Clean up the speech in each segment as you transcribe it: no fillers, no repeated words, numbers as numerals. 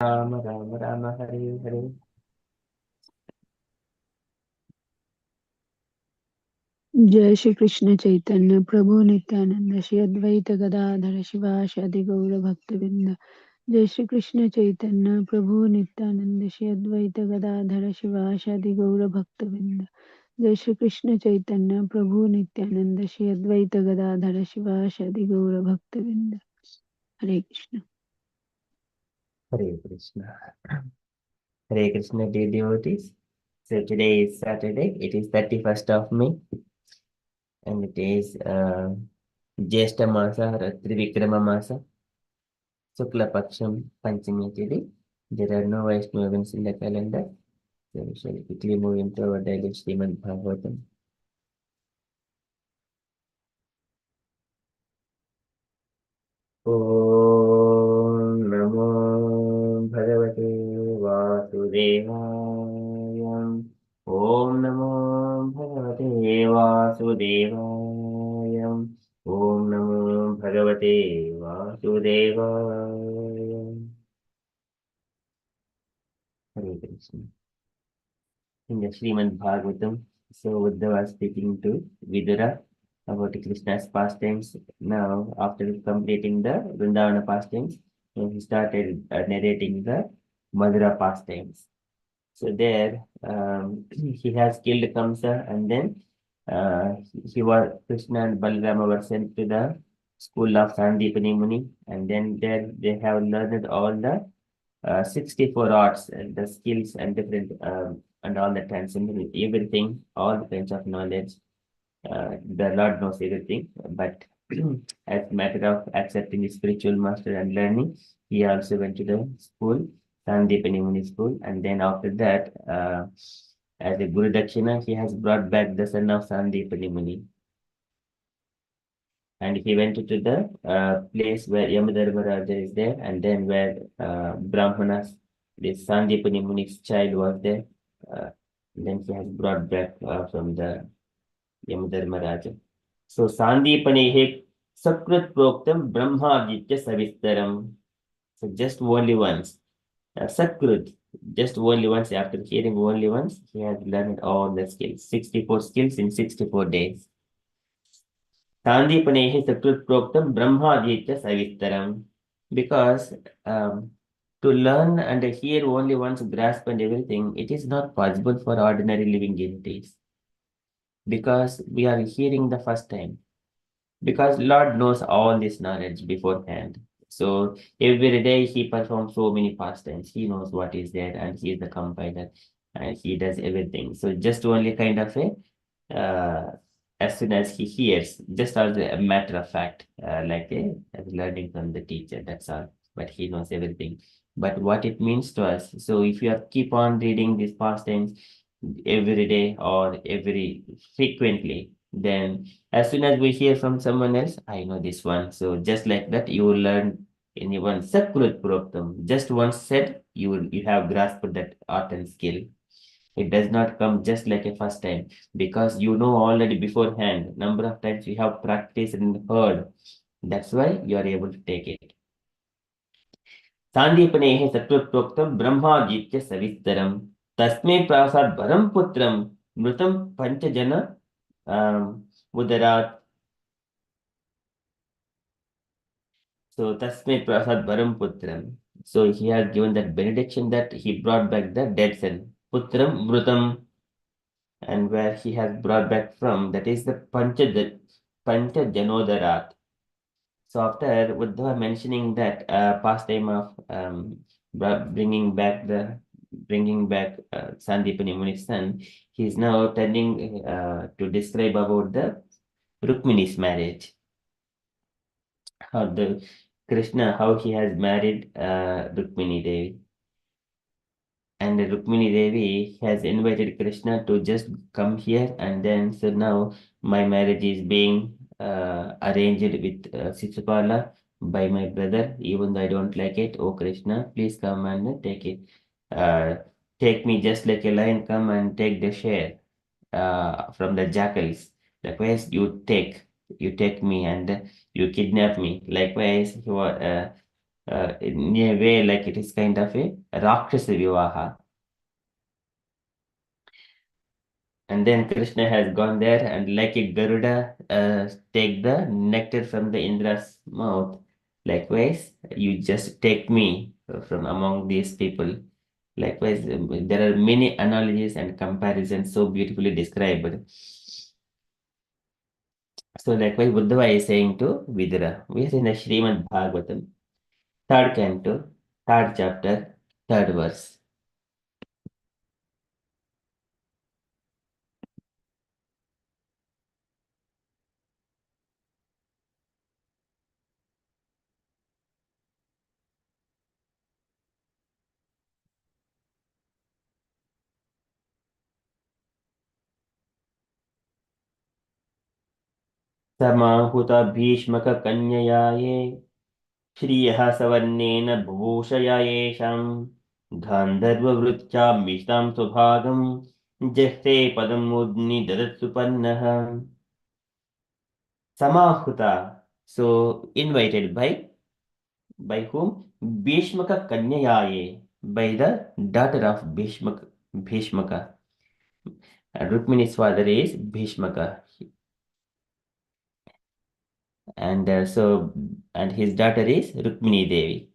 Rama Rama Rama Hare Hare. जय श्री कृष्ण चैतन्य प्रभु नित्यानंद श्री अद्वैत गदाधर शिवासादि गौर भक्तवृंद। जय श्री कृष्ण चैतन्य प्रभु नित्यानंद श्री अद्वैत गदाधर शिवासादि गौर भक्तवृंद। जय श्री कृष्ण चैतन्य प्रभु नित्यानंद श्री अद्वैत गदाधर शिवासादि गौर भक्तवृंद। हरे Krishna. Hare Krishna. Hare Krishna, dear devotees. So today is Saturday. It is 31st of May, and it is Jyeshta Masa, Trivikrama Masa, Shukla Paksham Panchami Tidi. There are no Vaishnava events in the calendar. So we shall quickly move into our daily Srimad Bhagavatam. Om Namo Bhagavate Vasudevaya. Om Namo Bhagavate Vasudevaya. Om Namo Bhagavate Vasudevaya. Hare Krishna. In the Srimad Bhagavatam, so Uddhava was speaking to Vidura about Krishna's pastimes. Now, after completing the Vrindavana pastimes, so he started narrating the Madhura pastimes. So there, he has killed Kamsa, and then he was Krishna and Balrama were sent to the school of Sandipani Muni, and then there they have learned all the 64 arts and the skills and different and all the transcendent everything, all the kinds of knowledge. The Lord knows everything, but as a matter of accepting the spiritual master and learning, he also went to the school, Sandipani Muni school, and then after that, as a Guru Dakshina, he has brought back the son of Sandipani Muni, and he went to the place where Yamadharmaraja is there, and then where Brahmanas, this Sandipani Muni's child was there. Then he has brought back from the Yamadharmaraja. So Sandipani Sakrit Proktam Brahmajitya Savistaram. So just only once. Sakrut, just only once, after hearing only once, he has learned all the skills, 64 skills in 64 days. Sandipanehi Sakrutproktam Brahmaditya Savistaram. Because to learn and hear only once, grasp and everything, it is not possible for ordinary living entities. Because we are hearing the first time. Because Lord knows all this knowledge beforehand. So every day he performs so many pastimes. He knows what is there, and he is the compiler, and he does everything. So just only kind of as soon as he hears, just as a matter of fact, as learning from the teacher, that's all. But he knows everything. But what it means to us, so if you are keep on reading these pastimes every day or every frequently, then as soon as we hear from someone else, I know this one. So just like that, you will learn anyone Sakrut Proktam. Just once said, you have grasped that art and skill. It does not come just like a first time, because you know already beforehand. Number of times you have practiced and heard. That's why you are able to take it. Sandipanehe Sakrut Brahmajitya Savistaram. Tasme Prasad Baram Putram Mrutam Panchajana Mudarat. So Tasme Prasad Baram Putram. So he has given that benediction that he brought back the dead son. Putram Mrutam, and where he has brought back from, that is the Pancha Janodarat. So after Uddhava mentioning that pastime of bringing back Sandipani Muni's son, he is now turning to describe about the Rukmini's marriage. How the Krishna, how he has married Rukmini Devi. And Rukmini Devi has invited Krishna to just come here, and then so now my marriage is being arranged with Sisupala by my brother, even though I don't like it. Oh Krishna, please come and take it. Uh, Take me just like a lion, come and take the share from the jackals. Likewise, you take me and you kidnap me. Likewise, in a way like it is kind of a Rakshasa Vivaha. And then Krishna has gone there and like a Garuda take the nectar from the Indra's mouth. Likewise, you just take me from among these people. Likewise, there are many analogies and comparisons so beautifully described. So likewise, Buddha is saying to Vidura, we are in the Srimad Bhagavatam, third canto, third chapter, third verse. समाहुत Bhishmak कन्यया ये श्रियः सवर्णेन भूषया येषां गान्धर्ववृत्त्यां स्वभागं जह्ते पदं मुद्नि ददत्सुपन्नः Samahuta. So invited by whom? Bhishmaka Kanyayaye. By the daughter of Bhishmaka. Rukmini's father is Bhishmaka. And his daughter is Rukmini Devi.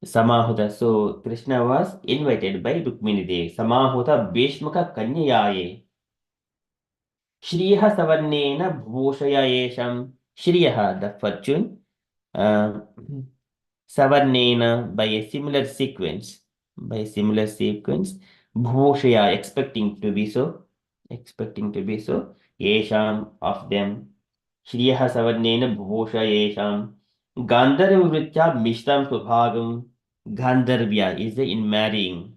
Samahuta. So Krishna was invited by Rukmini Devi. Samahuta Bhishmaka Kanyayaye. Shriyaha Savarnena Bhushaya Yesham. Shriyaha, the fortune. Uh, Savarnena by a similar sequence, Bhushaya, expecting to be so, Yesham of them, Shriyaha Savarnena Bhushaya Yesham, Gandharva Vritya Mishtam Subhagam, Gandharvya is in marrying,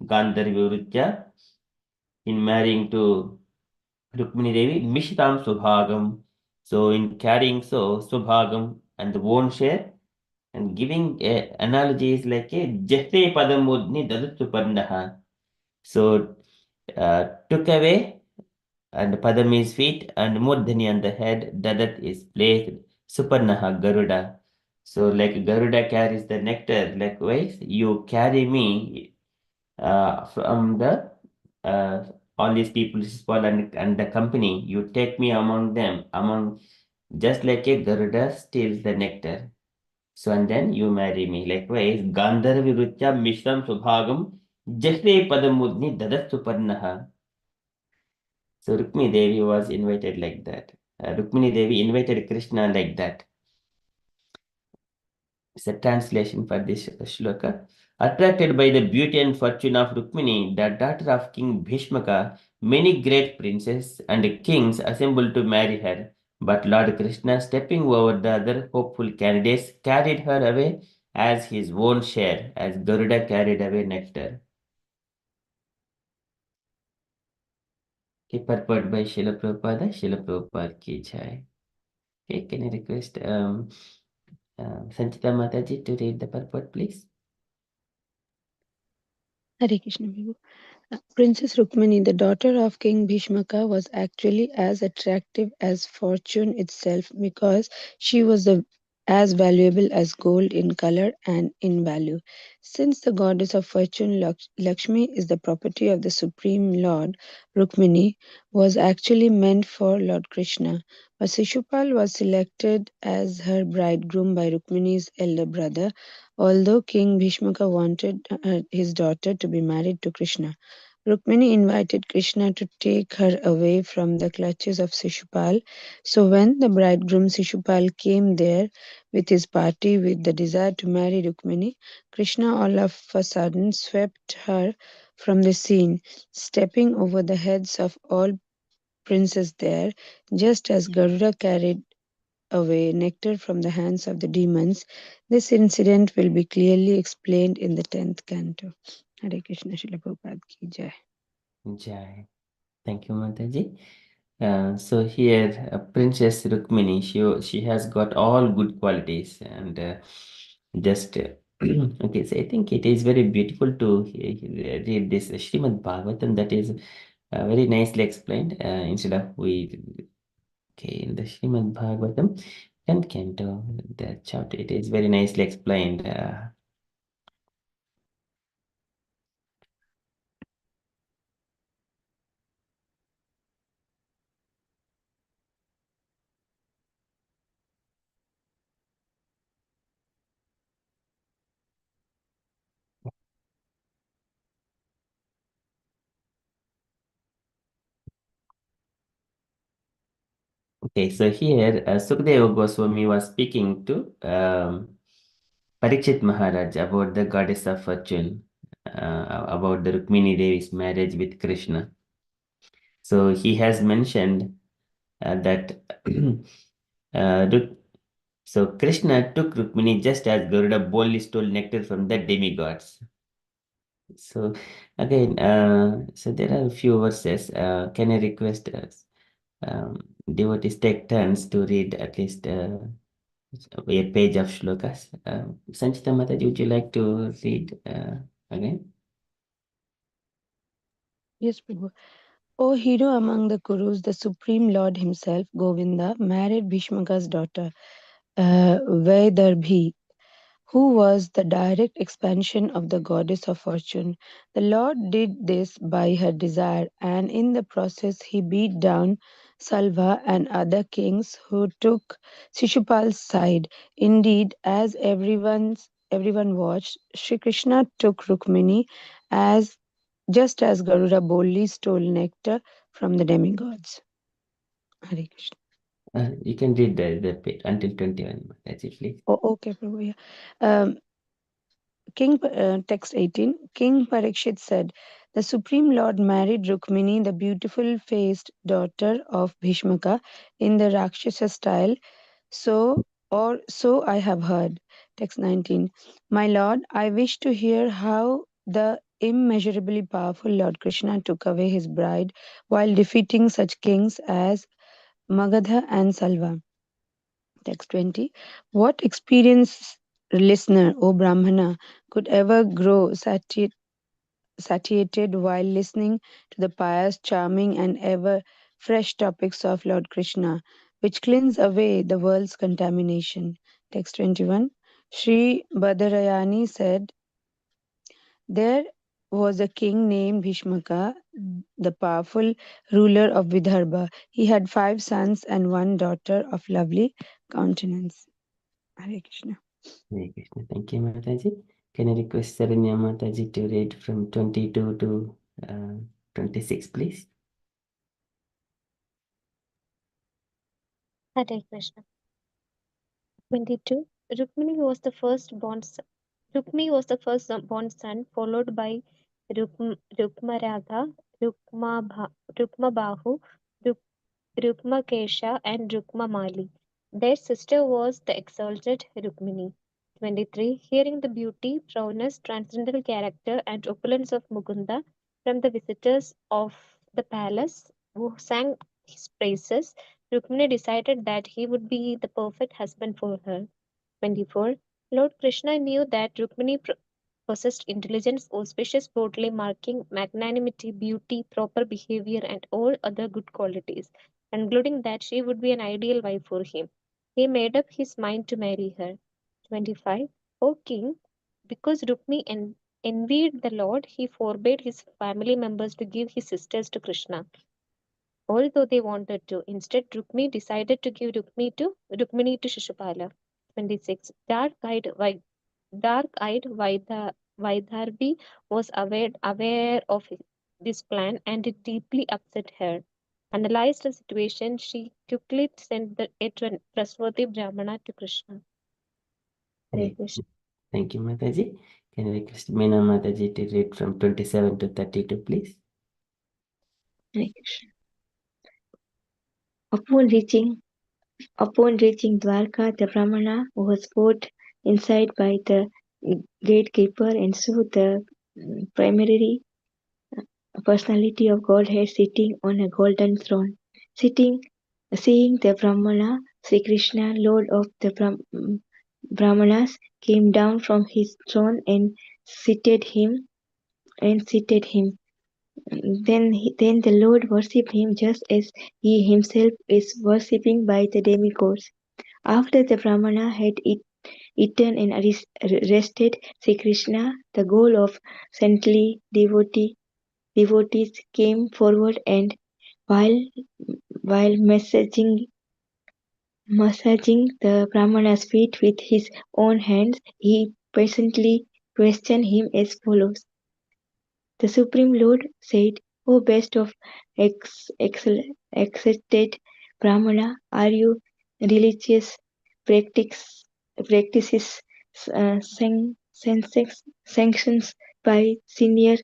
Gandharva Vritya in marrying to Rukmini Devi, Mishtam Subhagam, so in carrying so, Subhagam and the own share, and giving analogies like a jate padamudni dadatsupannaha. So took away and padam is feet and mudhani on the head, dadat is placed, supannaha Garuda. So like Garuda carries the nectar, likewise you carry me from the uh, all these people and the company, you take me among them, among just like a Garuda steals the nectar. So and then you marry me. Likewise, Gandharva Virutya Mishram Subhagam Jahre Padamudni Dadat Suparnaha. So Rukmini Devi was invited like that. Rukmini Devi invited Krishna like that. It's a translation for this shloka. Attracted by the beauty and fortune of Rukmini, the daughter of King Bhishmaka, many great princes and kings assembled to marry her. But Lord Krishna, stepping over the other hopeful candidates, carried her away as his own share, as Garuda carried away nectar. Okay, purport by Srila Prabhupada. Srila Prabhupada ki jai. Okay, can I request Sanchita Mataji to read the purport, please? Hare Krishna Prabhu. Princess Rukmini, the daughter of King Bhishmaka, was actually as attractive as fortune itself because she was as valuable as gold in color and in value. Since the goddess of fortune, Lakshmi, is the property of the Supreme Lord, Rukmini was actually meant for Lord Krishna. But Shishupal was selected as her bridegroom by Rukmini's elder brother, although King Bhishmaka wanted his daughter to be married to Krishna. Rukmini invited Krishna to take her away from the clutches of Shishupal. So when the bridegroom Shishupal came there with his party with the desire to marry Rukmini, Krishna all of a sudden swept her from the scene, stepping over the heads of all princes there, just as Garuda carried away nectar from the hands of the demons. This incident will be clearly explained in the 10th canto. Hare Krishna Srila Prabhupada ki jai. Jai. Thank you, Mataji. So here, Princess Rukmini, she has got all good qualities and just okay. So I think it is very beautiful to read this Srimad Bhagavatam. That is very nicely explained. Instead of we okay in the Srimad Bhagavatam, 10th canto, that chapter, it is very nicely explained. Okay, so here Sukadeva Goswami was speaking to Parikshit Maharaj about the goddess of fortune, about the Rukmini Devi's marriage with Krishna. So he has mentioned that so Krishna took Rukmini just as Garuda boldly stole nectar from the demigods. So again, so there are a few verses. Can I request devotees take turns to read at least a page of shlokas? Sanchita Mataji, would you like to read again? Yes, Prabhu. O hero among the Kurus, the Supreme Lord himself, Govinda, married Bhishmaka's daughter, Vaidarbhi, who was the direct expansion of the goddess of fortune. The Lord did this by her desire, and in the process he beat down Salva and other kings who took Shishupal's side. Indeed, as everyone watched, Sri Krishna took Rukmini as just as Garuda boldly stole nectar from the demigods. Hare Krishna. You can read the page until 21, Mataji, please. Oh, okay, Prabhu. Yeah. Text 18. King Parikshit said, the Supreme Lord married Rukmini, the beautiful faced daughter of Bhishmaka, in the Rakshasa style. So I have heard. Text 19. My Lord, I wish to hear how the immeasurably powerful Lord Krishna took away his bride while defeating such kings as Magadha and Salva. Text 20. What experienced listener, O Brahmana, could ever grow satiated while listening to the pious, charming, and ever fresh topics of Lord Krishna, which cleanse away the world's contamination? Text 21. Sri Badarayani said, there was a king named Bhishmaka, the powerful ruler of Vidarbha. He had 5 sons and one daughter of lovely countenance. Hare Krishna. Hare Krishna. Thank you, Mataji. Can I request Saranya Mataji to read from 22 to 26, please? Hare Krishna. 22. Rukmini was the first born son, followed by Rukmaragha, Rukmabahu, Rukmakesha, and Rukmamali. Their sister was the exalted Rukmini. 23. Hearing the beauty, prowess, transcendental character, and opulence of Mukunda from the visitors of the palace who sang his praises, Rukmini decided that he would be the perfect husband for her. 24. Lord Krishna knew that Rukmini possessed intelligence, auspicious, broadly marking magnanimity, beauty, proper behavior, and all other good qualities, concluding that she would be an ideal wife for him. He made up his mind to marry her. 25. O king, because envied the Lord, he forbade his family members to give his sisters to Krishna, although they wanted to. Instead, Rukmi decided to give Rukmini to Shishupala. 26. Dark-eyed Vaidarbhi was aware of this plan, and it deeply upset her. Analyzed the situation, she quickly sent a trustworthy Brahmana to Krishna. Hare Hare Krishna. Krishna. Thank you, Mataji. Can I request Meena Mataji to read from 27 to 32, please? Hare Krishna. Upon reaching upon reaching Dwarka, the Brahmana was brought inside by the gatekeeper and saw the primary personality of Godhead sitting on a golden throne. Seeing the Brahmana, Sri Krishna, Lord of the Brahmanas, came down from his throne and seated him. Then the Lord worshipped him just as he himself is worshipped by the demigods. After the Brahmana had eaten and rested, Sri Krishna, the goal of saintly devotees, came forward and while massaging the Brahmana's feet with his own hands, he patiently questioned him as follows. The Supreme Lord said, O best of accepted Brahmana, are your religious practices sanctions by senior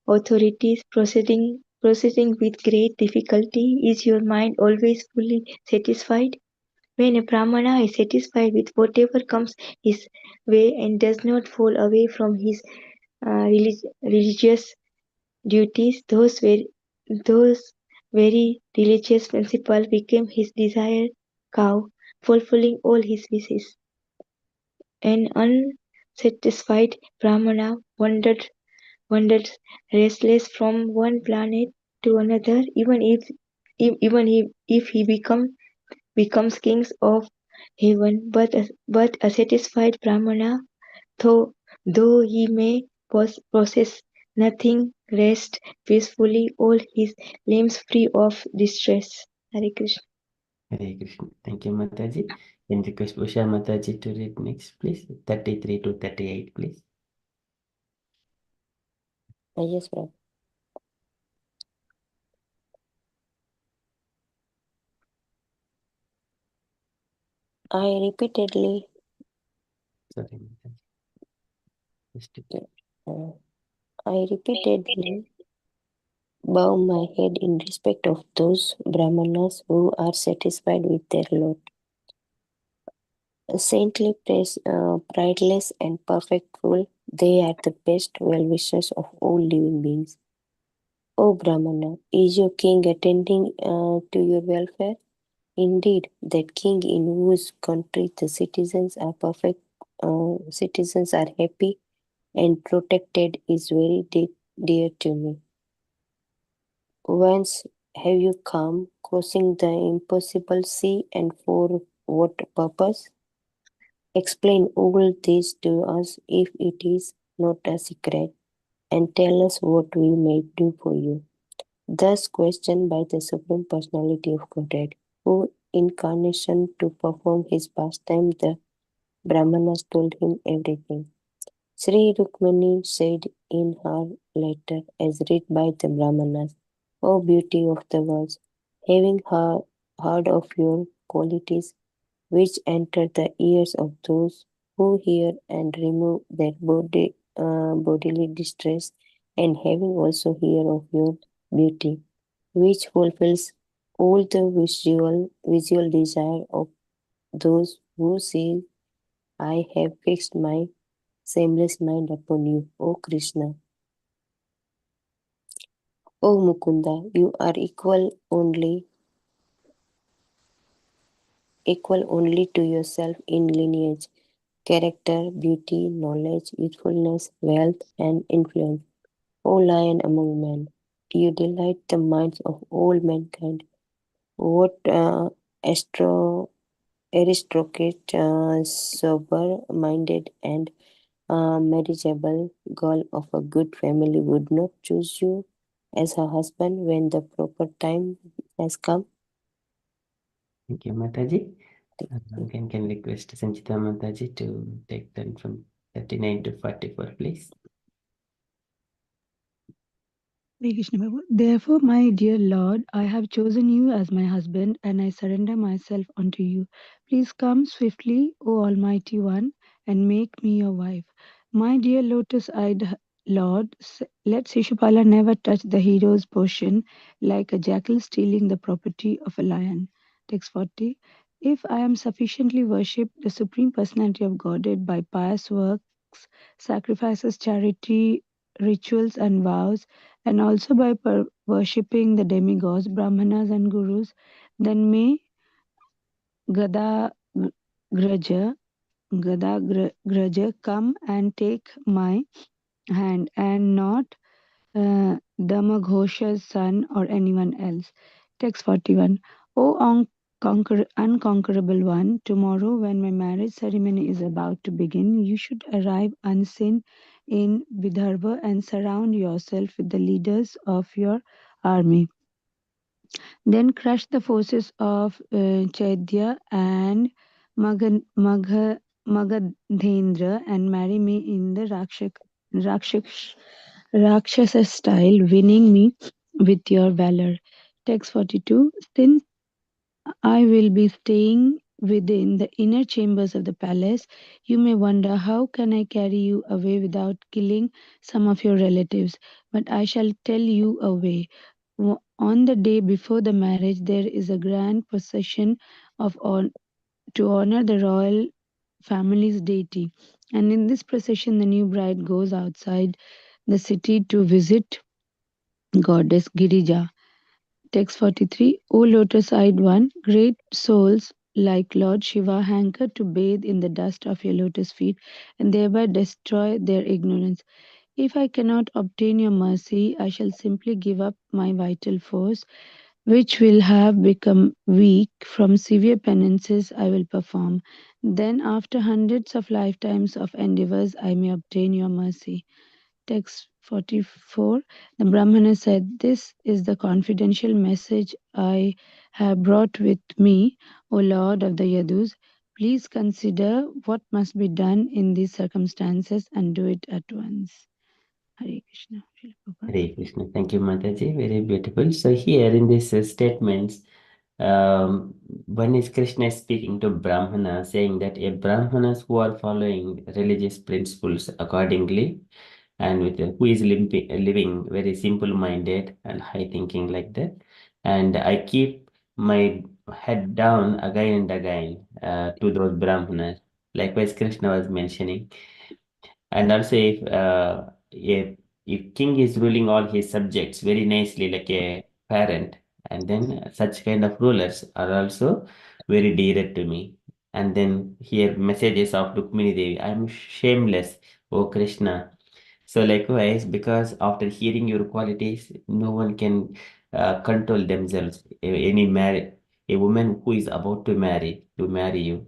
authorities proceeding with great difficulty? Is your mind always fully satisfied? When a Brahmana is satisfied with whatever comes his way and does not fall away from his religious duties, those very religious principles became his desired cow, fulfilling all his wishes. An unsatisfied Brahmana wandered restless from one planet to another, even if he becomes king of heaven. But a satisfied Brahmana, though he may possess nothing, rests peacefully, all his limbs free of distress. Hare Krishna. Hare Krishna. Thank you, Mataji. Can request Usha Mataji to read next, please? 33 to 38, please. Yes, Prabhu. I repeatedly Sorry, Mataji. Just uh, I repeatedly bow my head in respect of those Brahmanas who are satisfied with their lot. Saintly, prideless, and perfectful, they are the best well-wishers of all living beings. O Brahmana, is your king attending to your welfare? Indeed, that king in whose country the citizens are happy and protected is very dear to me. Whence have you come, crossing the impossible sea, and for what purpose? Explain all this to us if it is not a secret, and tell us what we may do for you. Thus questioned by the Supreme Personality of Godhead, who incarnation to perform his pastime, the Brahmanas told him everything. Sri Rukmini said in her letter, as read by the Brahmanas, O beauty of the world, having heard of your qualities, which enter the ears of those who hear and remove their bodily distress, and having also heard of your beauty, which fulfills all the visual desire of those who see, I have fixed my shameless mind upon you, O Krishna. O Mukunda, you are equal only to yourself in lineage, character, beauty, knowledge, youthfulness, wealth, and influence. O Lion among men, you delight the minds of all mankind. What aristocrat, sober-minded, and marriageable girl of a good family would not choose you as her husband when the proper time has come? thank you, Mataji. Can request Sanchita Mataji to take turn from 39 to 44, please. Hare Krishna Prabhu. Therefore, my dear Lord, I have chosen you as my husband and I surrender myself unto you. Please come swiftly, O Almighty One, and make me your wife. My dear lotus eyed Lord, let Shishupala never touch the hero's portion like a jackal stealing the property of a lion. Text 40. If I am sufficiently worshipped the Supreme Personality of Godhead by pious works, sacrifices, charity, rituals, and vows, and also by worshipping the demigods, brahmanas, and gurus, then may Gada Graja, Graja come and take my hand, and not Damaghosha's son or anyone else. Text 41. O unconquerable one, tomorrow when my marriage ceremony is about to begin, you should arrive unseen in Vidarbha and surround yourself with the leaders of your army. Then crush the forces of Chaitya and Magadhendra and marry me in the Rakshasa style, winning me with your valor. Text 42. Since I will be staying within the inner chambers of the palace, you may wonder how can I carry you away without killing some of your relatives, but I shall tell you a way. On the day before the marriage, there is a grand procession to honor the royal family's deity. And in this procession, the new bride goes outside the city to visit goddess Girija. Text 43. O lotus eyed one, great souls like Lord Shiva hanker to bathe in the dust of your lotus feet and thereby destroy their ignorance. If I cannot obtain your mercy, I shall simply give up my vital force, which will have become weak from severe penances I will perform. Then, after hundreds of lifetimes of endeavors, I may obtain your mercy. Text 44. The Brahmana said, This is the confidential message I have brought with me, O Lord of the Yadus. Please consider what must be done in these circumstances and do it at once. Hare Krishna. Srila Prabhupada. Hare Krishna. Thank you, Mataji. Very beautiful. So here in these statements, one is Krishna speaking to Brahmana, saying that a Brahmanas who are following religious principles accordingly, and with who is living very simple-minded and high thinking like that, and I keep my head down again and again to those Brahmanas. Likewise, Krishna was mentioning. And also, if king is ruling all his subjects very nicely, like a parent, and then such kind of rulers are also very dear to me. And then here messages of Rukmini Devi, I am shameless, O Krishna. So likewise, because after hearing your qualities, no one can control themselves. A woman who is about to marry you.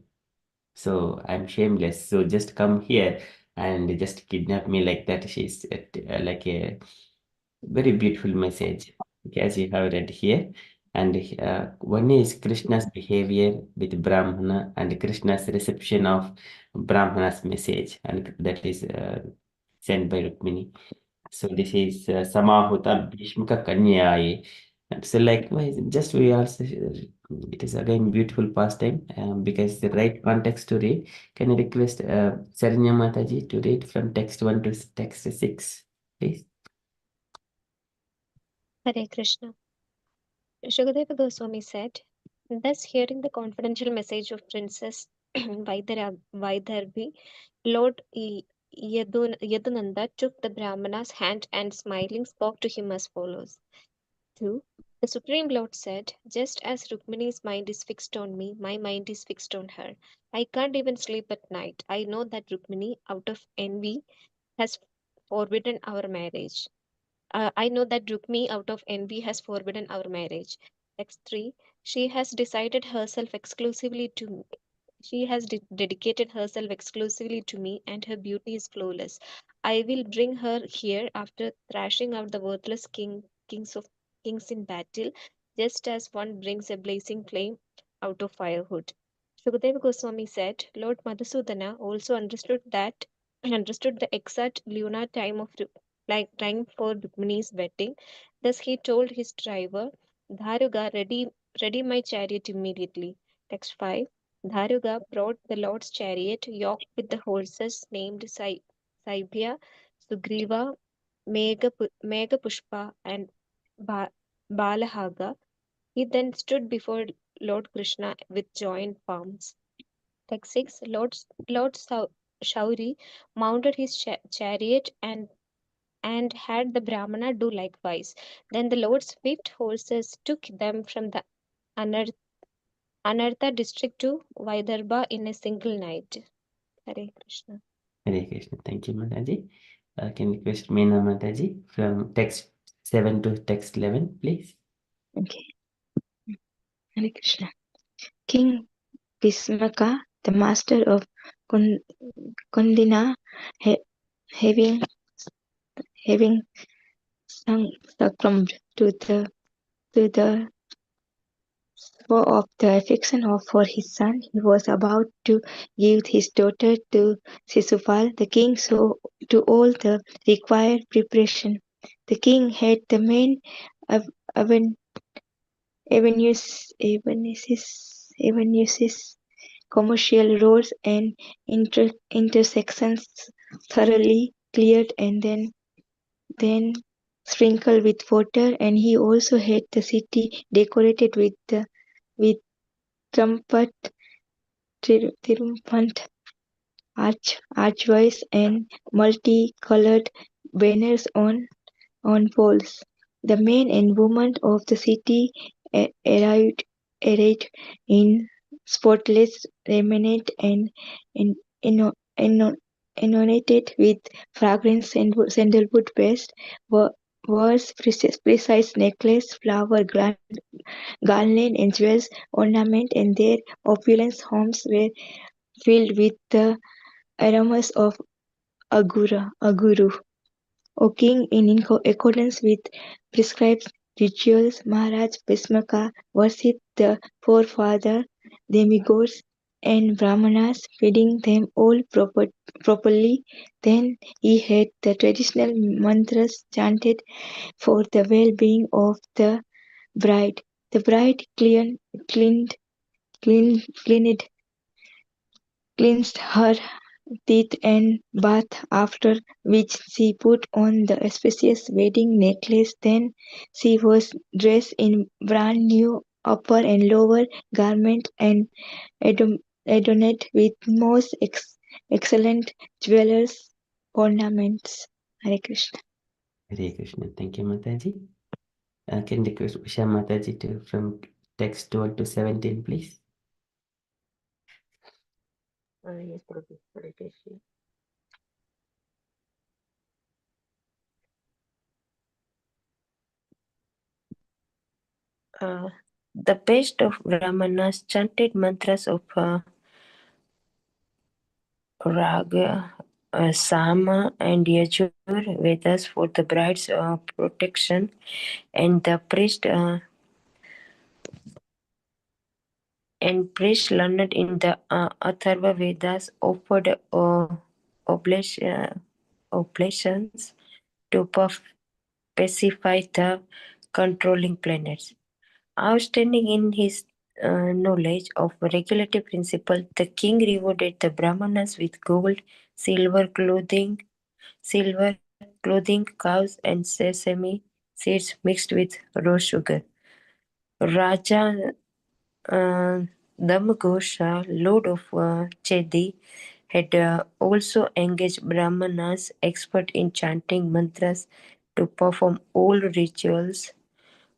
So I'm shameless. So just come here and just kidnap me like that. She's like a very beautiful message, okay, as you have read here. And one is Krishna's behavior with Brahmana and Krishna's reception of Brahmana's message, and that is sent by Rukmini. So this is Samahuta Bhishmika Kanyaye. So likewise, just we also, it is again beautiful pastime because the right context to read. Can I request Saranya Mataji to read from text 1 to text 6, please? Hare Krishna. Shukadeva Goswami said, Thus hearing the confidential message of Princess Vaidarbhi, Lord Yadunanda took the Brahmana's hand and smiling spoke to him as follows. 2. The Supreme Lord said, Just as Rukmini's mind is fixed on me, my mind is fixed on her. I can't even sleep at night. I know that Rukmini, out of envy, has forbidden our marriage. I know that Rukmi, out of envy, has forbidden our marriage. Text 3. She has decided herself exclusively to me. She has dedicated herself exclusively to me, and her beauty is flawless. I will bring her here after thrashing out the worthless kings in battle, just as one brings a blazing flame out of firewood. Sukadeva Goswami said, Lord Madhusudana also understood that understood the exact lunar time of like time for Rukmini's wedding. Thus he told his driver, Dharuga, ready my chariot immediately. Text 5. Dharuga brought the Lord's chariot, yoked with the horses named Saibhya, Sugriva, Meghapushpa, and ba- Balahaga. He then stood before Lord Krishna with joined palms. Text 6. Lord Shauri mounted his chariot and had the Brahmana do likewise. Then the Lord's swift horses took them from the Anar- Anartha district to Vaidarbha in a single night. Hare Krishna. Hare Krishna. Thank you, Mataji. Can you request Meena Mataji from text 7 to text 11, please? Okay. Hare Krishna. King Bhismaka, the master of Kundina, having having succumbed to the spur of the affection for his son, he was about to give his daughter to Sisupal. The king saw to all the required preparation. The king had the main av- aven- avenues, commercial roads and intersections thoroughly cleared and then sprinkled with water, and he also had the city decorated with trumpet, triumphant archways and multicolored banners on poles. The men and women of the city arrived in spotless raiment and anointed with fragrant sandalwood paste, wore precise necklace, flower garland, and jewels ornament, and their opulent homes were filled with the aromas of aguru. O king, in accordance with prescribed rituals, Maharaj Bhismaka worshipped the forefather demigods and brahmanas, feeding them all properly. Then he had the traditional mantras chanted for the well-being of the bride. The bride cleaned cleansed her teeth and bath, after which she put on the auspicious wedding necklace. Then she was dressed in brand new upper and lower garment and adorned with most excellent jewelers ornaments. Hare Krishna. Hare Krishna. Thank you, Mataji. Can request Usha Mataji to from text 12 to 17, please. Yes, Prabhu. Hare Krishna. The best of Brahmanas chanted mantras of Raga, Sama, and Yajur Vedas for the bride's protection, and the priest learned in the Atharva Vedas offered oblations to pacify the controlling planets. Outstanding in his knowledge of regulative principle, the king rewarded the Brahmanas with gold, silver clothing, cows, and sesame seeds mixed with raw sugar. Raja Damghosha, lord of Chedi, had also engaged Brahmanas, expert in chanting mantras, to perform all rituals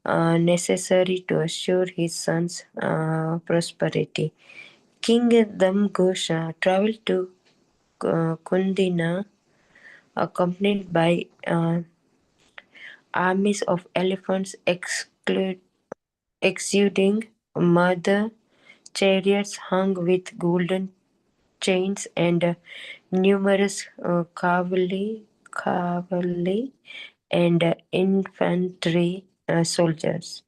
necessary to assure his son's prosperity. King Damghosha traveled to Kundina accompanied by armies of elephants exuding mother, chariots hung with golden chains, and numerous cavalry and infantry soldiers.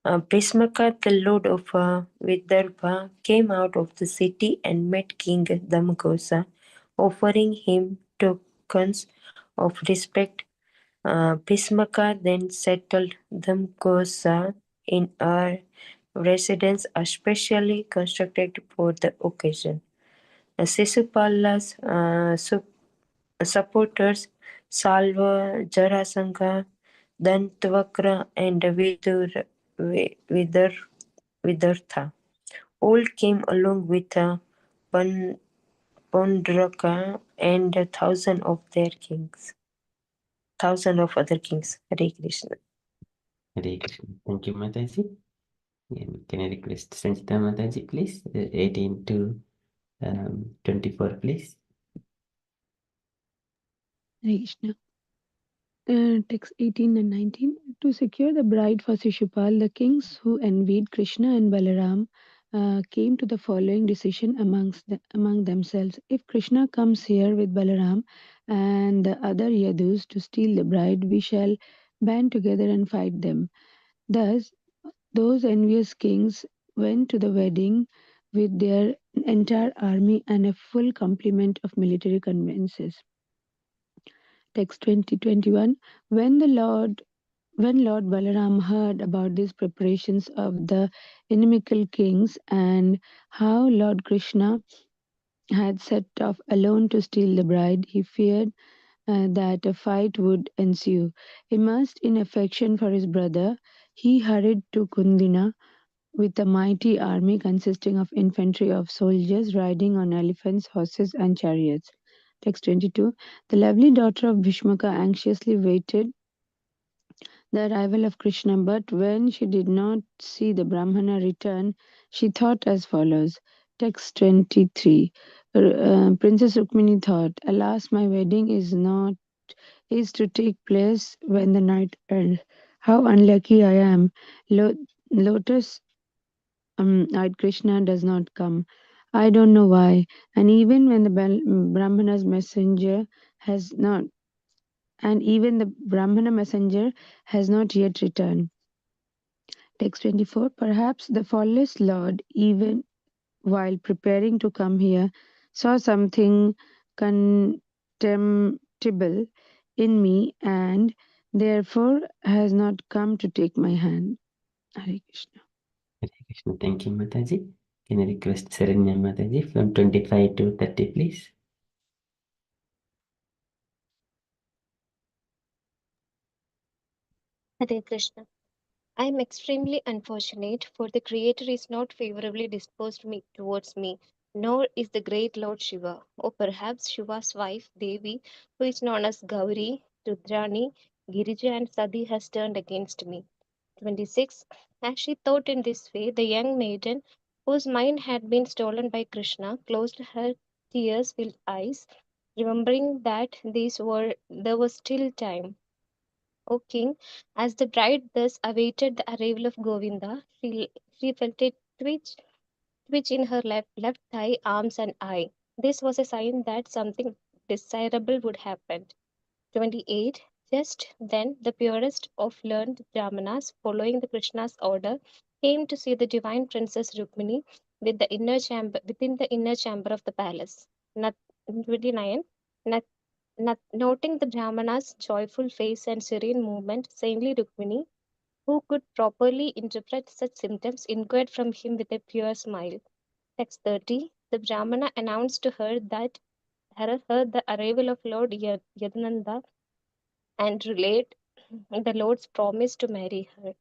Bhismaka, the lord of Vidarbha, came out of the city and met King Damgosa, offering him tokens of respect. Bhismaka then settled Damgosa in a residence especially constructed for the occasion. Sisupala's supporters, Salva, Jarasanga, Dantavakra, and Vidartha, all came along with Pondraka and thousand of other kings. Hare Krishna. Hare Krishna. Thank you, Mataji. Can I request Sanjita Mataji, please? 18 to 24, please. Hare Krishna. Text 18 and 19. To secure the bride for Shishupal, the kings who envied Krishna and Balaram came to the following decision among themselves. If Krishna comes here with Balaram and the other Yadus to steal the bride, we shall band together and fight them. Thus, those envious kings went to the wedding with their entire army and a full complement of military conveyances. Text 2021. When Lord Balaram heard about these preparations of the inimical kings and how Lord Krishna had set off alone to steal the bride, he feared that a fight would ensue. Immersed in affection for his brother, he hurried to Kundina with a mighty army consisting of infantry of soldiers riding on elephants, horses, and chariots. Text 22. The lovely daughter of Bhishmaka anxiously waited the arrival of Krishna, but when she did not see the Brahmana return, she thought as follows. Text 23. Princess Rukmini thought, alas, my wedding is to take place when the night ends. How unlucky I am. Lotus eyed Krishna does not come. I don't know why. And even when the Brahmana's messenger has not and even the Brahmana messenger has not yet returned. Text 24. Perhaps the faultless Lord, even while preparing to come here, saw something contemptible in me and therefore has not come to take my hand. Hare Krishna. Hare Krishna. Thank you, Mataji. Can I request Saranya Mataji from 25 to 30, please? Hare Krishna. I am extremely unfortunate, for the Creator is not favorably disposed towards me, nor is the great Lord Shiva, or perhaps Shiva's wife Devi, who is known as Gauri, Rudrani, Girija, and Sadi, has turned against me. 26. As she thought in this way, the young maiden, whose mind had been stolen by Krishna, closed her tears filled eyes, remembering that there was still time. O king, as the bride thus awaited the arrival of Govinda, she felt a twitch in her left thigh, arms, and eye. This was a sign that something desirable would happen. 28. Just then, the purest of learned Brahmanas, following the Krishna's order, came to see the divine princess Rukmini within the inner chamber of the palace. 29. Noting the Brahmana's joyful face and serene movement, saintly Rukmini, who could properly interpret such symptoms, inquired from him with a pure smile. Text 30. The Brahmana announced to her that her the arrival of Lord Yadunanda and relayed the Lord's promise to marry her.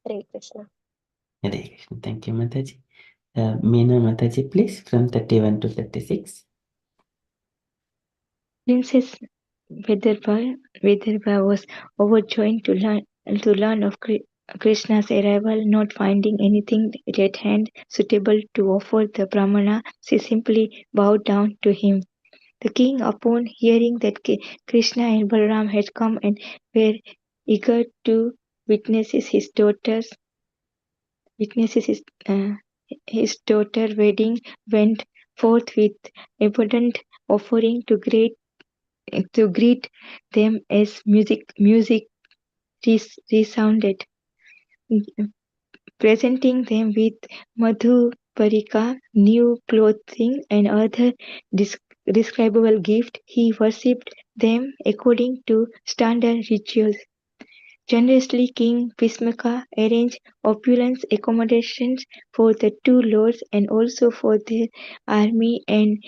Hare Krishna. Hare Krishna. Thank you, Mataji. Meena Mataji, please, from 31 to 36. Princess Vidarbha was overjoyed to learn of Krishna's arrival. Not finding anything at hand suitable to offer the Brahmana, she simply bowed down to him. The king, upon hearing that Krishna and Balaram had come and were eager to witness his daughter's his daughter wedding, went forth with abundant offering to greet them as music resounded, presenting them with madhuparika, new clothing, and other describable gift. He worshipped them according to standard rituals. Generously, King Bhishmaka arranged opulent accommodations for the two lords and also for their army and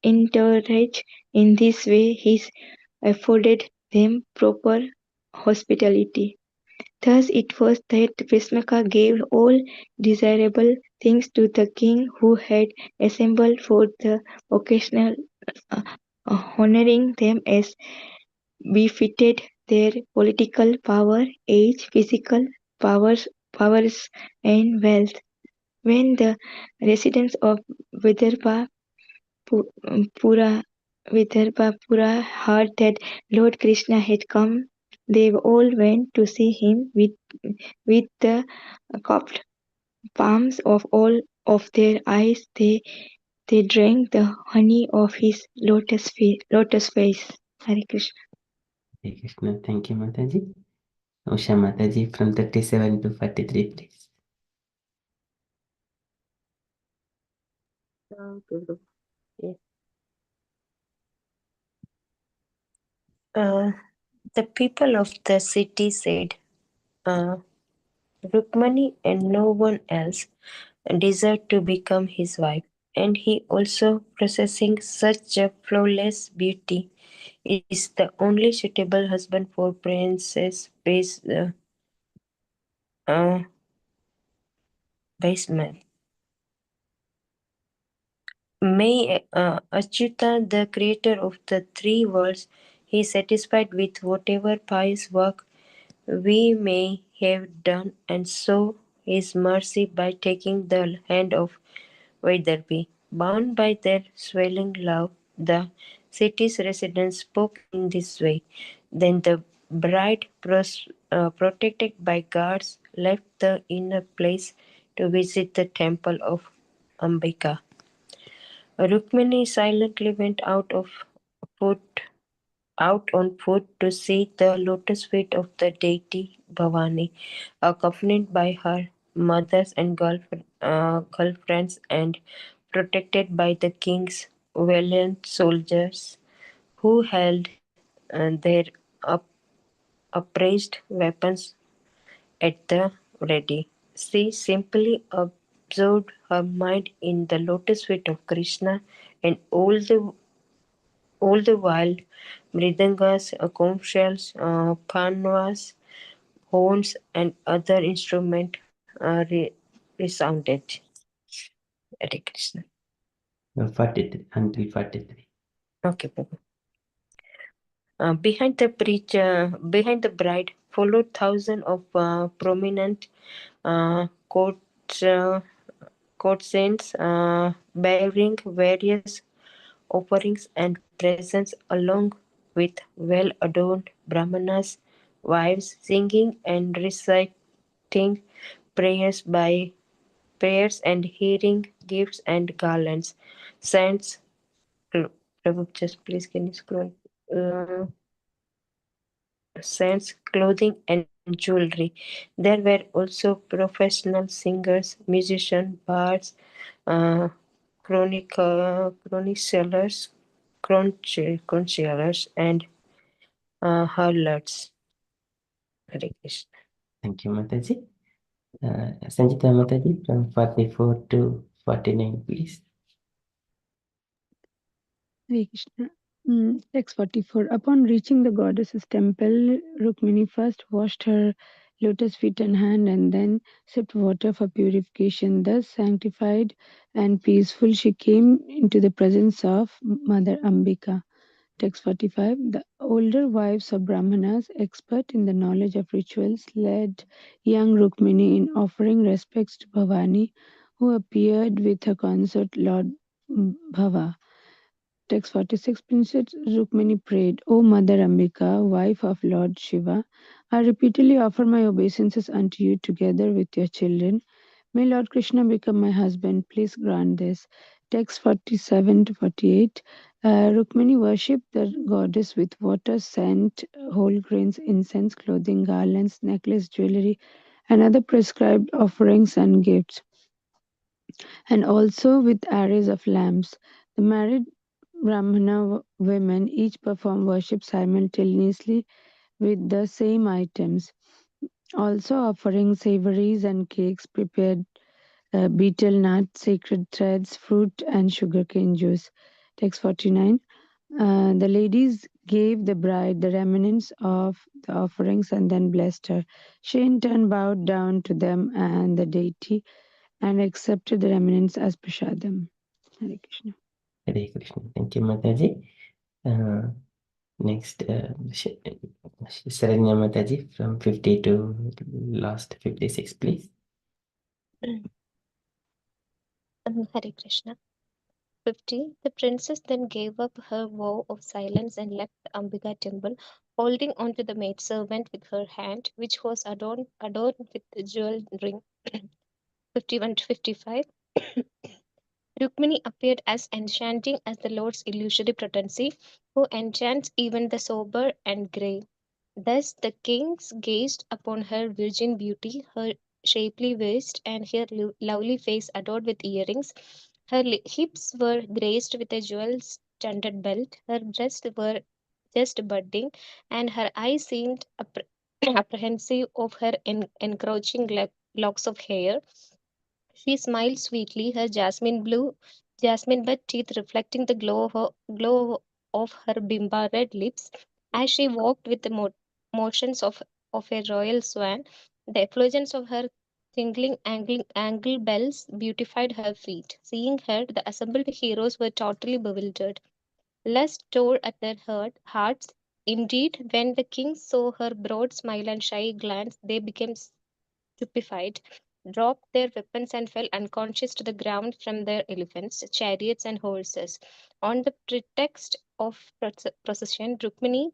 entourage. In this way, he afforded them proper hospitality. Thus it was that Bhishmaka gave all desirable things to the king who had assembled for the occasion, uh, honoring them as befitted their political power, age, physical powers and wealth. When the residents of Vidarbha Pura Vidarbhapura heard that Lord Krishna had come, they all went to see him with the court. palms of all of their eyes, they drank the honey of his lotus face. Hare Krishna. Hare Krishna. Thank you, Mataji. Usha Mataji from 37 to 43, please. Guru. Yes. Uh, the people of the city said, Rukmani and no one else deserved to become his wife, and he also possessing such a flawless beauty is the only suitable husband for Princess uh, Baseman. May Achyuta, the creator of the three worlds, be satisfied with whatever pious work we may have done, and show his mercy by taking the hand of Vaidarbi. Bound by their swelling love, the city's residents spoke in this way. Then the bride, protected by guards, left the inner place to visit the temple of Ambika. Rukmini silently went foot out on foot to see the lotus feet of the deity Bhavani, accompanied by her mothers and girlfriends and protected by the king's valiant soldiers who held their upraised weapons at the ready. She simply absorbed her mind in the lotus feet of Krishna, and all the while mridangas, conch shells, panvas, horns, and other instruments resounded. Hare Krishna. 43 until 43. Okay, Prabhu. Behind the bride followed thousands of prominent court, uh, courtesans bearing various offerings and presents along with well-adorned brahmanas, wives singing and reciting prayers by prayers and hearing gifts and garlands. Saints, Prabhu, just please can you scroll? Uh, Saints, clothing and jewelry. There were also professional singers, musicians, bards, uh, chroniclers, concerts, and harlots. Hare Krishna. Thank you, Mataji. Sanjita Mataji from 44 to 49, please. Hare Krishna. Text 44. Upon reaching the goddess's temple, Rukmini first washed her lotus feet and hand and then sipped water for purification. Thus sanctified and peaceful, she came into the presence of Mother Ambika. Text 45. The older wives of Brahmanas, expert in the knowledge of rituals, led young Rukmini in offering respects to Bhavani, who appeared with her consort Lord Bhava. Text 46. Princess Rukmini prayed, O Mother Ambika, wife of Lord Shiva, I repeatedly offer my obeisances unto you together with your children. May Lord Krishna become my husband. Please grant this. Text 47 to 48. Rukmini worshipped the goddess with water, scent, whole grains, incense, clothing, garlands, necklace, jewelry, and other prescribed offerings and gifts, and also with arrays of lamps. The married Brahmana women each perform worship simultaneously with the same items, also offering savories and cakes prepared betel nuts, sacred threads, fruit, and sugarcane juice. Text 49. The ladies gave the bride the remnants of the offerings and then blessed her. She in turn bowed down to them and the deity and accepted the remnants as prasadam. Hare Krishna. Hare Krishna. Thank you, Mataji. Next, Saranya Mataji from 50 to last 56, please. Hare Krishna. 50. The princess then gave up her vow of silence and left the Ambika temple, holding on to the maidservant with her hand, which was adorned with a jewel ring. 51 to 55. Rukmini appeared as enchanting as the Lord's illusory potency, who enchants even the sober and grey. Thus the kings gazed upon her virgin beauty, her shapely waist, and her lovely face adorned with earrings. Her hips were graced with a jewel studded belt, her breasts were just budding, and her eyes seemed apprehensive of her encroaching locks of hair. She smiled sweetly, her jasmine bud teeth reflecting the glow of her bimba red lips, as she walked with the motions of a royal swan. The effulgence of her tinkling angle bells beautified her feet. Seeing her, the assembled heroes were totally bewildered. Lust tore at their hearts. Indeed, when the kings saw her broad smile and shy glance, they became stupefied, dropped their weapons, and fell unconscious to the ground from their elephants, chariots, and horses. On the pretext of procession, Rukmini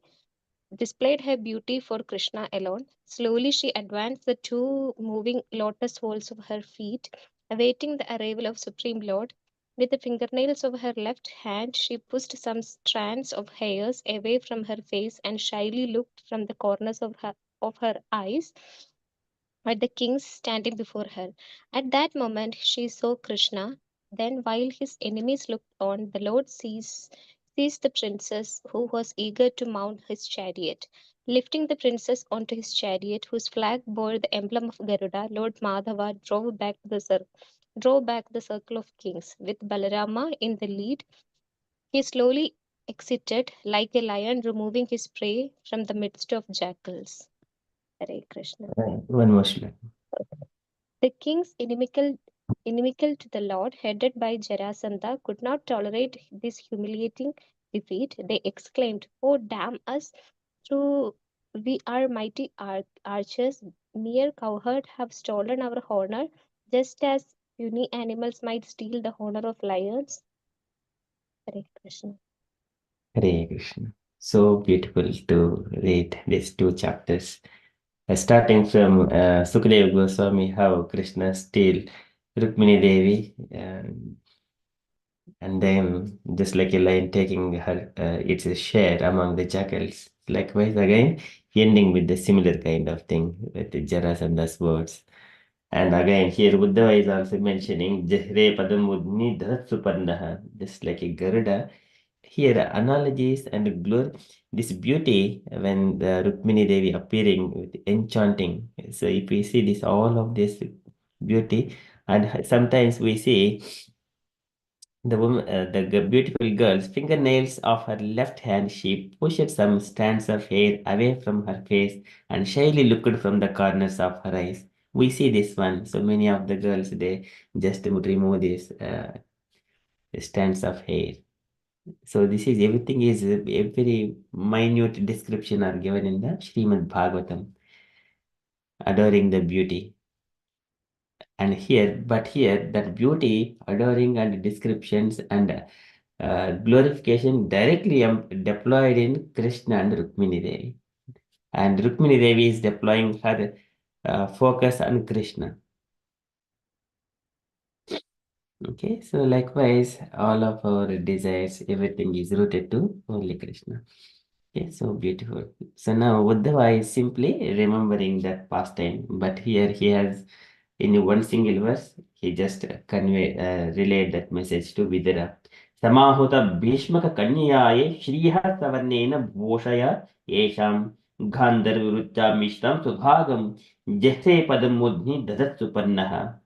displayed her beauty for Krishna alone. Slowly she advanced the two moving lotus folds of her feet, awaiting the arrival of Supreme Lord. With the fingernails of her left hand, she pushed some strands of hairs away from her face and shyly looked from the corners of her eyes at the kings standing before her. At that moment she saw Krishna. Then, while his enemies looked on, the Lord seized the princess, who was eager to mount his chariot. Lifting the princess onto his chariot, whose flag bore the emblem of Garuda, Lord Madhava drove back the circle of kings. With Balarama in the lead, he slowly exited like a lion removing his prey from the midst of jackals. Hare Krishna. One more slide. The kings inimical to the Lord, headed by Jarasandha, could not tolerate this humiliating defeat. They exclaimed, "Oh, damn us! Through we are mighty archers, mere cowherds have stolen our honor, just as puny animals might steal the honor of lions." Hare Krishna. Hare Krishna. So beautiful to read these two chapters. Starting from Sukadeva Goswami, how Krishna steal Rukmini Devi, and then just like a lion taking her its share among the jackals. Likewise, again, ending with the similar kind of thing with the Jarasandha's words. And again, here Uddhava is also mentioning Jahre Padamudni Dharat Suparnaha, just like a Garuda. Here, analogies and glory, this beauty when the Rukmini Devi appearing with enchanting. So, if we see this, all of this beauty, and sometimes we see the woman, the beautiful girl's fingernails of her left hand, she pushed some strands of hair away from her face and shyly looked from the corners of her eyes. We see this one. So many of the girls, they just would remove these strands of hair. So this is everything is a very minute description are given in the Srimad Bhagavatam, adoring the beauty. And here that beauty, adoring and descriptions and glorification directly deployed in Krishna and Rukmini Devi. And Rukmini Devi is deploying her focus on Krishna. Okay, so likewise, all of our desires, everything is rooted to only Krishna. Okay, so beautiful. So now Uddhava is simply remembering that pastime, but here he has in one single verse, he just relayed that message to Vidura. Samahuta Bhishmaka Kanyaye Shriha Savarnena Bhoshaya Yesham Gandharvurutta Mishtam Subhagam Jese Padam Mudni Dadat Supannaha.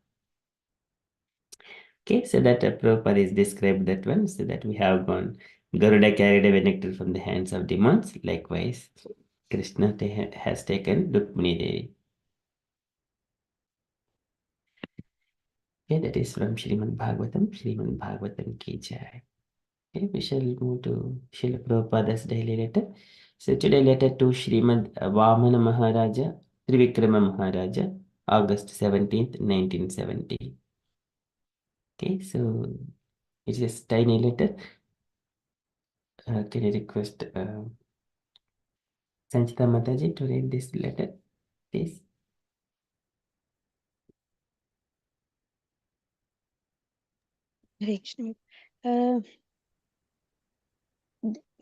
Okay, so that Prabhupada is described that one, so that we have gone. Garuda carried away nectar from the hands of demons. Likewise, Krishna has taken Rukmini Devi. Okay, that is from Srimad Bhagavatam. Srimad Bhagavatam ki Jaya. Okay, we shall move to Srila Prabhupada's daily letter. So today letter to Srimad Vamana Maharaja, Trivikrama Maharaja, August 17th, 1970. Okay, so it's a tiny letter. Can I request Sanchita Mataji to read this letter, please? Hare Krishna. Uh,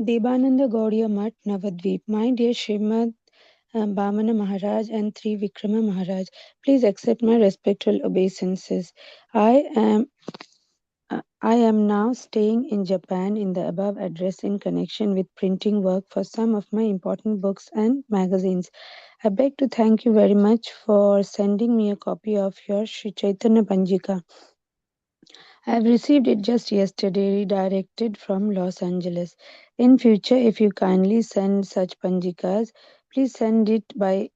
Devananda Gaudiya Mat Navadvip. My dear Srimad Bhamana Maharaj and Trivikrama Maharaj, please accept my respectful obeisances. I am now staying in Japan in the above address in connection with printing work for some of my important books and magazines. I beg to thank you very much for sending me a copy of your Sri Chaitanya Panjika. I have received it just yesterday, redirected from Los Angeles. In future, if you kindly send such Panjikas, please send it by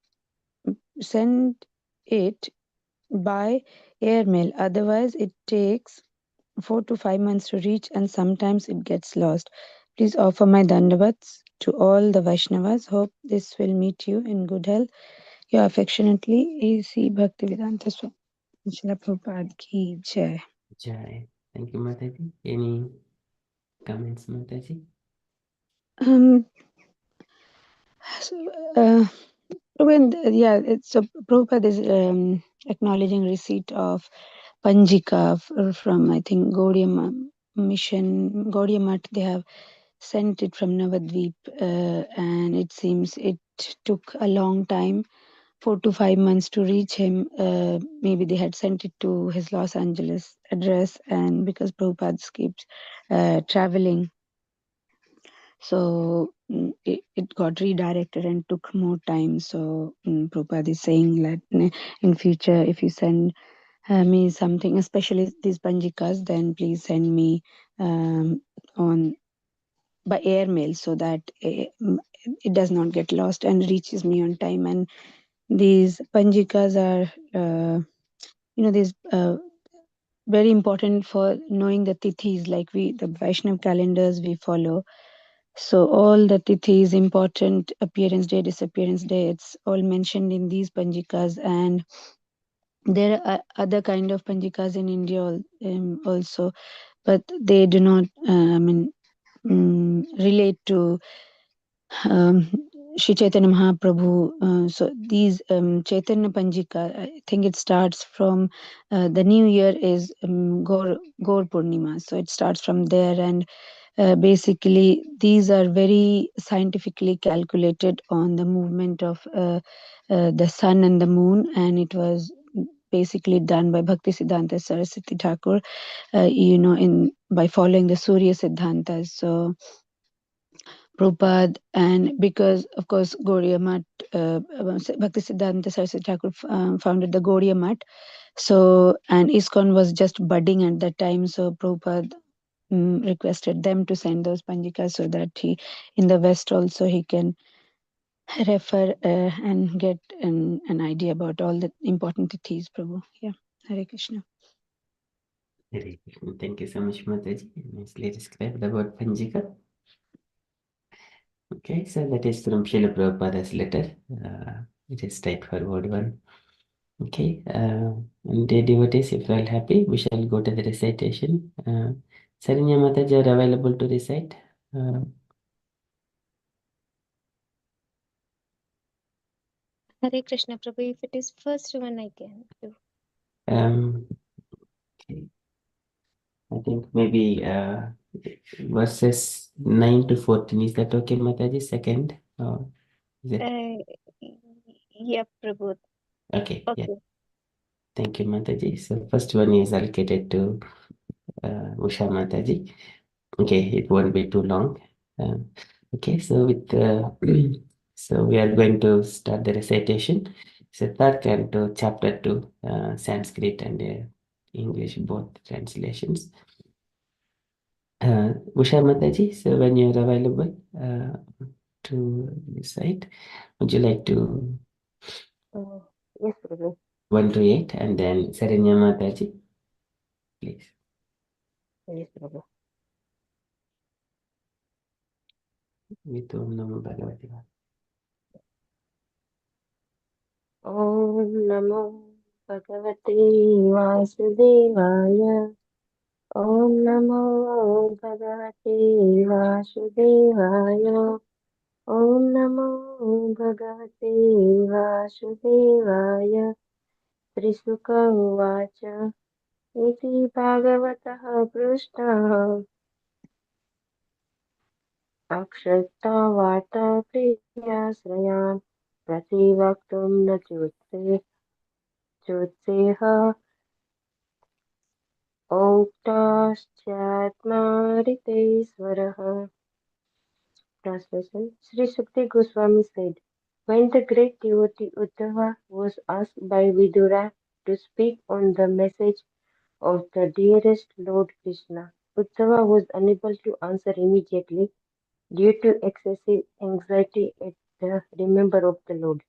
airmail. Otherwise, it takes 4 to 5 months to reach and sometimes it gets lost. Please offer my dandavats to all the Vaishnavas. Hope this will meet you in good health. Your affectionately, A.C. Bhaktivedanta Swami. Srila Prabhupada ki Jai. Jaya. Thank you, Mataji. Any comments, Mataji? Um, so, so Prabhupada is acknowledging receipt of Panjika from, I think, Gaudiya Mission, Gaudiya Math. They have sent it from Navadvip, and it seems it took a long time, 4 to 5 months to reach him. Maybe they had sent it to his Los Angeles address, and because Prabhupada keeps traveling, so it got redirected and took more time. So Prabhupada is saying that in future, if you send me something, especially these Panjikas, then please send me on by airmail so that it does not get lost and reaches me on time. And these Panjikas are, these very important for knowing the tithis, like the Vaishnav calendars we follow. So all the tithis, important appearance day, disappearance day, it's all mentioned in these Panjikas. And there are other kind of Panjikas in India also, but they do not, relate to Sri Chaitanya Mahaprabhu. So these Chaitanya Panjika, I think it starts from the new year is Gaur Purnima. So it starts from there, and basically these are very scientifically calculated on the movement of the sun and the moon, and it was basically done by Bhakti Siddhanta Saraswati Thakur, in by following the Surya Siddhantas. So Prabhupada, and because of course Gaudiya Math, Bhakti Siddhanta Saraswati Thakur founded the Gaudiya Math. So, and ISKCON was just budding at that time. So Prabhupada requested them to send those Panjikas so that in the West also, he can refer and get an idea about all the important tithis, Prabhu. Yeah. Hare Krishna. Hare Krishna. Thank you so much, Mataji. Nicely described about Panjika. Okay, so that is from Srila Prabhupada's letter. It is straightforward one. Okay, and dear devotees, if you are happy, we shall go to the recitation. Saranya Mataji are available to recite. Hare Krishna Prabhu, if it is first one, I can do. Okay. I think maybe verses 9 to 14. Is that okay, Mataji? Second? Is it? Yeah, Prabhu. Okay, yeah. Okay. Thank you, Mataji. So first one is allocated to Usha Mataji. Okay, it won't be too long. Okay, so so we are going to start the recitation. So third canto, chapter 2, Sanskrit and English, both translations. Usha Mataji, so when you're available to recite, would you like to Yes, Prabhu. 1 to 8 and then Saranya Mataji, please. Yes, Prabhu. With Om Namo Bhagavate Om Namo Bhagavate Vasudevaya. Om Namo Bhagavate Vasudevaya. Om Namo Bhagavate Vasudevaya. Trisuka Uvacha. इति भागवतः पृष्टः अक्षतावार्ता प्रियाश्रयान् प्रतिवक्तुं न चोत्सेह उक्ताश्चात्मारितेश्वरः. Translation. Sri Sukti Goswami said, when the great devotee Uddhava was asked by Vidura to speak on the message of the dearest Lord Krishna, Uddhava was unable to answer immediately due to excessive anxiety at the remember of the Lord.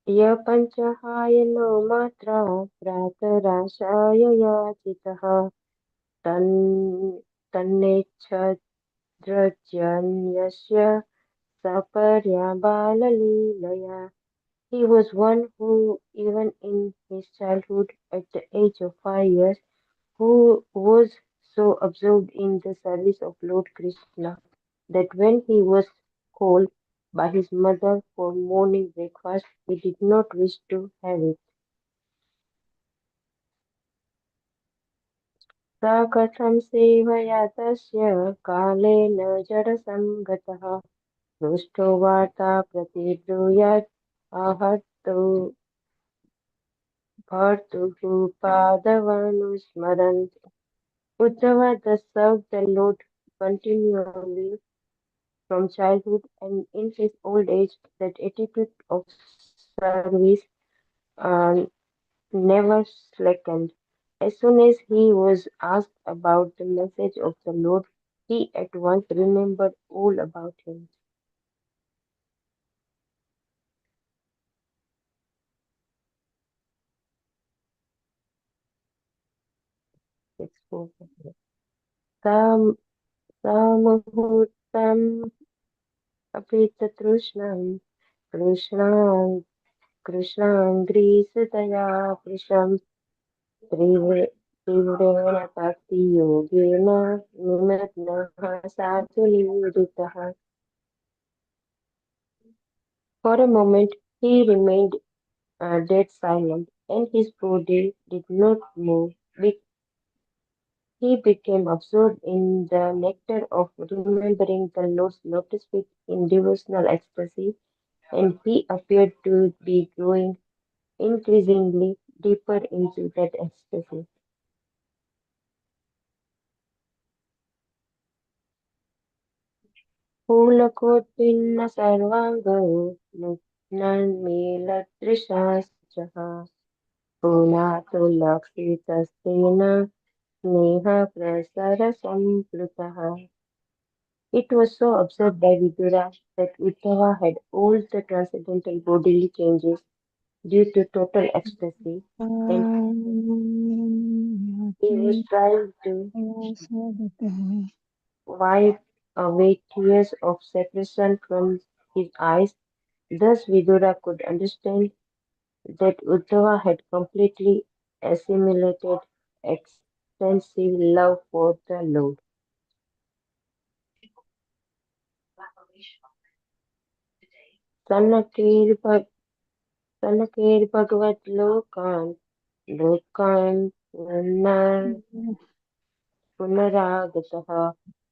य पञ्चहायनो मात्रा प्रातराशाय याचितः तन्नेच्छद्रजन्यस्य सपर्याबाललीलया. He was one who, even in his childhood, at the age of 5 years, who was so absorbed in the service of Lord Krishna that when he was called by his mother for morning breakfast, he did not wish to have it. सा कथं सेवया तस्य कालेन जडसङ्गतः पृष्ठो वार्ता प्रतिब्रूयात् आहर्तु भर्तुः पादवनुस्मरन्. Uddhava thus served the Lord continually from childhood, and in his old age that attitude of service uh, never slackened. As soon as he was asked about the message of the Lord, he at once remembered all about him. Sam Samuhurtam Apitratrushnan Krishnan Krishnangrisudaya Prisham Trivena Bhakti Yogena Nimatnaha Satuliritaha. For a moment he remained dead silent, and his body did not move. He became absorbed in the nectar of remembering the Lord's lotus feet in devotional ecstasy, and he appeared to be growing increasingly deeper into that ecstasy. Pulakottvinna sarvango nannmeladrishastraha punatulaksitasena sneha prasara samplutaha. It was so observed by Vidura that Uddhava had all the transcendental bodily changes due to total ecstasy, and he was trying to wipe away tears of separation from his eyes. Thus, Vidura could understand that Uddhava had completely assimilated extensive love for the Lord. Sanakir Bhagavat Lokan पुनरागतः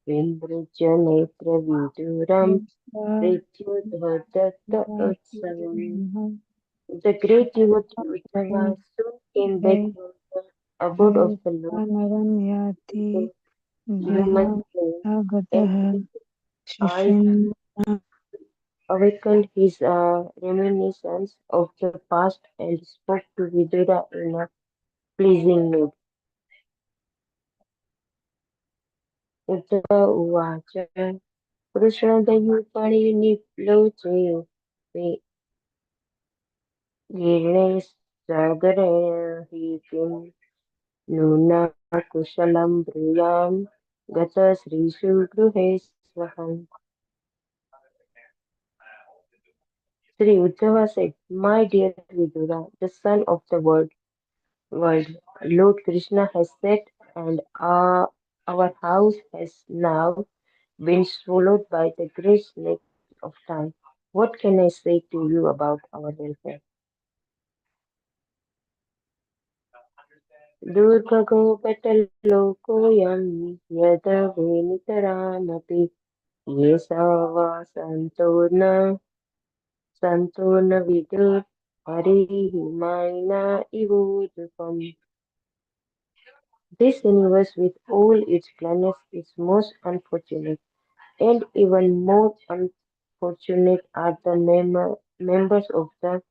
विमृज्य नेत्रविदूरं प्रत्युद्धृत उत्सवम्. The great devotee Uddhava soon came back from the abode of the Lord into human form, and his eyes awakened his reminiscence of the past and spoke to Vidura in a pleasing mood. Uddhava Uvacha कृष्णदयिपणिनिप्लोचे गिरणैस्सागरेण हि किं नूना कुशलं ब्रूयां गतश्रीषु गृहे स्वहम्. Sri Uddhava said, my dear Vidura, the son of the world, Lord Krishna has set, and our house has now been swallowed by the great snake of time. What can I say to you about our welfare? दुर्भगोपटलोकोऽयं यदवे नितरामपि ये स वा सन्तो न विदुर् हरिः मायिना इवोजुकम्. This universe with all its planets is most unfortunate, and even more unfortunate are the members of the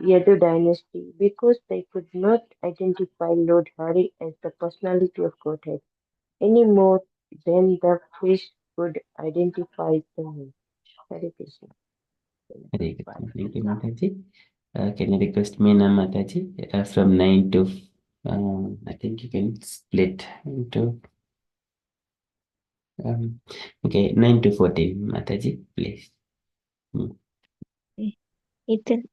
Yadu dynasty, because they could not identify Lord Hari as the personality of Godhead any more than the fish could identify the moon. Hare Krishna. Hare Krishna. Thank you, Mataji. Can I request Meena Mataji from 9 to, I think you can split into, okay, 9 to 14, Mataji, please. Itin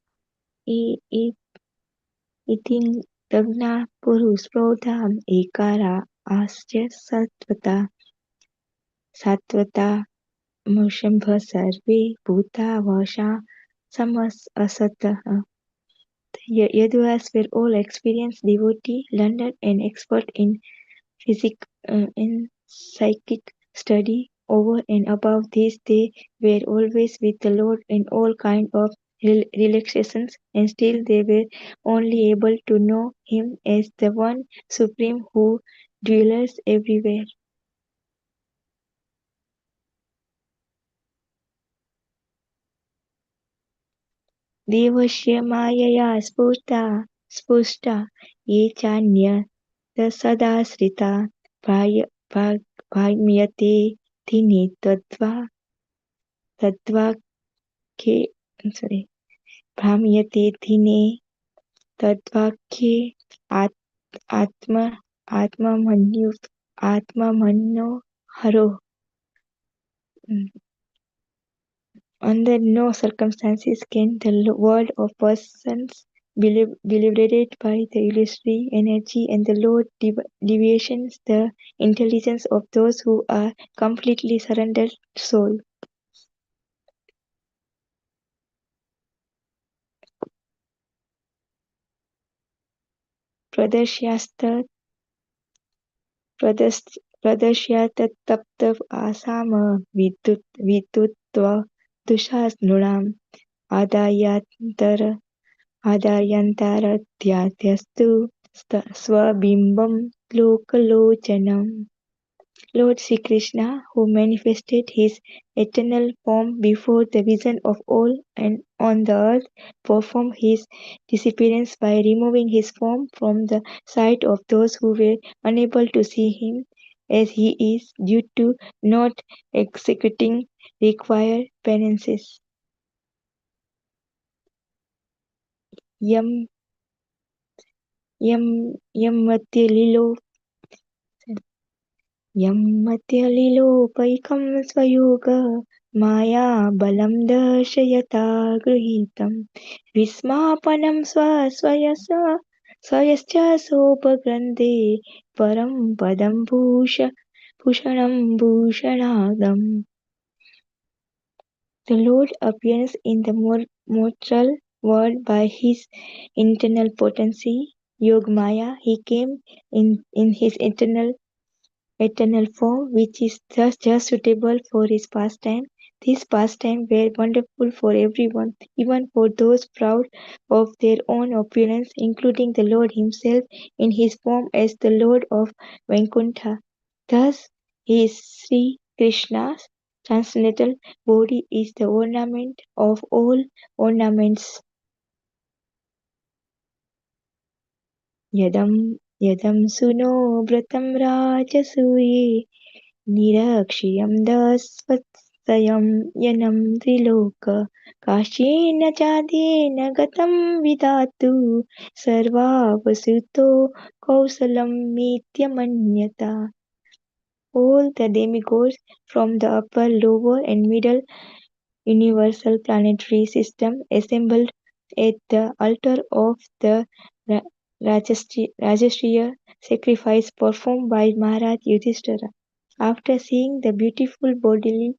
itin dagna purusrodham ekara asya satvata mushambha sarve bhuta vasha samas asatah. Yaduas were all experienced devotee, learned and expert in psychic study. Over and above this, they were always with the Lord in all kinds of relaxations, and still they were only able to know Him as the One Supreme who dwells everywhere. देवस्य मायया स्पुष्टा ये चान्यतसदाश्रिता भाम्यते धिनि भ्राम्यते धिने तद्वाक्ये आत्ममन्योहरो. Under no circumstances can the world of persons be liberated by the illusory energy, and the Lord deviations the intelligence of those who are completely surrendered soul. प्रदर्श्यात्तप्तव Assam विद्युत्वा दुषास्नूनाम् आदायान्तरध्याध्यस्तु स्वबिम्बं लोकलोचनम्. Lord Sri Krishna, who manifested his eternal form before the vision of all and on the earth, performed his disappearance by removing his form from the sight of those who were unable to see him as he is due to not executing required penances. Yam Yamatya यम्मत्यलिलोपैकं स्वयोग मायाबलं दर्शयता गृहीतं विस्मापनं स्वयश्च सोपग्रन्थे परं पदं भूषणं भूषणादम्. The Lord appears in the mortal world by his internal potency, Yogamaya. He came in his eternal form, which is thus just suitable for his pastime. These pastimes were wonderful for everyone, even for those proud of their own opulence, including the Lord himself in his form as the Lord of Vaikuntha. Thus, his Sri Krishna's transcendental body is the ornament of all ornaments. Yadam suno vratam rajasuye निरक्षियं दस्वत्सयं यनं Trilok काशीन चादेन गतं विधातु सर्वावसुतो कौशलं मीत्यमन्यता. All the demigods from the upper, lower and middle universal planetary system assembled at the altar of the Rajastriya sacrifice performed by Maharaj Yudhishthira. After seeing the beautiful bodily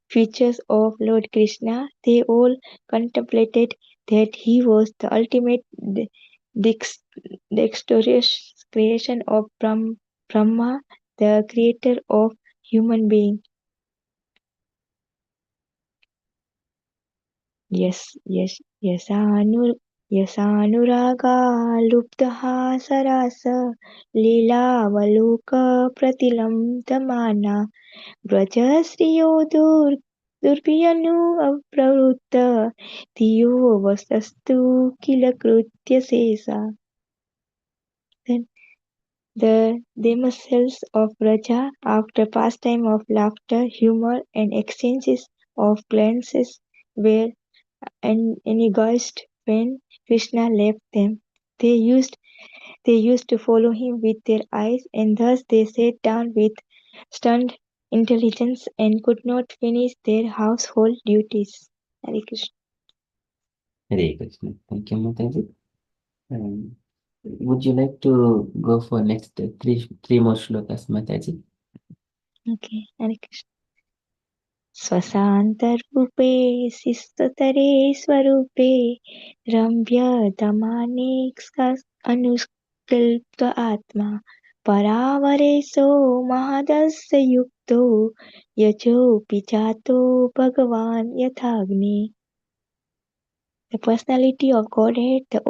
features of Lord Krishna, they all contemplated that he was the ultimate dexterous creation of Brahma, the creator of human being. यसानुरागा लुब्धः सरास लीलावलोकप्रतिलम्बमाना व्रजश्रियो दुर्भियनुप्रवृत्त धियो वसस्तु किल कृत्यशेषा. Then the damsels of Vraja, after pastime of laughter, humor, and exchanges of glances, were enagized when Krishna left them. They used to follow him with their eyes, and thus they sat down with stunned intelligence and could not finish their household duties. Hare Krishna. Hare Krishna. Thank you, Mataji. Um, would you like to go for next three more shlokas, Mataji? Okay, Hare Krishna. स्वशान्तरूपे शिस्ततरे स्वरूपे रम्यतमानेऽनुस्क्लृप्त आत्मा परावरेशो महदस्य युक्तो यचोऽपि चातो भगवान् यथाग्निः. The personality of Godhead, the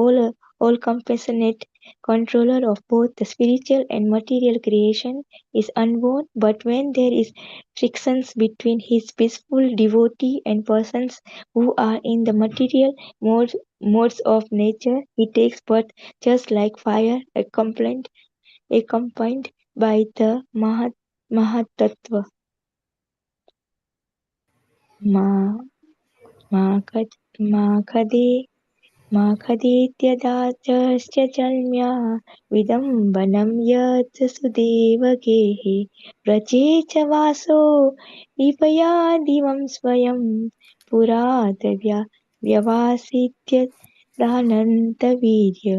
all-compassionate controller of both the spiritual and material creation, is unborn, but when there is frictions between his peaceful devotee and persons who are in the material modes of nature, he takes birth just like fire, accompanied by the Mahatattva. Ma, Makade माखदेत्यदाचश्च जन्म्या विदम्बनं यत् सुदेवगेः व्रजे च वासो विपयादिवं स्वयं पुरातव्यवासित्यदानन्तवीर्य.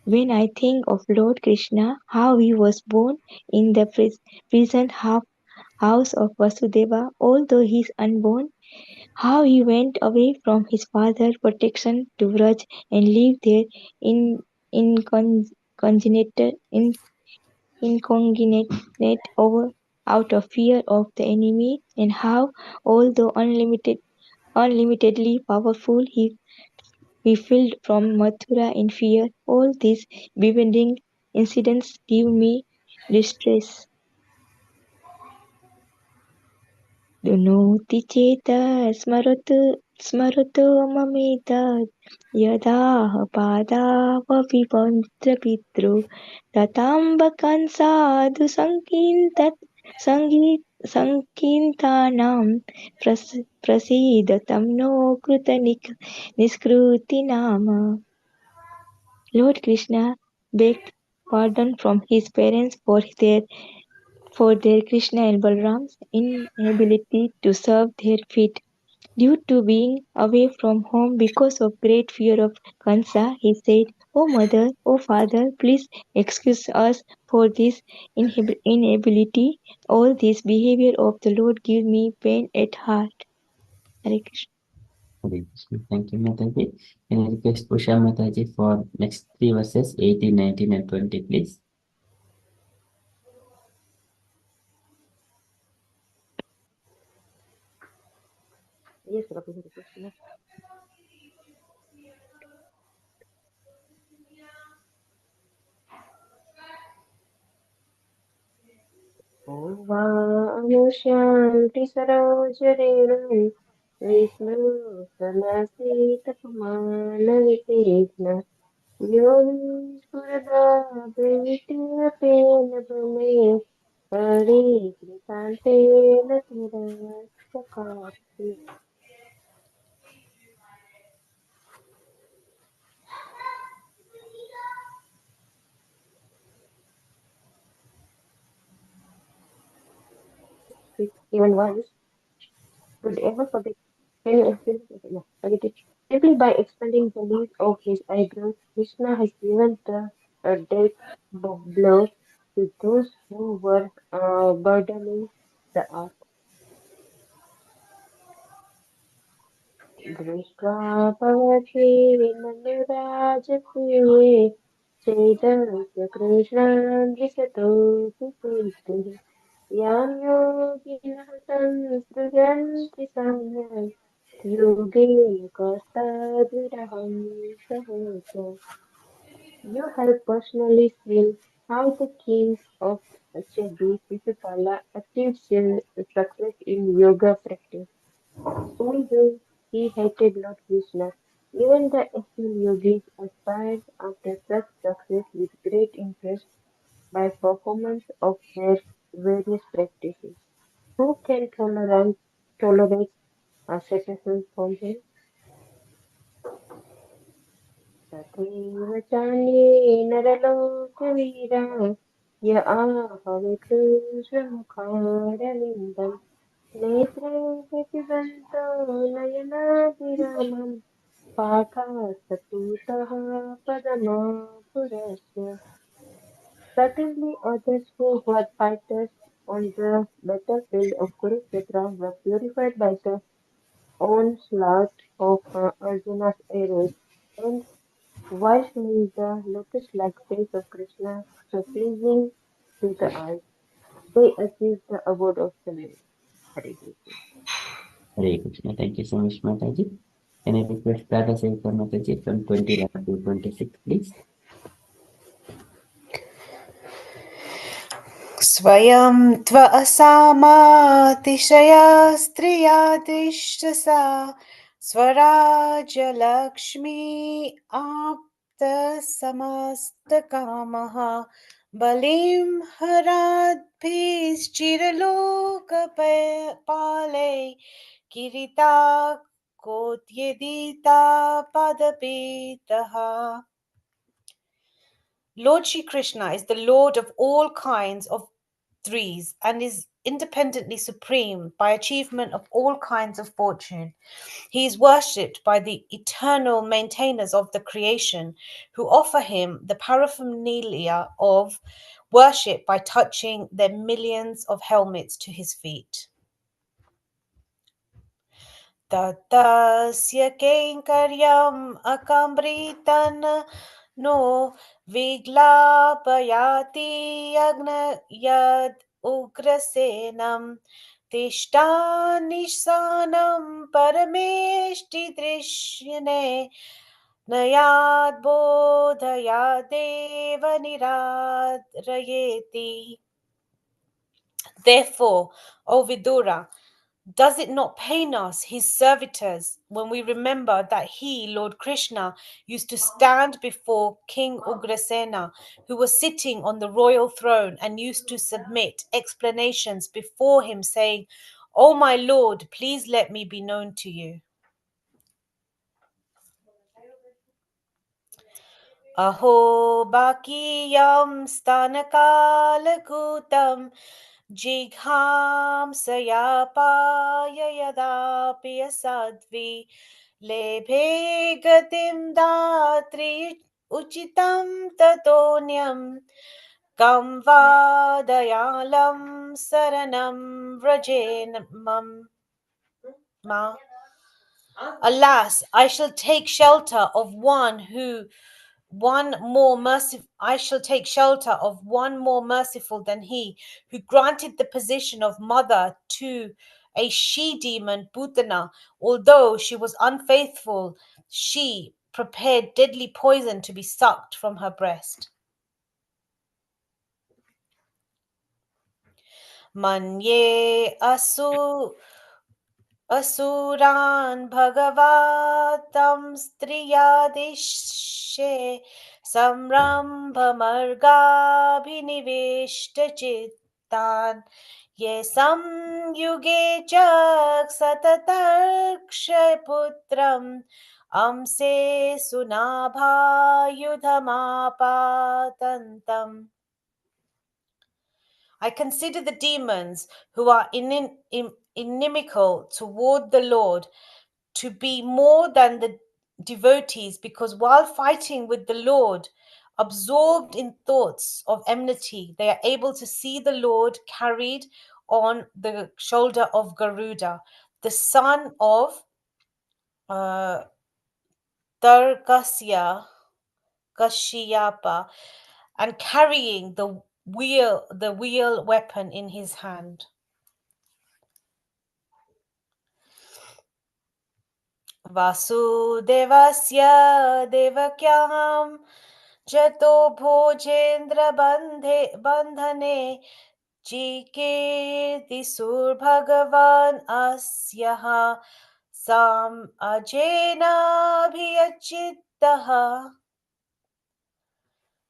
When I think of Lord Krishna, how he was born in the present house of Vasudeva, although he is unborn, how he went away from his father's protection to Vraj and lived there in incongenitate out of fear of the enemy, and how, although unlimitedly powerful, he fled from Mathura in fear. All these bewildering incidents give me distress. दुनोति चेत् स्मरतु ममेतत् यदाह पादावपिपन्त्रपितृ तताम्बकान् साधु सङ्कीर्तानां प्रसीदतं no कृतनिष्कृतिनाम. Lord Krishna begged pardon from his parents for their Krishna and Balram's inability to serve their feet. Due to being away from home because of great fear of Kansa, he said, "O mother, O father, please excuse us for this inability. All this behavior of the Lord give me pain at heart." Hare Krishna. Hare Krishna. Thank you, Mataji. Can I request Usha Mataji for next three verses, 18, 19, and 20, please? Yes, Prabhu, Hare Krishna. Shaanti Sarojareenu Vismrutamasitapamanavitekna Yogi Purada Pravitya Brahme Hari Kripante Sakati. Even once, could ever forget. Can you explain? Yeah, forget it. Simply by expanding the leaves of his eyebrows, Krishna has given a death blow to those who were burdening the earth. दृष्ट्वा भवति मनोराजप्रिये चैतन्य कृष्ण दृशतो सुबुद्धिः यां योगिनः संसृजन्ति सम्यक् योगेन कष्टाद्विरहं सहोच. You have personally seen how the king of Chedi, Sisupala, achieved success in yoga practice. Although he hated Lord Krishna, even the actual yogis aspired after such success with great interest by performance of their various practices. Who can tolerate asceticism from him? तथैव चान्ये नरलोकवीरा य आहवितृष्णमुखारविन्दम् नेत्रे प्रतिबन्तो नयनाभिरामम् पाठास्तपूतः पदमापुरस्य. Certainly others who were fighters on the battlefield of Kurukshetra were purified by the onslaught of Arjuna's arrows, and while seeing the lotus-like face of Krishna so pleasing to the eyes, they achieved the abode of Samir. Hare Krishna. Hare Krishna. Thank you so much, Mataji. Can I request Radha Sevakar Mataji from 21 to 26, please? स्वयं त्व असामातिशया स्त्रिया तिष्ठसा स्वराज्यलक्ष्मी आप्तसमस्तकामः बलिं हराद्भिश्चिरलोकपालै किरीटा कोट्यदीता पदपीतः. Lord Shri Krishna is the Lord of all kinds of threes and is independently supreme by achievement of all kinds of fortune. He is worshipped by the eternal maintainers of the creation who offer him the paraphernalia of worship by touching their millions of helmets to his feet. ततस्य कैङ्कर्यम् अकम्ब्रीतन् नो विग्लापयाति यज्ञ उग्रसेनं तिष्ठानिशानं परमेष्टिदृश्यने नयाद्बोधयादेव निराद्रयेति. Therefore, O Vidura, does it not pain us, his servitors, when we remember that he, Lord Krishna, used to stand before King Ugrasena, who was sitting on the royal throne, and used to submit explanations before him, saying, "O my Lord, please let me be known to you." Aho bakiyam stanakalakutam जिघांसयापाय यदापि sadvi लेभे गतिं दात्री उचितं ततोऽन्यं कं वा दयालं शरणं व्रजेन ma. Alas, I shall take shelter of I shall take shelter of one more merciful than he, who granted the position of mother to a she-demon Putana. Although she was unfaithful, she prepared deadly poison to be sucked from her breast. Manye असुरान् भगवतं स्त्रियादिशे संरम्भमर्गाभिनिविष्टचित्तान् ये संयुगे च सततर्क्षपुत्रम् अंसे सुनाभायुधमापातन्तम्. I consider the demons who are inimical toward the Lord to be more than the devotees, because while fighting with the Lord, absorbed in thoughts of enmity, they are able to see the Lord carried on the shoulder of Garuda, the son of Tarkasya, Kashyapa, and carrying the wheel weapon in his hand. Vasudevasya devakyam jato bhojendra bandhane Chikirti sur Bhagavan asyaha sam ajena bhyachittaha.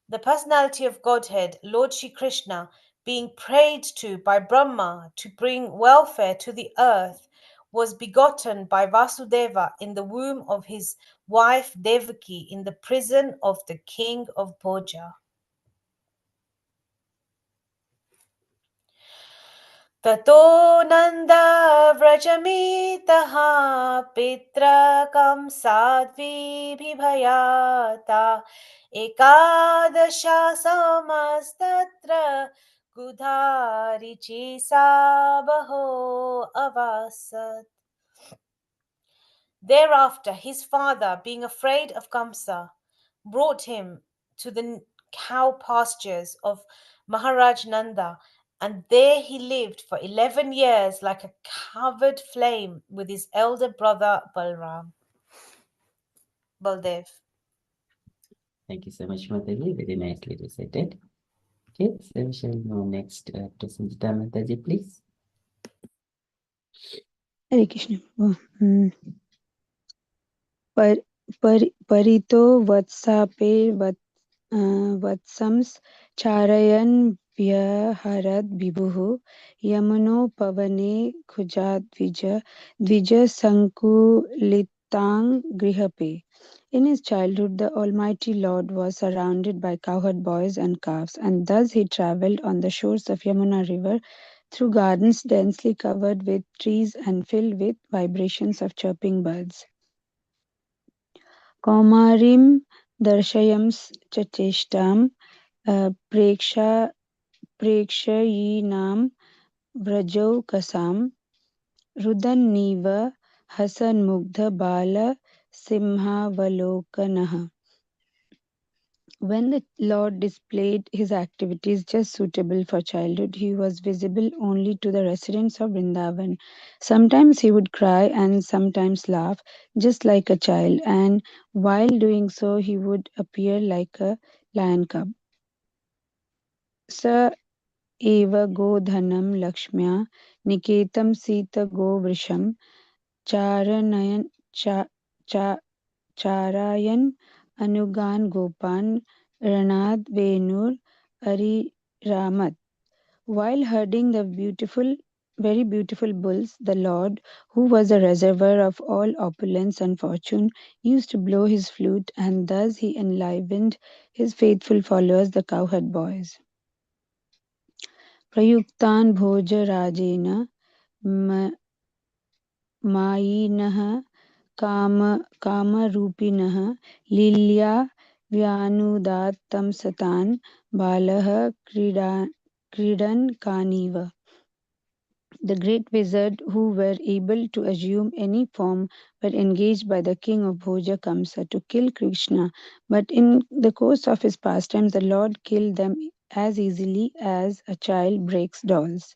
The personality of Godhead, Lord Shri Krishna, being prayed to by Brahma to bring welfare to the earth, was begotten by Vasudeva in the womb of his wife Devaki in the prison of the king of Bhoja. Tato nanda vrajamitaha pitrakam sadvi bhayata ekadasha samastatra gudhari chisabaho avasat. Thereafter his father, being afraid of Kamsa, brought him to the cow pastures of Maharaj Nanda, and there he lived for 11 years like a covered flame with his elder brother Baldev. Thank you so much, Mataji. Very nicely recited. Okay, so we shall move next to Sanjita Mataji, please. Hare Krishna. Parito vatsape vatsams charayan vyaharad vibhuhu yamuno pavane dvija sankulitang grihape. In his childhood, the Almighty Lord was surrounded by cowherd boys and calves, and thus he travelled on the shores of Yamuna river through gardens densely covered with trees and filled with vibrations of chirping birds. कौमारीं दर्शयंश्च चेष्टां प्रेक्षयीणां व्रजौकसां रुदन्नीव हसन्मुग्धबालसिंहावलोकनः. When the Lord displayed his activities just suitable for childhood, he was visible only to the residents of Vrindavan. Sometimes he would cry and sometimes laugh, just like a child, and while doing so, he would appear like a lion cub. Sa eva godhanam lakshmya niketam sita go charanayan charayan anugan gopan ranad venur ariramat. While herding the very beautiful bulls, the Lord, who was a reservoir of all opulence and fortune, used to blow his flute, and thus he enlivened his faithful followers, the cowherd boys. Prayuktan bhoja rajena मायिनः कामरूपिणः लील्या व्यानुदात्तं सतान् बालः क्रीडनकानिव. The great wizards who were able to assume any form were engaged by the king of Bhoja Kamsa to kill Krishna, but in the course of his pastimes the Lord killed them as easily as a child breaks dolls.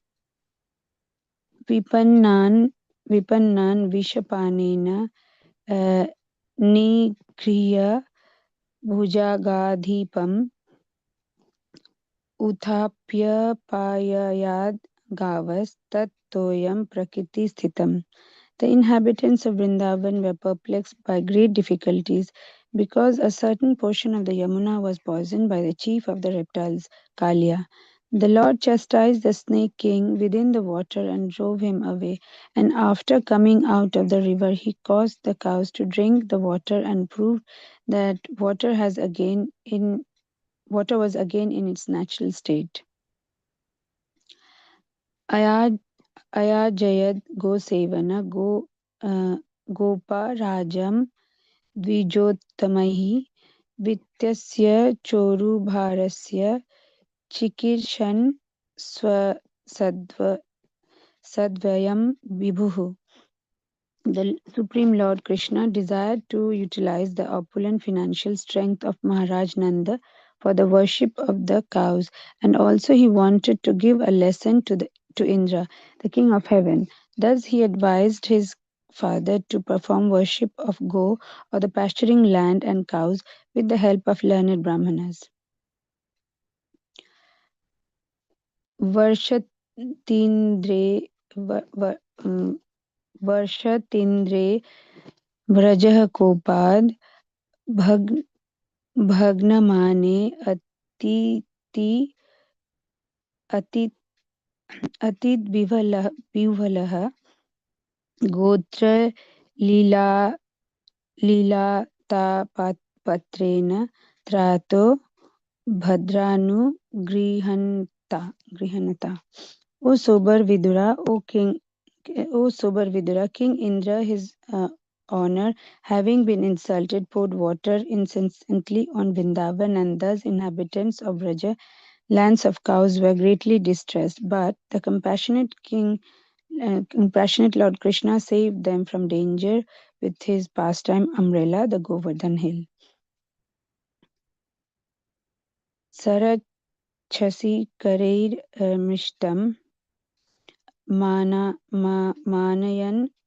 विपन्नान् विषपानेन निगृह्य भुजगाधिपम् उत्थाप्यपाययाद् गावस्तत्तोयं प्रकृतिस्थितम्. The inhabitants of Vrindavan were perplexed by great difficulties because a certain portion of the Yamuna was poisoned by the chief of the reptiles, Kalia. The Lord chastised the snake king within the water and drove him away, and after coming out of the river, he caused the cows to drink the water and proved that water was again in its natural state. Ayajayad Gosevana Gopa Rajam Dvijottamaihi Vityasya Chorubharasya Chikirshan Sadvayam Vibhuhu. The Supreme Lord Krishna desired to utilize the opulent financial strength of Maharaj Nanda for the worship of the cows, and also he wanted to give a lesson to Indra, the king of heaven. Thus he advised his father to perform worship of go, or the pasturing land and cows, with the help of learned brahmanas. Varshatindre Varshatindre व्रजः कोपाद् भग्नमाने अतीति अतीद्विह्वलः गोत्रलीलातापत्रेण त्रातो भद्रानुगृह्णता. O sober Vidura, King Indra, his honor, having been insulted, poured water incessantly on Vrindavan, and thus inhabitants of Vraja, lands of cows, were greatly distressed. But the compassionate Lord Krishna saved them from danger with his pastime umbrella, the Govardhan hill. Sarachasi Kareir Mishtam Manayan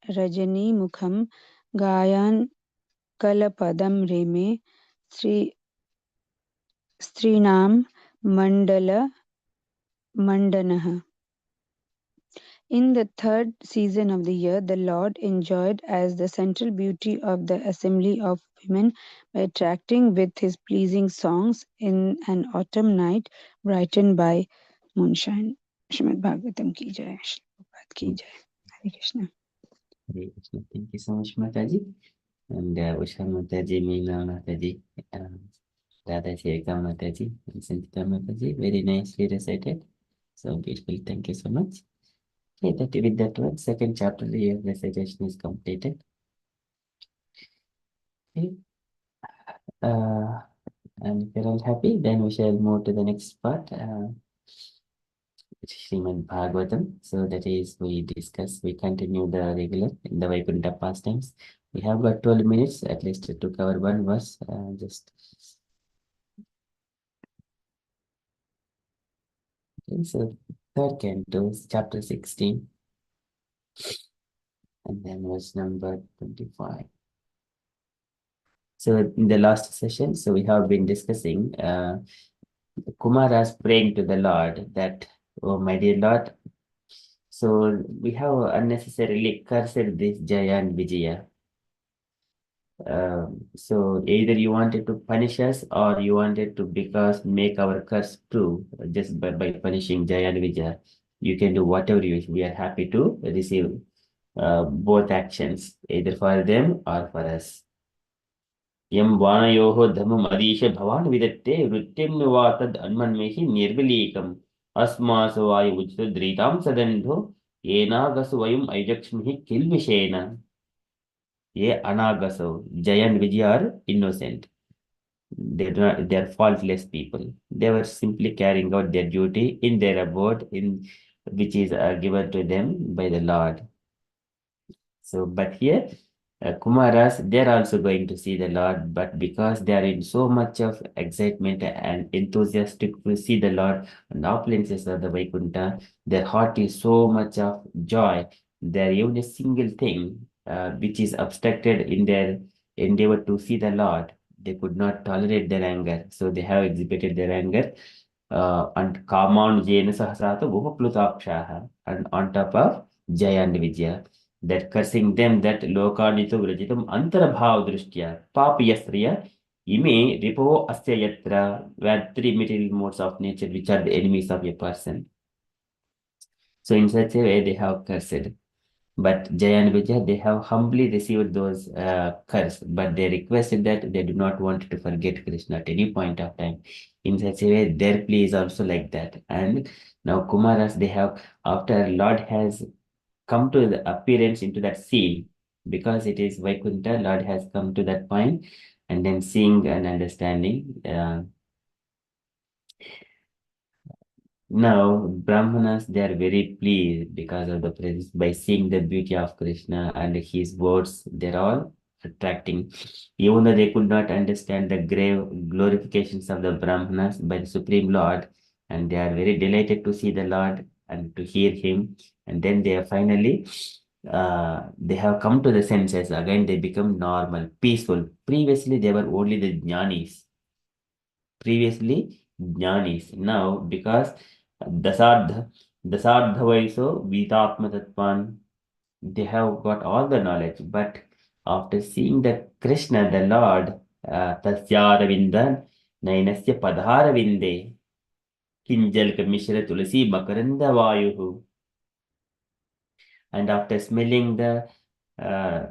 Rajani Mukham Gayan Kalapadam Reme Strinam Mandala Mandanaha. In the third season of the year, the Lord enjoyed as the central beauty of the assembly of women by attracting with his pleasing songs in an autumn night brightened by moonshine. Srimad Bhagavatam ki jai, Shri Prabhupada ki jai. Hare Krishna. Hare Krishna. Thank you so much, Mataji. And Usha Mataji, Meena Mataji, Radha Shekha Mataji, and Santita Mataji. Very nicely recited. So beautiful. Thank you so much. Okay, with that one, second chapter, the recitation is completed. Okay. And if you're all happy, then we shall move to the next part, Srimad Bhagavatam. So that is, we continue the regular in the Vaikuntha pastimes. We have got 12 minutes at least to cover one verse. Okay, so third canto, chapter 16, and then verse number 25. So in the last session, so we have been discussing Kumara's praying to the Lord that, oh my dear Lord, so we have unnecessarily cursed this Jaya and Vijaya. So either you wanted to punish us or you wanted to make our curse true just by punishing Jaya and Vijaya. You can do whatever you wish. We are happy to receive both actions, either for them or for us. Yam vanayoho dhamma madisha bhavan vidatte vrittim वा तद् अन्मन्मेहि निर्विलीकम् अस्मासु वायु उचित द्रीतां सदन्धो येनागसु वयम् ऐजक्ष्मिहि किल्बिषेण. Ye anagaso, Jaya and Vijaya are innocent. They are faultless people. They were simply carrying out their duty in their abode, which is given to them by the Lord. So, but here, Kumaras, they're also going to see the Lord, but because they are in so much of excitement and enthusiastic to see the Lord and opulences of the Vaikuntha, their heart is so much of joy. There is even a single thing which is obstructed in their endeavor to see the Lord. They could not tolerate their anger, so they have exhibited their anger. And Kamanujena Sahasrata Bhuplutakshah, and on top of Jaya and Vijaya, that cursing them that Lokanito Vrajitam Antarabhav Drishtya, Papiyasriya, Ime Ripo Asya Yatra, were three material modes of nature which are the enemies of a person. So in such a way they have cursed. But Jaya and Vijaya, they have humbly received those curse, but they requested that they do not want to forget Krishna at any point of time. In such a way, their plea is also like that. And now Kumaras, they have, after Lord has come to the appearance into that scene, because it is Vaikuntha, Lord has come to that point, and then seeing and understanding. Now, Brahmanas, they are very pleased because of the presence by seeing the beauty of Krishna and his words, they're all attracting. Even though they could not understand the grave glorifications of the Brahmanas by the Supreme Lord, and they are very delighted to see the Lord and to hear him. And then they are finally, they have come to the senses. Again, they become normal, peaceful. Previously, they were only the jnanis. Previously, jnanis. Now, because dasardha, dasardha vaiso vitatma tattvan, they have got all the knowledge. But after seeing the Krishna, the Lord, tasyaravindan, nainasya padharavinde, kinjalka mishra tulasi makaranda vayuhu. And after smelling the uh,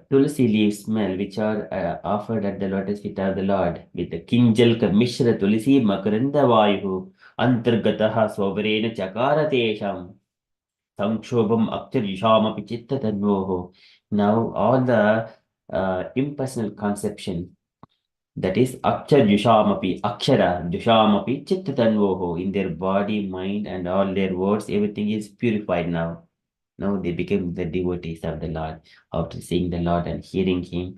tulsi leaf smell, which are offered at the lotus feet of the Lord, with the kinjalka mishra tulsi makaranda vayuhu, antargataha sovarena chakara tesham, samkshobham akshar chitta tanvoho. Now all the impersonal conception, that is akshara jushamapi chitta tanvoho, in their body, mind, and all their words, everything is purified now. Now they became the devotees of the Lord after seeing the Lord and hearing Him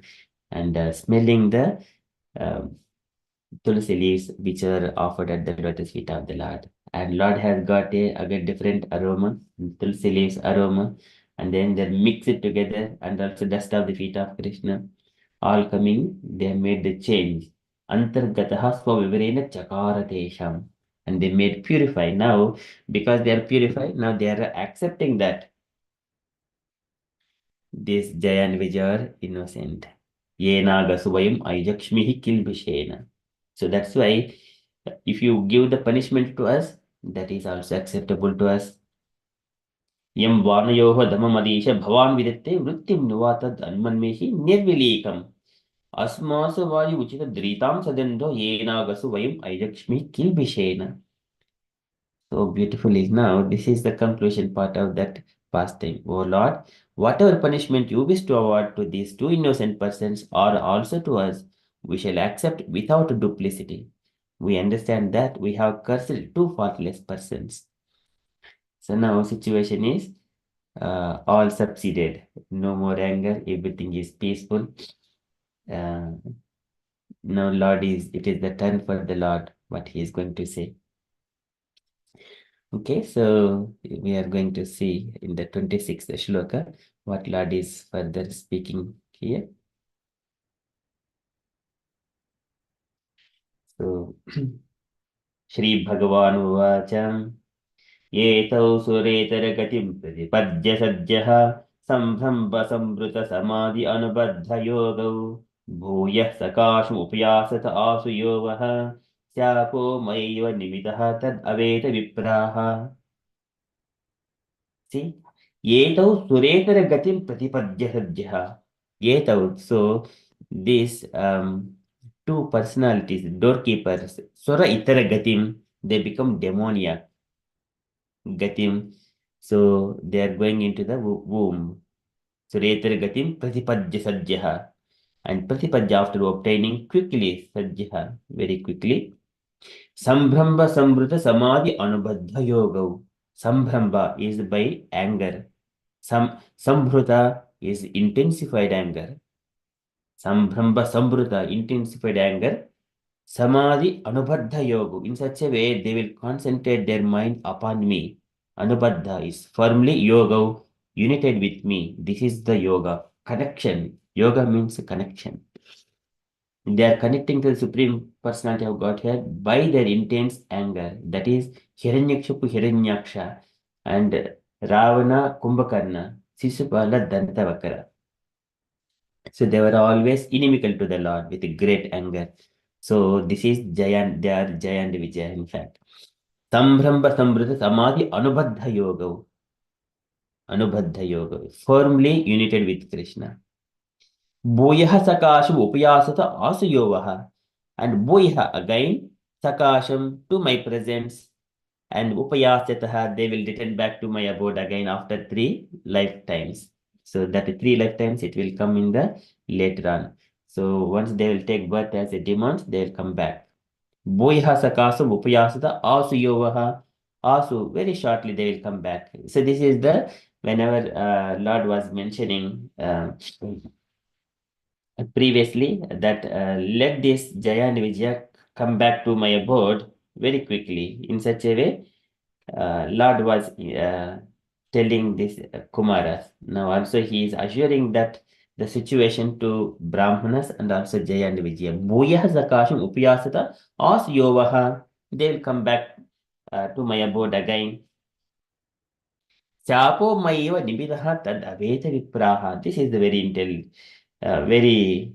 and smelling the um, tulsi leaves which are offered at the lotus feet of the Lord. And Lord has got a different aroma, tulsi leaves aroma, and then they mix it together and also dust of the feet of Krishna. All coming, they have made the change. Antargataha swavivarena chakara tesham. And they made purified. Now, because they are purified, now they are accepting that this Jaya and Vijaya are innocent. Yena gasuvayam aijakshmihi kilbishena. So that's why if you give the punishment to us, that is also acceptable to us. Yam vanayoha dhammamadisha bhavan vidatte vrittim nuvatad anmanmehi nirvilikam. Asmasu vayu uchita dritam sadendo yena gasuvayam aijakshmi kilbishena. So beautiful is now, this is the conclusion part of that pastime. O Lord, whatever punishment you wish to award to these two innocent persons or also to us, we shall accept without duplicity. We understand that we have cursed two faultless persons. So now situation is all succeeded. No more anger, everything is peaceful. Now Lord it is the turn for the Lord, what he is going to say. Okay, so we are going to see in the 26th shloka what Lord is further speaking here. So, Shri Bhagavan Uvacham Yetau Suretara Gatim Pradipajya Sajjaha Sambhamba Sambrita Samadhi Anubadha Yogau Bhuyah Sakasham Upyasata Asu Yovaha Syapo Maiva Nimitaha Tad Aveta Vipraha. See, Yetau Suretara Gatim Pratipadya Sajjaha. Yetau. So, these two personalities, doorkeepers, Sura Itara Gatim, they become demoniac. Gatim. So they are going into the womb. Suretar Gatim Pratipadya Sajjaha. And Pratipadya after obtaining quickly, Sajjaha, very quickly. Sambhramba Sambrita Samadhi Anubadha Yoga. Sambhramba is by anger. Sambhrita is intensified anger. Sambhramba Sambrita, intensified anger. Samadhi Anubadha Yoga. In such a way, they will concentrate their mind upon me. Anubadha is firmly yoga, united with me. This is the yoga. Connection. Yoga means connection. They are connecting to the Supreme Personality of Godhead by their intense anger. That is Hiranyakshapu Hiranyaksha and Ravana Kumbhakarna, Sisupala Dantavakara. So they were always inimical to the Lord with great anger. So this is Jaya, they are Jaya and Vijaya, in fact. Sambhramba Sambrita Samadhi Anubadha Yoga. Anubadha Yoga. Firmly united with Krishna. Bhoyaha Sakasham Upayasata Asuyovaha. And Bhoyaha again, Sakasham to my presence. And Upayasataha, they will return back to my abode again after 3 lifetimes. So that 3 lifetimes it will come in the later on. So once they will take birth as a demons, they will come back. Boyha sakasam upayasata asuyovaha. Also, very shortly they will come back. So this is the whenever Lord was mentioning previously that let this Jaya and Vijaya come back to my abode very quickly. In such a way, Lord was telling this Kumaras. Now also he is assuring that the situation to Brahmanas and also Jaya and Vijaya. Bhuyah Zakasham Upyasata As Yovaha. They will come back to my abode again. Chapo Maiva Nibidaha Tad Aveta Vipraha. This is the very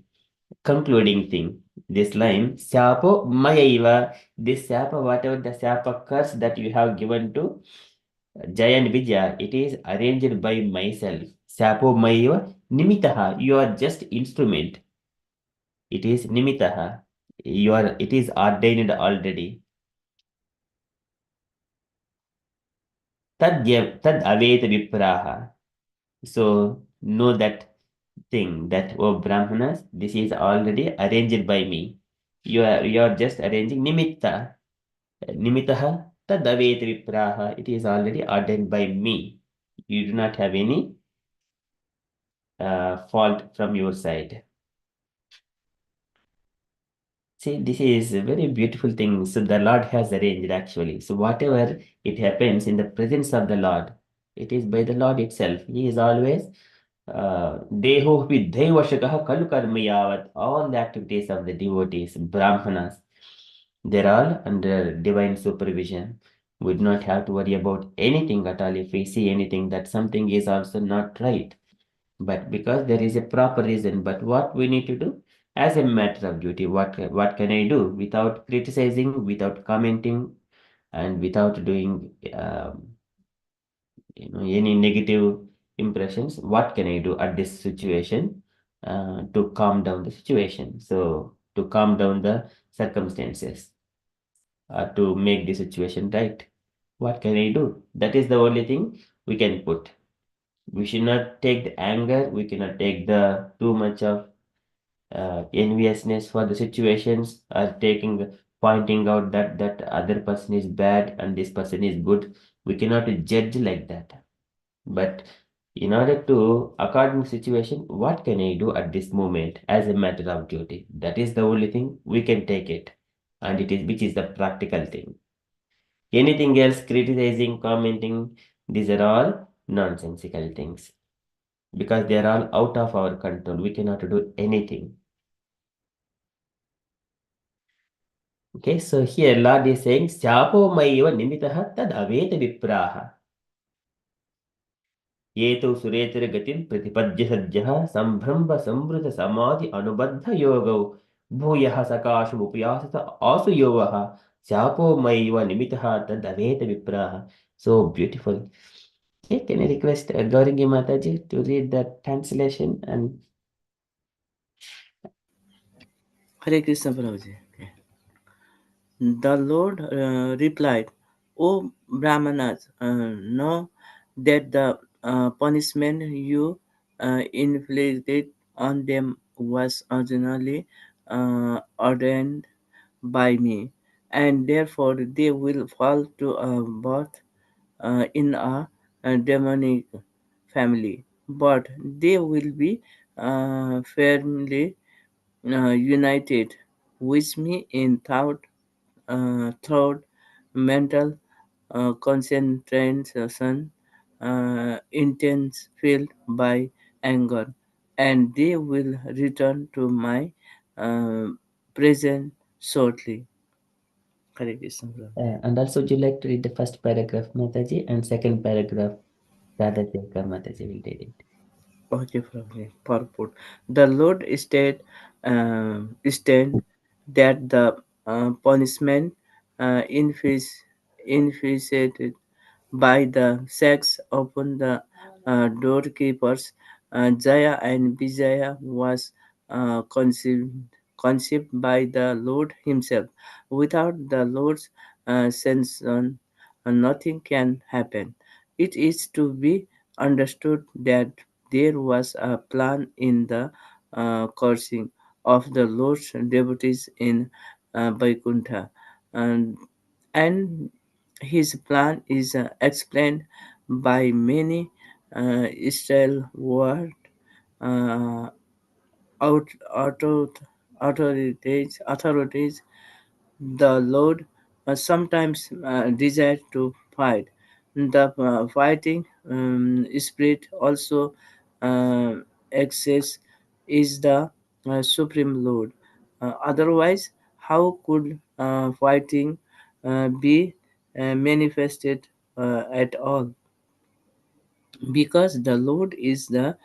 concluding thing. This line, Sapo Mayaiva, this Sapa, whatever the Sapa curse that you have given to Jaya and Vijaya, it is arranged by myself. Sapo Mayaiva, Nimitaha, you are just instrument. It is Nimitaha. It is ordained already. Tad Aveta Vipraha. So know that thing that, oh Brahmanas, this is already arranged by me. You are just arranging Nimitta. Nimitaha tadavet vipraha. It is already ordained by me. You do not have any fault from your side. See, this is a very beautiful thing. So the Lord has arranged actually. So whatever it happens in the presence of the Lord, it is by the Lord itself. He is always Deho Vidhevashakaha Kalu Karmayavat. All the activities of the devotees, Brahmanas, they're all under divine supervision. We do not have to worry about anything at all if we see anything that something is also not right. But because there is a proper reason, but what we need to do as a matter of duty, what can I do without criticizing, without commenting, and without doing any negative impressions? What can I do at this situation to calm down the situation? So to calm down the circumstances, to make the situation right. What can I do? That is the only thing we can put. We should not take the anger. We cannot take the too much of enviousness for the situations, or pointing out that other person is bad and this person is good. We cannot judge like that. But in order to, according to situation, what can I do at this moment as a matter of duty? That is the only thing we can take it, and it is which is the practical thing. Anything else, criticizing, commenting, these are all nonsensical things because they are all out of our control. We cannot do anything. Okay, so here Lord is saying, Syapo maiva nimitaha tad aveta vipraha. Yeto suretere gatin pratipajya sajjaha sambhramba samvrita samadhi anubaddha yoga bhuyaha sakasham upyasata asu yogaha Syapo maiva nimitaha tad aveta vipraha. So beautiful. Okay, can I request Gauringi Mataji to read the translation and Hare Krishna Prabhuji. Okay. The Lord replied, O Brahmanas, know that the punishment you inflicted on them was originally ordained by me, and therefore they will fall to birth in a demonic family. But they will be firmly united with me in thought, mental concentration, intense filled by anger, and they will return to my uh, present shortly. Hare Krishna. and also would you like to read the first paragraph, Mataji, and second paragraph, Radha Sekar Mataji will read it. Okay, purport. The Lord stand that the punishment inflicted by the sex upon the doorkeepers, Jaya and Vijaya was conceived by the Lord Himself. Without the Lord's sanction, nothing can happen. It is to be understood that there was a plan in the cursing of the Lord's devotees in Vaikuntha, and, and His plan is explained by many stalwart uh, out, authorities. The Lord sometimes desired to fight. The fighting spirit also uh, exists is the supreme Lord. Otherwise, how could fighting be manifested at all? Because the Lord is the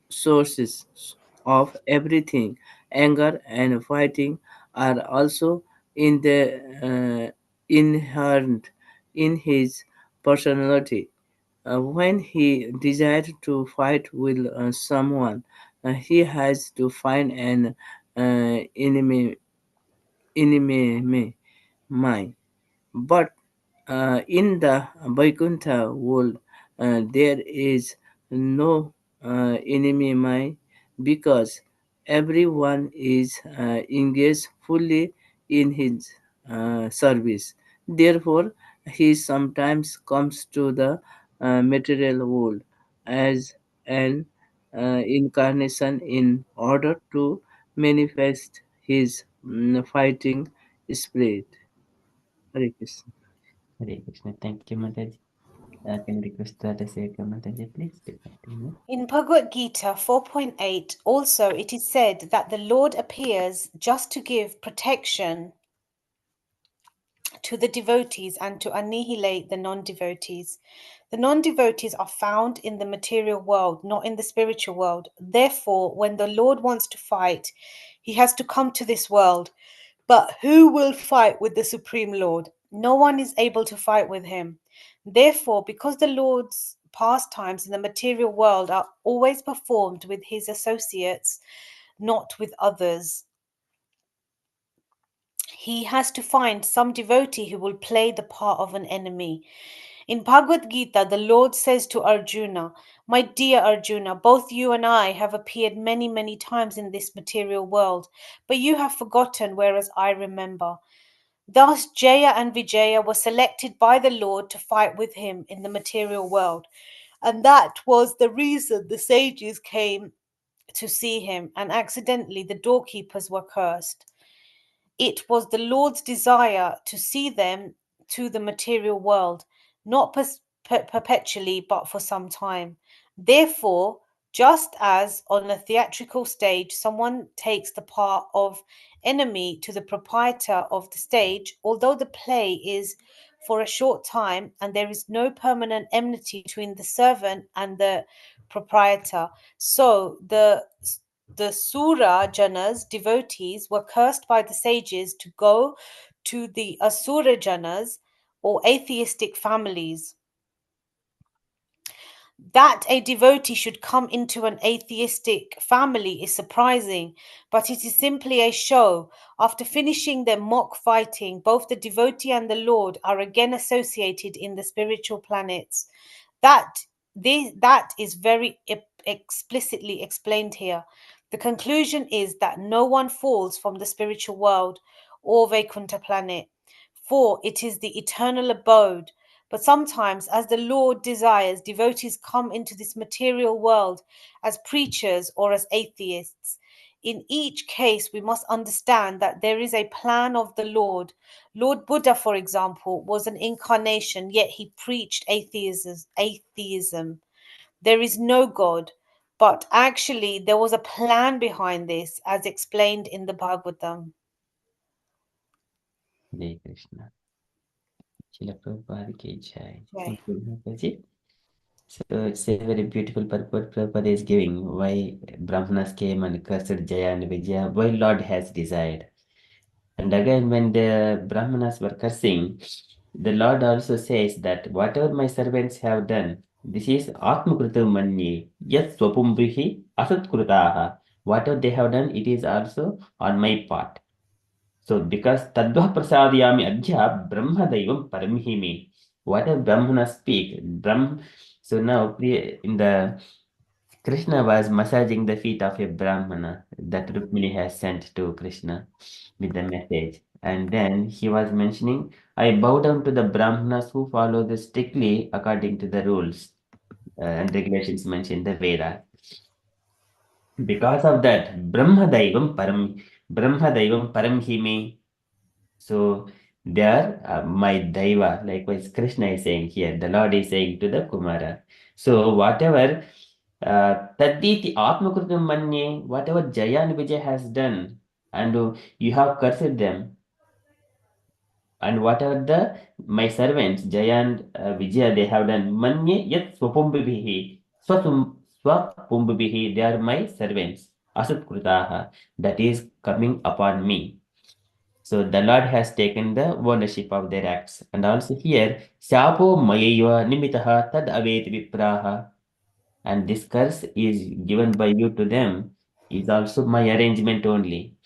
sources of everything. Anger and fighting are also in the inherent in his personality. When he desires to fight with someone, he has to find an enemy mind. But in the Vaikuntha world, there is no enemy mind because everyone is engaged fully in his service. Therefore, he sometimes comes to the material world as an incarnation in order to manifest his fighting spirit. Hare Krishna. Hare Krishna. Thank you, Mataji. Can I request Radhaseka Mataji, please, to continue? In Bhagavad Gita 4.8, also it is said that the Lord appears just to give protection to the devotees and to annihilate the non devotees. The non devotees are found in the material world, not in the spiritual world. Therefore, when the Lord wants to fight, he has to come to this world. But who will fight with the Supreme Lord? No one is able to fight with him. Therefore, because the Lord's pastimes in the material world are always performed with his associates, not with others, he has to find some devotee who will play the part of an enemy. In Bhagavad Gita, the Lord says to Arjuna, "My dear Arjuna, both you and I have appeared many, many times in this material world, but you have forgotten, whereas I remember." Thus, Jaya and Vijaya were selected by the Lord to fight with him in the material world. And that was the reason the sages came to see him, and accidentally the doorkeepers were cursed. It was the Lord's desire to see them to the material world, not perpetually, but for some time. Therefore, just as on a theatrical stage, someone takes the part of enemy to the proprietor of the stage, although the play is for a short time and there is no permanent enmity between the servant and the proprietor, so the Sura Janas devotees were cursed by the sages to go to the Asura Janas or atheistic families. That a devotee should come into an atheistic family is surprising, but it is simply a show. After finishing their mock fighting, both the devotee and the Lord are again associated in the spiritual planets. That that is very explicitly explained here. The conclusion is that no one falls from the spiritual world or Vaikuntha planet, for it is the eternal abode. But sometimes, as the Lord desires, devotees come into this material world as preachers or as atheists. In each case, we must understand that there is a plan of the Lord. Lord Buddha, for example, was an incarnation, yet he preached atheism. There is no God, but actually there was a plan behind this, as explained in the Bhagavatam. Hare Krishna. Srila Prabhupada ki Jai. Jai. Thank you, Mataji. So it's a very beautiful purport Prabhupada is giving why Brahmanas came and cursed Jaya and Vijaya, why Lord has desired. And again, when the Brahmanas were cursing, the Lord also says that whatever my servants have done, this is Atmakrutam Manye, Yat Swapumbrihi Asatkrutaha. Whatever they have done, it is also on my part. So, because Tadva Prasadiyami Adhya Brahma Daivam Paramhimi. Whatever Brahmana speak, So now in the Krishna was massaging the feet of a Brahmana that Rukmini has sent to Krishna with the message. And then he was mentioning, I bow down to the Brahmanas who follow this strictly according to the rules and regulations mentioned in the Veda. Because of that, Brahma Daivam Param Hime. So there, my Daiva, likewise Krishna is saying here, the Lord is saying to the Kumara. So whatever Taditi Atmakrutam Manye, whatever Jaya and Vijaya has done, and you have cursed them, and whatever the my servants Jaya and Vijaya they have done, Manye Yat Swapumbihi, Swapumbihi, they are my servants, Asutkrutaha, that is coming upon me. So the Lord has taken the ownership of their acts. And also here, Shapo Mayaiva Nimitaha Tad Avet Vipraha. And this curse is given by you to them is also my arrangement only.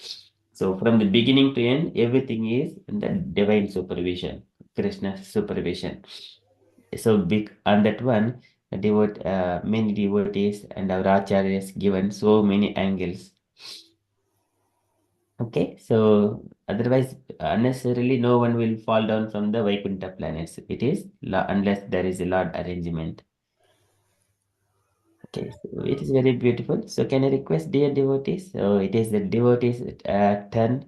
So from the beginning to end, everything is in the divine supervision, Krishna's supervision. So big on that one, many devotees and our acharyas given so many angles. Okay, so otherwise, unnecessarily, no one will fall down from the Vaikuntha planets. It is unless there is a Lord arrangement. Okay, so it is very beautiful. So can I request, dear devotees? So it is the devotees' turn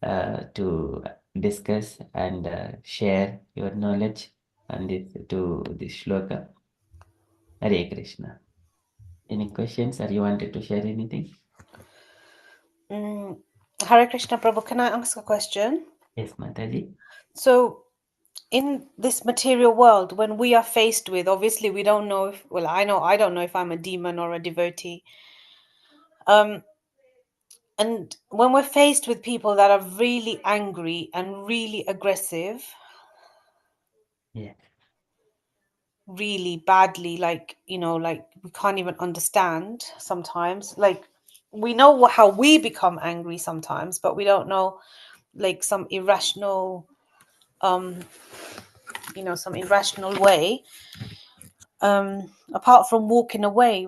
to discuss and share your knowledge on this shloka. Hare Krishna. Any questions, or you wanted to share anything? Hare Krishna Prabhu, can I ask a question? Yes, Mataji. So, in this material world, when we are faced with, obviously, we don't know if, well, I don't know if I'm a demon or a devotee. And when we're faced with people that are really angry and really aggressive, Yeah. really badly, like, like we can't even understand sometimes. Like, we know how we become angry sometimes, but we don't know, like, some irrational way, apart from walking away.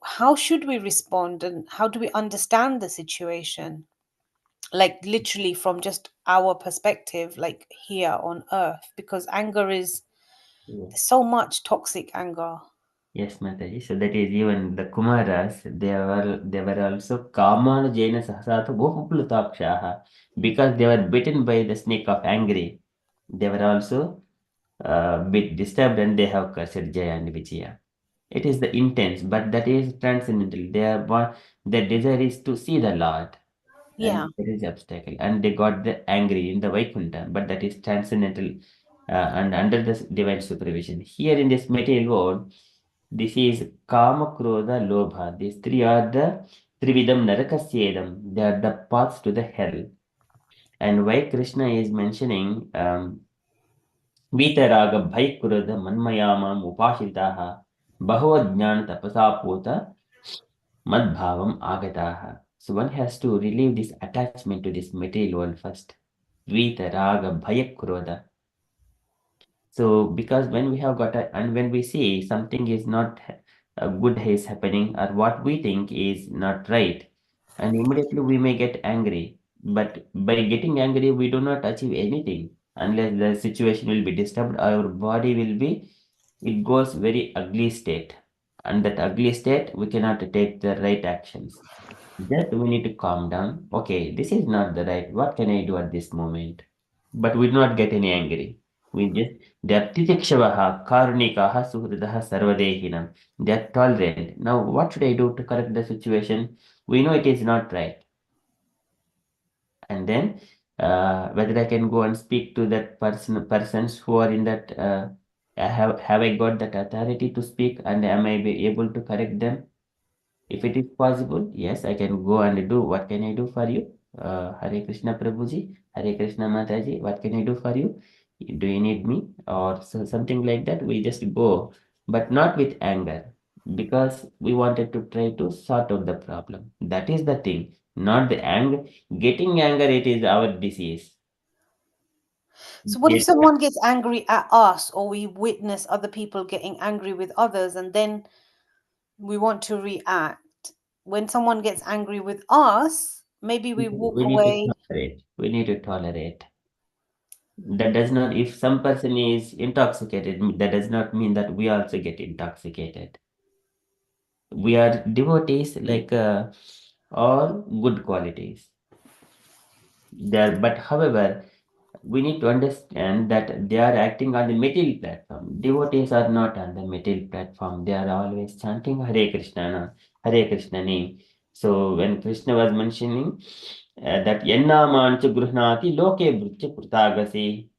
How should we respond, and how do we understand the situation, like literally from just our perspective, like here on earth? Because anger is, Yeah. there's so much toxic anger. Yes, Mataji. So that is even the Kumaras, they were also Kamana Jaina Sahasata Gopupulutakshaha, because they were bitten by the snake of angry. They were also bit disturbed and they have cursed Jaya and Vijaya. It is the intense, but that is transcendental. Their desire is to see the Lord, Yeah. and there is obstacle, and they got the angry in the Vaikuntha, but that is transcendental and under the divine supervision. Here in this material world, this is Kama, Krodha, Lobha. These three are the Trividam Narakasyedam. They are the paths to the hell. And why Krishna is mentioning Vitaraga, Bhai, Krodha, Manmayamam, Upashitaha, Bahava Tapasa Pota, Madbhavam Agataha. So one has to relieve this attachment to this material world first. Vitaraga, Bhaya, Krodha. So, because when we have and when we see something is not good is happening, or what we think is not right, and immediately we may get angry. But by getting angry, we do not achieve anything unless the situation will be disturbed. Our body will be, it goes very ugly state, and that ugly state we cannot take the right actions. That we need to calm down. Okay, this is not the right. What can I do at this moment? But we do not get any angry. We just Dhyatitikshavah, Karunikaha, Suhridaha, Sarvadehinam. They are tolerant. Now, what should I do to correct the situation? We know it is not right. And then whether I can go and speak to that persons who are in that have I got that authority to speak, and am I be able to correct them? If it is possible, yes, I can go and do. What can I do for you? Hare Krishna Prabhuji, Hare Krishna Mataji, what can I do for you? Do you need me? Or so, something like that. We just go, but not with anger, because we wanted to try to sort out the problem. That is the thing, not the anger. Getting anger, it is our disease. So what if Get, someone gets angry at us, or we witness other people getting angry with others, and then we want to react? When someone gets angry with us, maybe we walk we need to away. We need to tolerate. That does not, if some person is intoxicated, that does not mean that we also get intoxicated. We are devotees, like all good qualities. There, but however, we need to understand that they are acting on the material platform. Devotees are not on the material platform. They are always chanting Hare Krishna name. So when Krishna was mentioning that Yannamancha Gruhnati Loke Brutya Prutagasi,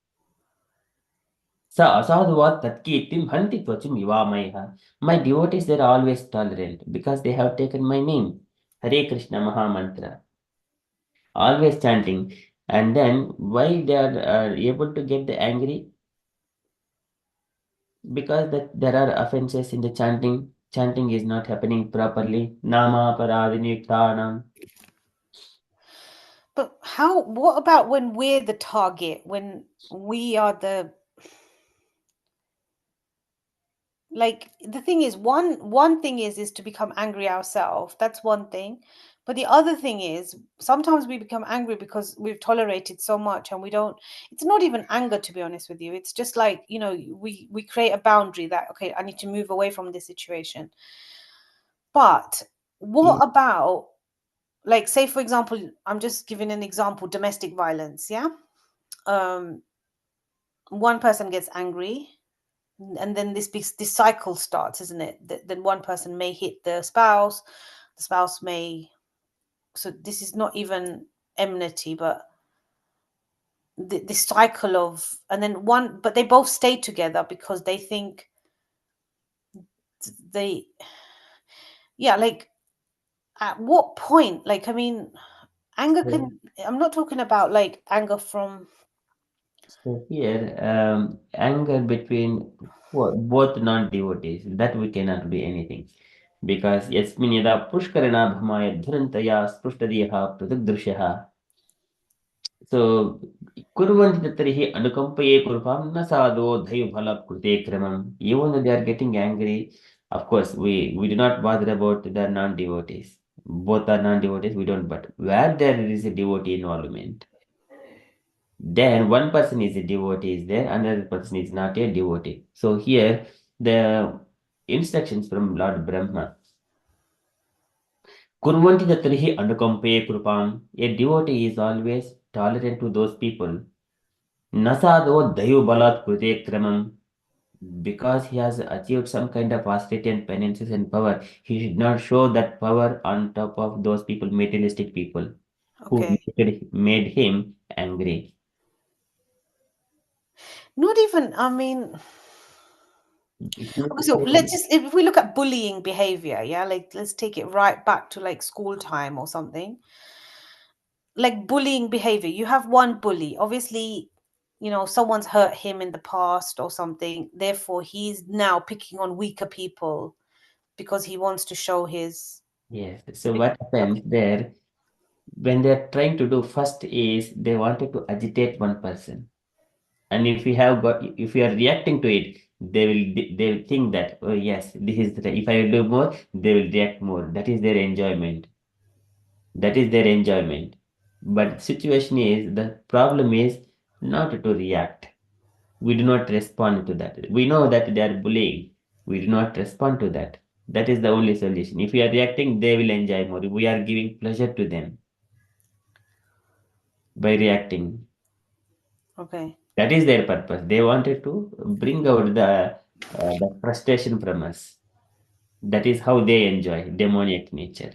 Sa Asadhuvat Tatkirtim Hanti Tvachum Ivamaiha. My devotees, they are always tolerant because they have taken my name, Hare Krishna Maha Mantra, always chanting. And then why they are able to get the angry? Because that there are offenses in the chanting. Chanting is not happening properly. Nama paradinittanam. But what about when we're the target, when we are the, like, the thing is, one thing is to become angry ourselves. That's one thing. But the other thing is, sometimes we become angry because we've tolerated so much and we don't, it's not even anger, to be honest with you. It's just like, we create a boundary that, okay, I need to move away from this situation. But what Yes, about, like, say for example, I'm just giving an example, domestic violence, yeah? um One person gets angry, and then this cycle starts, isn't it? Then one person may hit the spouse may, so this is not even enmity, but this cycle of, and then one, but they both stay together because they think they, yeah, like, at what point, like, I mean, anger so, can, I'm not talking about like anger from, so here, anger between both non-devotees, that we cannot do anything. Because yasmin yada pushkarana bhamaya dhurantaya spruštadiyaha pratagdrushyaha. So, kurvanti tatrihi anukampaye kurvam na sadho dhayu bhala krute kramam. Even though they are getting angry, of course, we do not bother about the non-devotees. Both are non-devotees, we don't, but where there is a devotee involvement, then one person is a devotee is there, another person is not a devotee. So here, the instructions from Lord Brahma, kurvanti tatrihi anukampaye kurvam. A devotee is always tolerant to those people. Nasado Dayu Balat Krute Kramam, because he has achieved some kind of austerity and penances and power, he should not show that power on top of those people, materialistic people, who okay, made him angry. not even, I mean, It means okay, so let's just, if we look at bullying behavior, yeah, like, let's take it right back to like school time or something. Like bullying behavior, you have one bully, obviously, someone's hurt him in the past or something, therefore he's now picking on weaker people because he wants to show his, yes. So what happens there, when they're trying to do first is they wanted to agitate one person. And if you are reacting to it, they will think that, oh yes, this is if I will do more, they will react more. That is their enjoyment. But the situation is, the problem is not to react. We do not respond to that. We know that they are bullying. We do not respond to that. That is the only solution. If we are reacting, they will enjoy more. We are giving pleasure to them by reacting. okay, That is their purpose. They wanted to bring out the frustration from us. That is how they enjoy demoniac nature.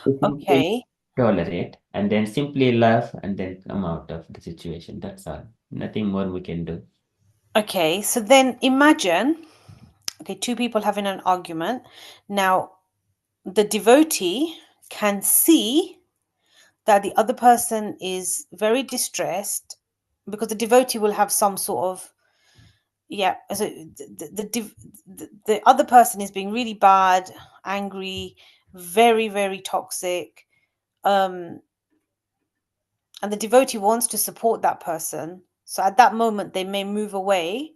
To simply okay, tolerate and then simply laugh and then come out of the situation. That's all. Nothing more we can do. okay. So then imagine, okay, two people having an argument. Now the devotee can see that the other person is very distressed, because the devotee will have some sort of, yeah, so the other person is being really bad, angry, very, very toxic, um and the devotee wants to support that person, so at that moment they may move away,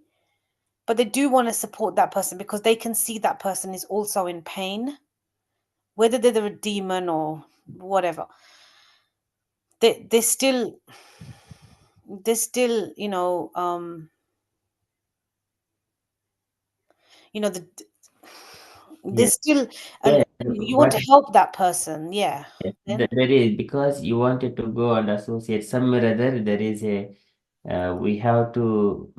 but they do want to support that person because they can see that person is also in pain, whether they're a demon or whatever. there's still, you know, the Yeah, there's still yeah. you want What to help that person, yeah. Then there is, because you wanted to go and associate somewhere or other, there is a we have to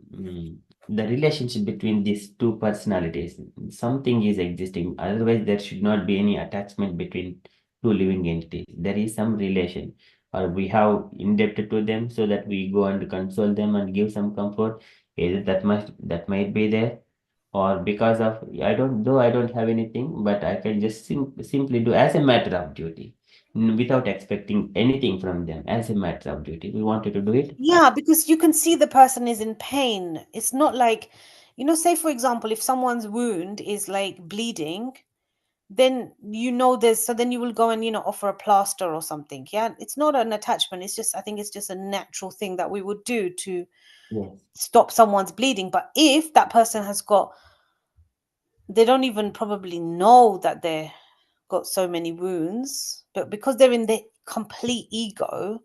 the relationship between these two personalities. Something is existing. Otherwise, there should not be any attachment between two living entities. There is some relation, or we have indebted to them so that we go and console them and give some comfort. Either that might be there, or because of I don't have anything, but I can just simply do as a matter of duty, without expecting anything from them, as a matter of duty. We wanted to do it. yeah, because you can see the person is in pain. It's not like, say for example, if someone's wound is like bleeding, then then you will go and offer a plaster or something. Yeah, it's not an attachment. It's just, I think it's just a natural thing that we would do to Yes. stop someone's bleeding. But if that person they don't even probably know that they got so many wounds, but because they're in the complete ego,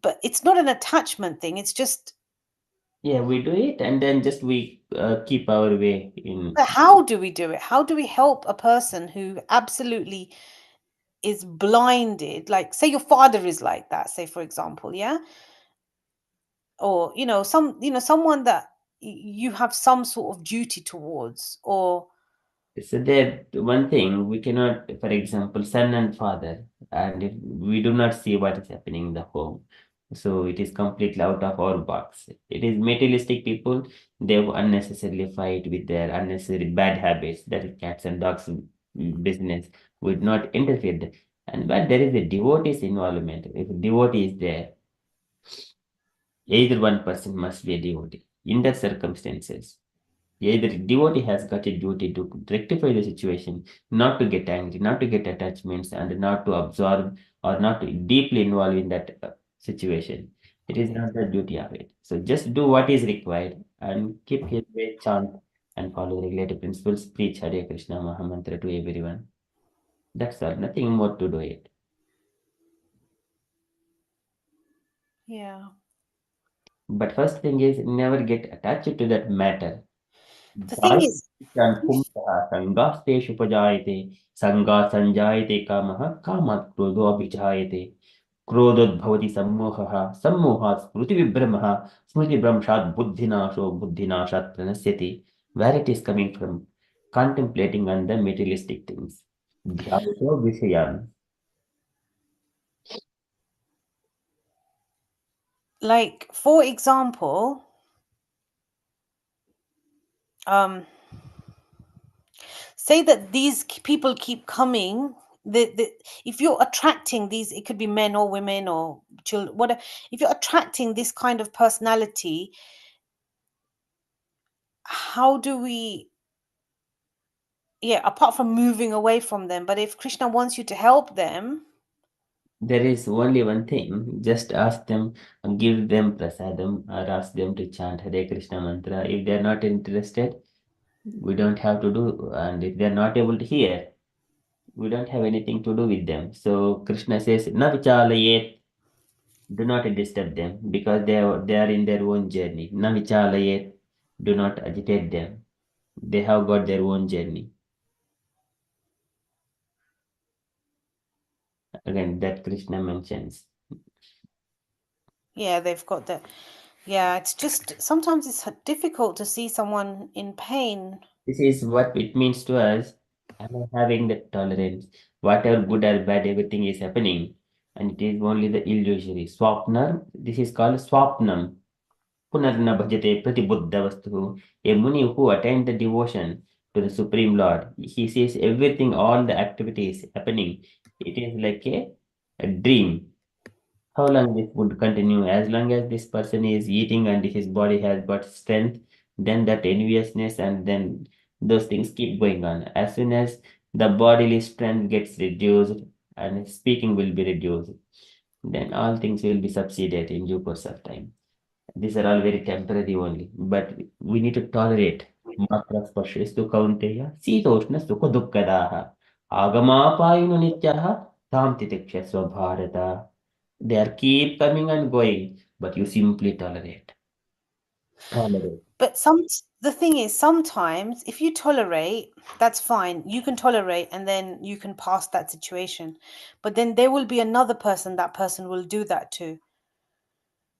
but it's not an attachment thing, it's just, Yeah, we do it, and then just we keep our way in. but how do we do it? How do we help a person who absolutely is blinded? Like, say your father is like that, say for example, yeah, or someone that you have some sort of duty towards, or So that one thing we cannot, for example, son and father, and if we do not see what is happening in the home, so it is completely out of our box. It is materialistic people. They unnecessarily fight with their unnecessary bad habits. That is cats and dogs business. Would not interfere. And but there is a devotee's involvement. If a devotee is there, either one person must be a devotee in that circumstances. Either devotee has got a duty to rectify the situation, not to get angry, not to get attachments, and not to absorb or not to deeply involve in that situation. It is okay. not the duty of it. So just do what is required and keep his way, chant, and follow regulative principles. Preach Hare Krishna Mahamantra to everyone. That's all. Nothing more to do it. Yeah, But first thing is never get attached to that matter. the thing is, पुंसः सङ्गास्तेषुपजायते सङ्गात् सञ्जायते कामः कामात् क्रोधोऽभिजायते क्रोधोद्भवति सम्मोहः सम्मोहात् स्मृतिविभ्रमः स्मृतिभ्रंशात् बुद्धिनाशो बुद्धिनाशात् प्रणश्यति. Where it is coming from? Contemplating on the materialistic things. ध्यायतो विषयान्. like for example, say that these people keep coming, if you're attracting these, it could be men or women or children, whatever, if you're attracting this kind of personality, how do we, yeah, apart from moving away from them, but if Krishna wants you to help them, There is only one thing. Just ask them, give them prasadam, or ask them to chant Hare Krishna mantra. If they are not interested, we don't have to do, and if they are not able to hear, we don't have anything to do with them. So Krishna says, "Na vichalayet," do not disturb them because they are in their own journey. Na vichalayet, do not agitate them. They have got their own journey. Again, that Krishna mentions. yeah, they've got that. Yeah, it's just sometimes it's difficult to see someone in pain. This is what it means to us. Am I having the tolerance? Whatever good or bad, everything is happening, and it is only the illusory. Swapna, this is called swapnam. Punarna bhajate pratibuddhavastu. A Muni who attained the devotion to the Supreme Lord, he sees everything, all the activities happening. It is like a dream. How long this would continue? As long as this person is eating and his body has got strength, then that enviousness and then those things keep going on. As soon as the bodily strength gets reduced and speaking will be reduced, then all things will be subsided in due course of time. These are all very temporary only, but we need to tolerate. Matra स्पर्शेस्तु कौन्तेय शीतोष्ण सुख दुःखदाः आगमापायिनो नित्याः तां तितिक्षस्व Bharat. They are keep coming and going, but you simply tolerate. Tolerate. But the thing is, sometimes if you tolerate, that's fine. You can tolerate and then you can pass that situation. But then there will be another person that person will do that to.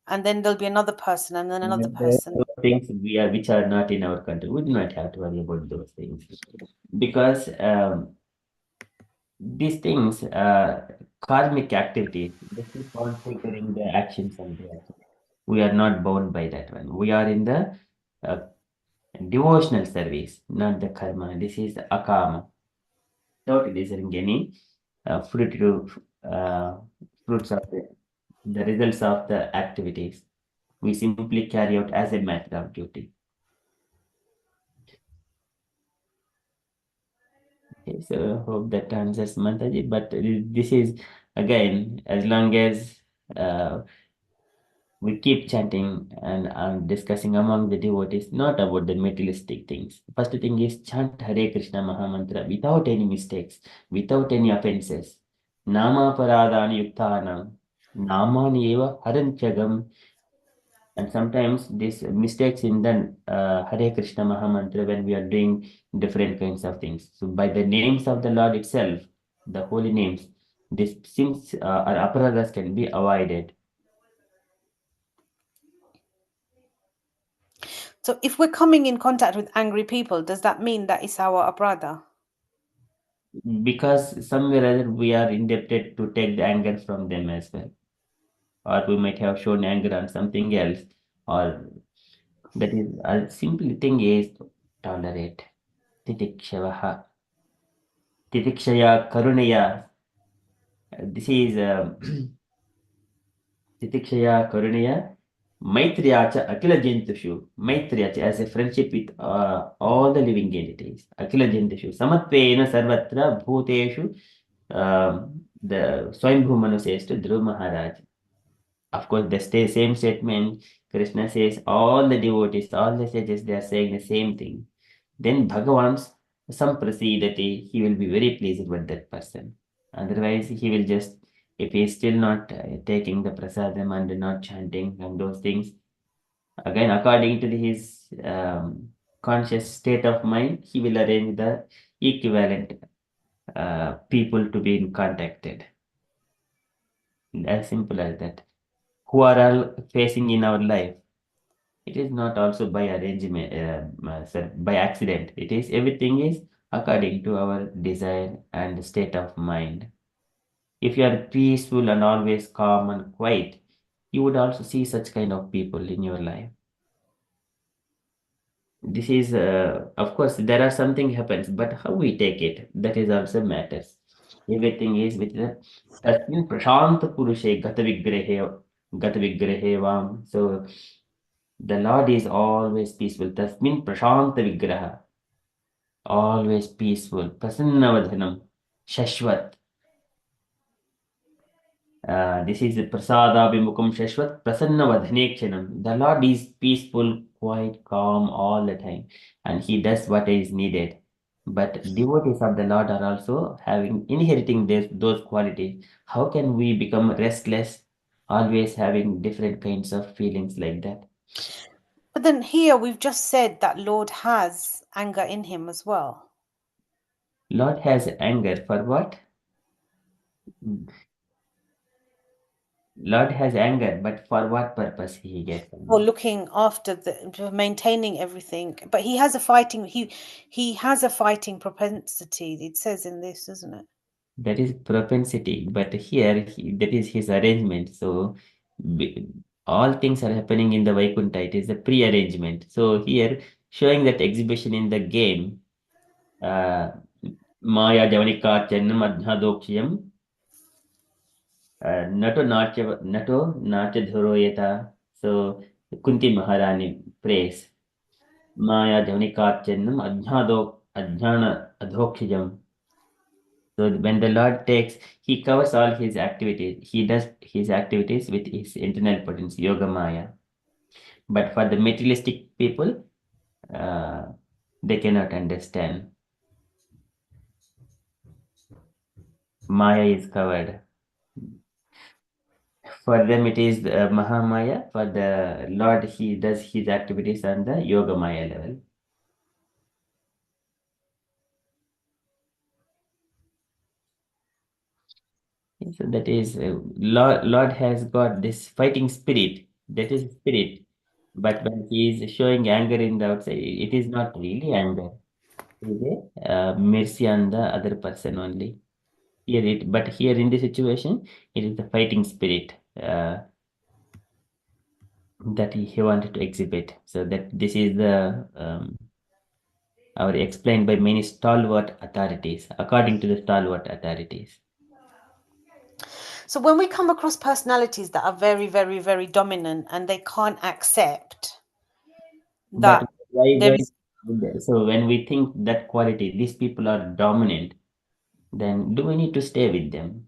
And then there'll be another person and then another And there are person. those things which are not in our control. We do not have to worry about those things because these things, karmic activities, they keep on triggering the actions and reactions. We are not bound by that one. We are in the uh, devotional service, not the karma. This is akama. Without deserving any fruit, fruits of the results of the activities. We simply carry out as a matter of duty. Okay, so hope that answers Mataji. But this is again, as long as we keep chanting and discussing among the devotees, not about the materialistic things. First thing is chant Hare Krishna Mahamantra without any mistakes, without any offenses. Nama paradani yuktanam, namani eva haranchagam. And sometimes these mistakes in the Hare Krishna Mahamantra when we are doing different kinds of things. So by the names of the Lord itself, the holy names, these sins or aparadhas can be avoided. So if we're coming in contact with angry people, does that mean that it's our aparadha? Because somewhere or other we are indebted to take the anger from them as well. Or we might have shown anger on something else. Or that is a simple thing is tolerate. Titikshavaha. Titikshaya karunaya. This is Titikshaya karunaya. Maitriyacha akila jentushu. Maitriyacha as a friendship with all the living entities. Akila jentushu. Samatvena sarvatra bhuteshu. The Swayambhu Manu says to Dhruv Maharaj. Of course, the same statement, Krishna says, all the devotees, all the sages, they are saying the same thing. Then Bhagavan's samprasidati, he will be very pleased with that person. Otherwise, he will just, if he is still not taking the prasadam and not chanting and those things, again, according to his conscious state of mind, he will arrange the equivalent people to be contacted. As simple as that. Who are all facing in our life. It is not also by arrangement, by accident. It is everything is according to our desire and state of mind. If you are peaceful and always calm and quiet, you would also see such kind of people in your life. This is, of course, there are something happens, but how we take it, that is also matters. Everything is with the Tasmin Prashant Purushe Gata Vigrehe Vam. So the Lord is always peaceful. Tasmin Prashanta Vigraha. Always peaceful. Prasannavadhanam. Shashwat. This is Prasada Vimukam Shashwat Prasannavadhanekshanam. The Lord is peaceful, quite calm all the time. And He does what is needed. But devotees of the Lord are also inheriting those qualities. How can we become restless, always having different kinds of feelings like that? But then here we've just said that Lord has anger in him as well. Lord has anger for what? Lord has anger, but for what purpose he gets For anger? looking after for maintaining everything. But he has a fighting he has a fighting propensity. It says in this, doesn't it? That is propensity, but here that is his arrangement. So all things are happening in the Vaikuntha. It is a pre-arrangement. So here showing that exhibition in the game, Maya Javanika Chennam Adhadokshiyam Nato Natya Dhuroyata. So Kunti Maharani prays. Maya Javanikachennam Adhyana Adhokshijam. So when the Lord takes, He covers all His activities. He does His activities with His internal potency, Yoga Maya. But for the materialistic people, uh, they cannot understand. Maya is covered. For them, it is Mahamaya. For the Lord, he does his activities on the Yoga Maya level. So that is Lord has got this fighting spirit. That is spirit. But when he is showing anger in the outside, it is not really anger. It is a mercy on the other person only. But here in this situation, it is the fighting spirit that he wanted to exhibit. So that this is the or explained by many stalwart authorities, according to the stalwart authorities. So when we come across personalities that are very, very, very dominant and they can't accept But that why, there why? is, So when we think that quality, these people are dominant, then do we need to stay with them?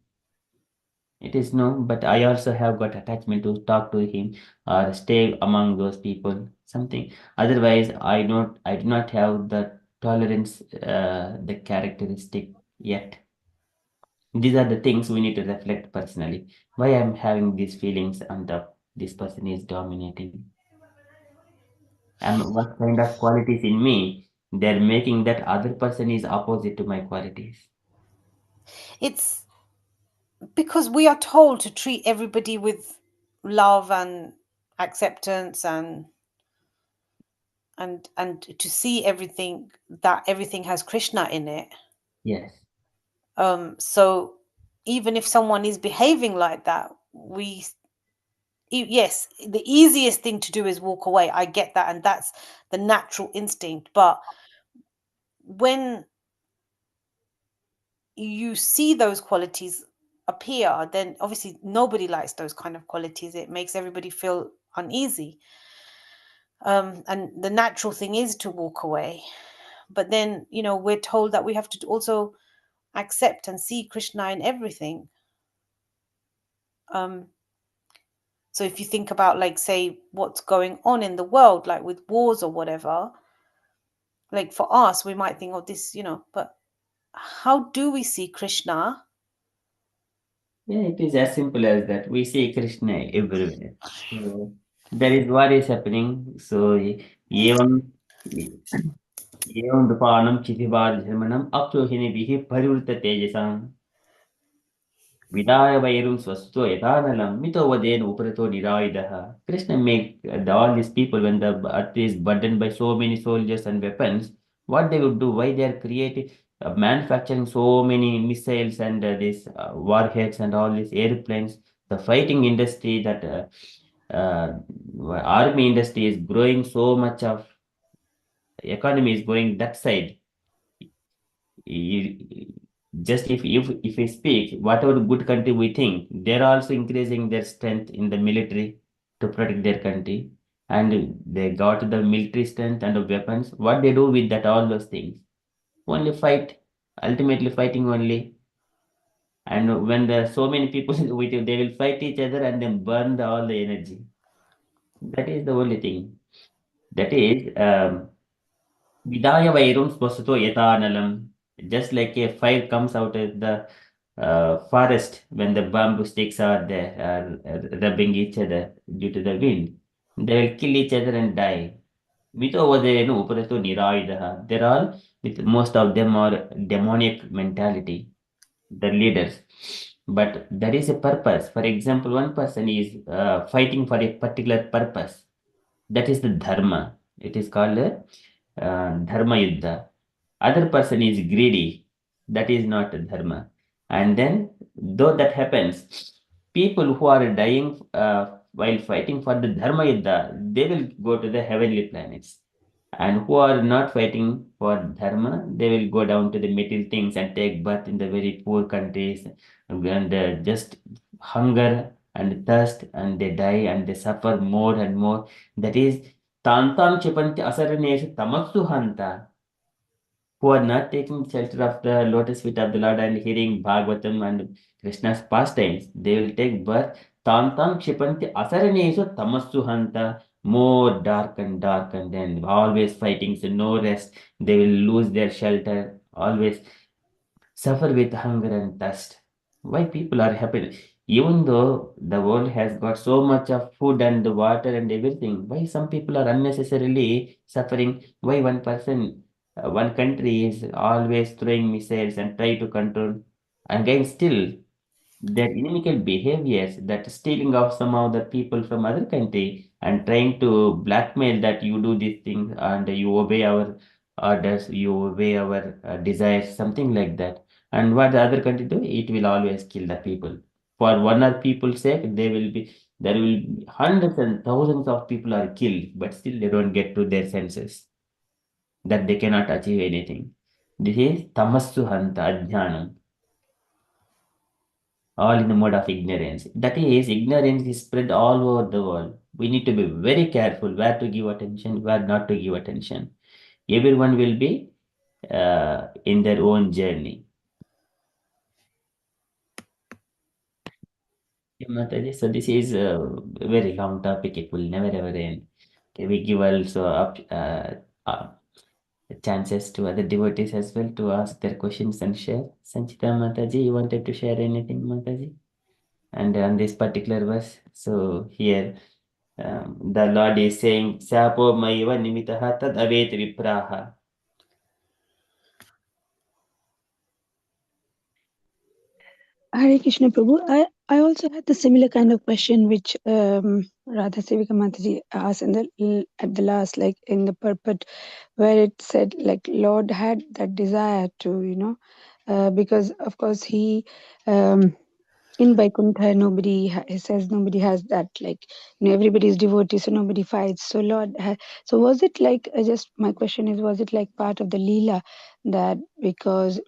It is no, but I also have got attachment to talk to him or stay among those people. Something. Otherwise, I do not have the tolerance, the characteristic yet. These are the things we need to reflect personally. Why I'm having these feelings on top. This person is dominating. And what kind of qualities in me they're making that other person is opposite to my qualities. it's because we are told to treat everybody with love and acceptance and to see everything, that everything has Krishna in it. Yes. So even if someone is behaving like that, yes, the easiest thing to do is walk away. I get that, and that's the natural instinct. But when you see those qualities appear, then obviously nobody likes those kind of qualities. It makes everybody feel uneasy. And the natural thing is to walk away. But then, we're told that we have to also accept and see Krishna in everything. So if you think about, like, say, what's going on in the world, like with wars or whatever, like for us, we might think, oh, this, but how do we see Krishna? Yeah, it is as simple as that. We see Krishna everywhere. So there is what is happening. So evam evam dupanam chitibadharmanam apyohinibihi parivritta tejasam vidaya vairum swasto yatanalam mitovadena uparato nirayudaha. Krishna make all these people when the earth is burdened by so many soldiers and weapons, what they would do, why they are creating, manufacturing so many missiles and these warheads and all these airplanes, the fighting industry, that army industry is growing so much of economy is going that side. You- just if we speak whatever good country we think, they're also increasing their strength in the military to protect their country, and they got the military strength and the weapons. What they do with that, all those things, only fight, ultimately fighting only. And when there are so many people they will fight each other and then burn all the energy. That is the only thing. That is Vidaya Vairum Sposuto Yetanalam. Just like a fire comes out of the forest when the bamboo sticks are there, rubbing each other due to the wind, they will kill each other and die. Mito Uparato Nirayudaha. They're all, with most of them are demonic mentality, the leaders. But there is a purpose. For example, one person is fighting for a particular purpose. That is the dharma. It is called a dharma yuddha. Other person is greedy. That is not dharma. And then, though that happens, people who are dying while fighting for the dharma yuddha, they will go to the heavenly planets. And who are not fighting for dharma, they will go down to the material things and take birth in the very poor countries and just hunger and thirst, and they die and they suffer more and more. That is Tantam Chipanti Asaraneshu Tamatsu Hanta, who are not taking shelter of the lotus feet of the Lord and hearing Bhagavatam and Krishna's pastimes, they will take birth. Tantam Chipanti Asaraneshu Tamatsu Hanta, more dark and then always fighting, so no rest. They will lose their shelter, always suffer with hunger and thirst. Why people are happy? Even though the world has got so much of food and water and everything, why some people are unnecessarily suffering? Why one person, one country is always throwing missiles and try to control? Again, still their inimical behaviors, that stealing of some of the people from other country and trying to blackmail that you do these things and you obey our orders, you obey our desires, something like that. And what the other country do, it will always kill the people. For one or people's sake, there will be hundreds and thousands of people are killed, but still they don't get to their senses that they cannot achieve anything. This is tamassu hanta ajnanam, all in the mode of ignorance. That is, ignorance is spread all over the world. We need to be very careful where to give attention, where not to give attention. Everyone will be in their own journey. Yeah, Mataji, so this is a very long topic. It will never ever end. Okay, we give also chances to other devotees as well to ask their questions and share. Sanchita Mataji, you wanted to share anything, Mataji? And on this particular verse, so here the Lord is saying, Sapo Maiva Nimitaha Tad Avet Vipraha. Hare Krishna Prabhu. I also had the similar kind of question which Radha Sevika Mataji asked at the last, like in the purport, where it said like Lord had that desire to, because of course he in Vaikuntha he says nobody has that, like everybody is devotee, so nobody fights. So so was it like just my question is, was it like part of the Leela that because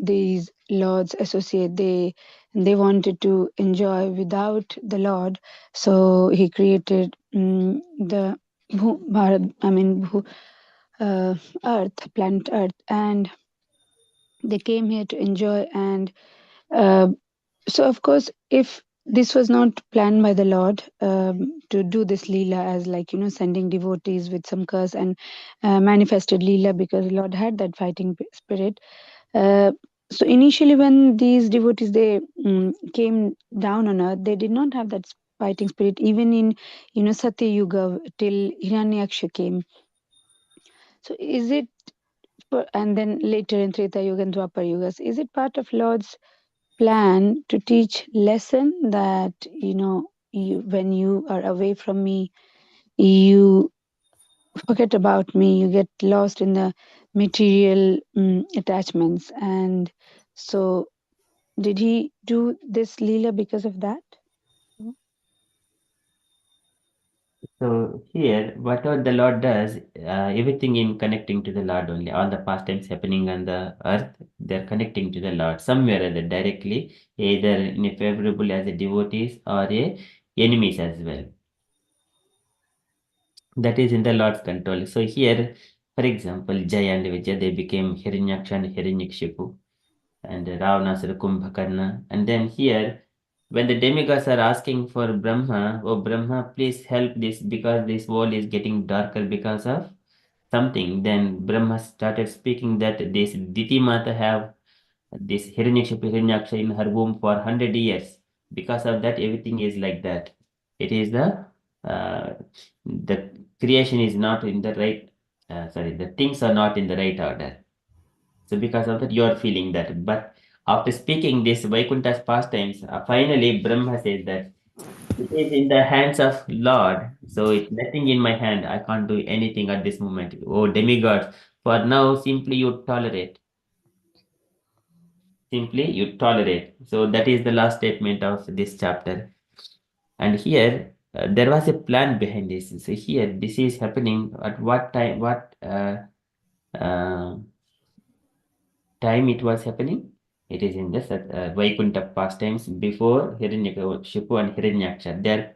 these lords associate, they wanted to enjoy without the Lord, so he created the earth, planet earth, and they came here to enjoy. And uh, so of course, if this was not planned by the Lord, to do this Leela as like sending devotees with some curse, and manifested Leela because Lord had that fighting spirit. uh, so initially, when these devotees they came down on earth, they did not have that fighting spirit. Even in Satya Yuga till Hiranyaksha came. So is it and then later in Treta Yuga and Dwapar Yugas, is it part of Lord's plan to teach lesson that when you are away from me, you forget about me, you get lost in the material attachments, and so did he do this Leela because of that? So here, whatever the Lord does, everything in connecting to the Lord only. All the pastimes happening on the earth, they're connecting to the Lord somewhere or other directly, either in a favorable as a devotees or a enemies as well. That is in the Lord's control. So here, for example, Jaya and Vijaya, they became Hiranyaksha and Hiranyakshipu, and Ravanasura Kumbhakarna. And then here, when the demigods are asking for Brahma, oh Brahma, please help this because this world is getting darker because of something. Then Brahma started speaking that this Diti Mata have this Hiranyaksha in her womb for 100 years. Because of that, everything is like that. It is the creation is not in the right, sorry, the things are not in the right order. So because of that, you are feeling that. But after speaking this Vaikuntha's pastimes, finally Brahma says that it is in the hands of Lord. So it's nothing in my hand. I can't do anything at this moment. Oh demigods, for now simply you tolerate. Simply you tolerate. So that is the last statement of this chapter. And here there was a plan behind this. So here this is happening at what time? What uh, time it was happening? It is in the Vaikuntha pastimes before Hiranyakashipu and Hiranyaksha.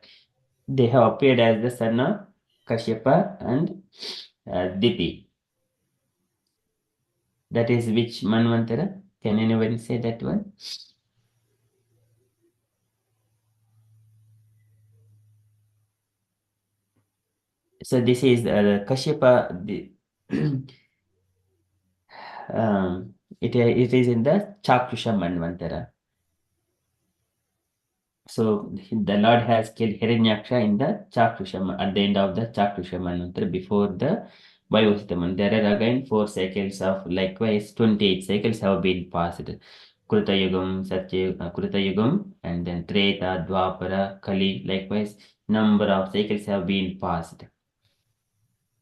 They have appeared as the son of Kashyapa and Diti. That is which Manvantara? Can anyone say that one? So this is Kashyapa. It is in the Chakusha Manvantara. So the Lord has killed Hiranyaksha in the Chakrusha at the end of the Chakrusha Manvantara before the Vayositaman. There are again 4 cycles of likewise 28 cycles have been passed. Krutayugam, Krutayugam, and then Treta, Dwapara, Kali, likewise number of cycles have been passed.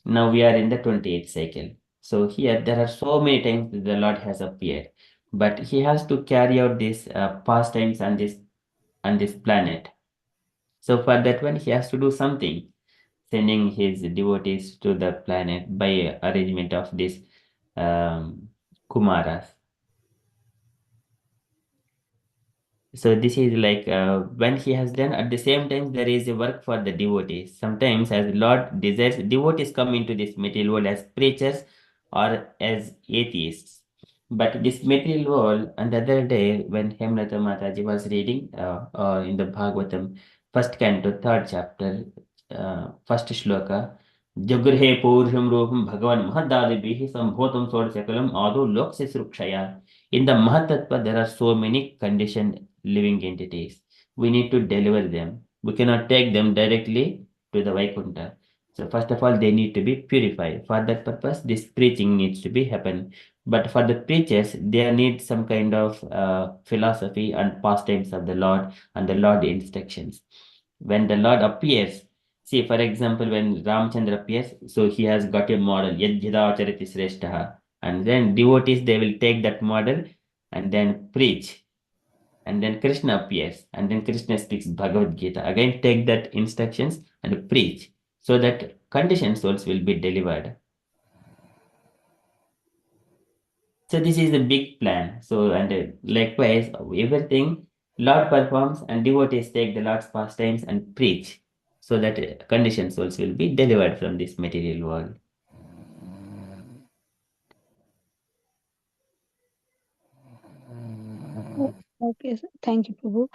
Now we are in the 28th cycle. So here there are so many times that the Lord has appeared, but he has to carry out these pastimes on this planet. So for that one, he has to do something, sending his devotees to the planet by arrangement of these Kumaras. So this is like when he has done, at the same time there is a work for the devotees. Sometimes as Lord desires, devotees come into this material world as preachers or as atheists. But this material world, and the other day when Hemlata Mataji was reading in the Bhagavatam, first canto, third chapter, first shloka, Jagurhe Pursham Rupam Bhagavan Mahadadibihi Sambhotam Sodasakalam Ado Lokse Surukshaya. In the Mahatattva, there are so many conditioned living entities. We need to deliver them. We cannot take them directly to the Vaikuntha. So first of all, they need to be purified. For that purpose, this preaching needs to be happen. But for the preachers, they need some kind of philosophy and pastimes of the Lord and the Lord instructions. When the Lord appears, see for example, when Ramchandra appears, so he has got a model, Yadjida Chariti Sreshtaha. And then devotees, they will take that model and then preach. And then Krishna appears, and then Krishna speaks Bhagavad Gita. Again, take that instructions and preach, so that conditioned souls will be delivered. So this is the big plan. So and likewise, everything Lord performs, and devotees take the Lord's pastimes and preach, so that conditioned souls will be delivered from this material world. Okay, thank you, Prabhu.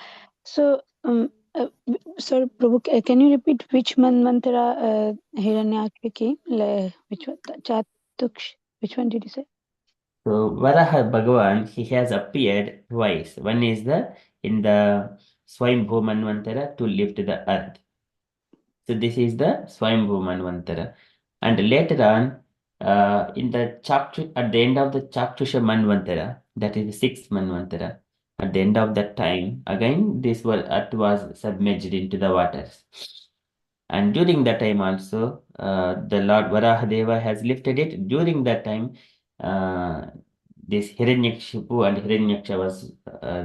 So, sorry, Prabhu, can you repeat which manvantara Hiranyaksha came? Which one? Chatuksh. Which one did you say? So Varaha Bhagavan, he has appeared twice. One is in the Swayambhu Manvantara to lift the earth. So this is the Swayambhu Manvantara. And later on, in the chapter at the end of the Chaksha Manvantara, that is the sixth Manvantara, at the end of that time, again this earth was submerged into the waters. And during that time also, the Lord Varahadeva has lifted it. During that time, this Hiranyakshipu and Hiranyaksha was,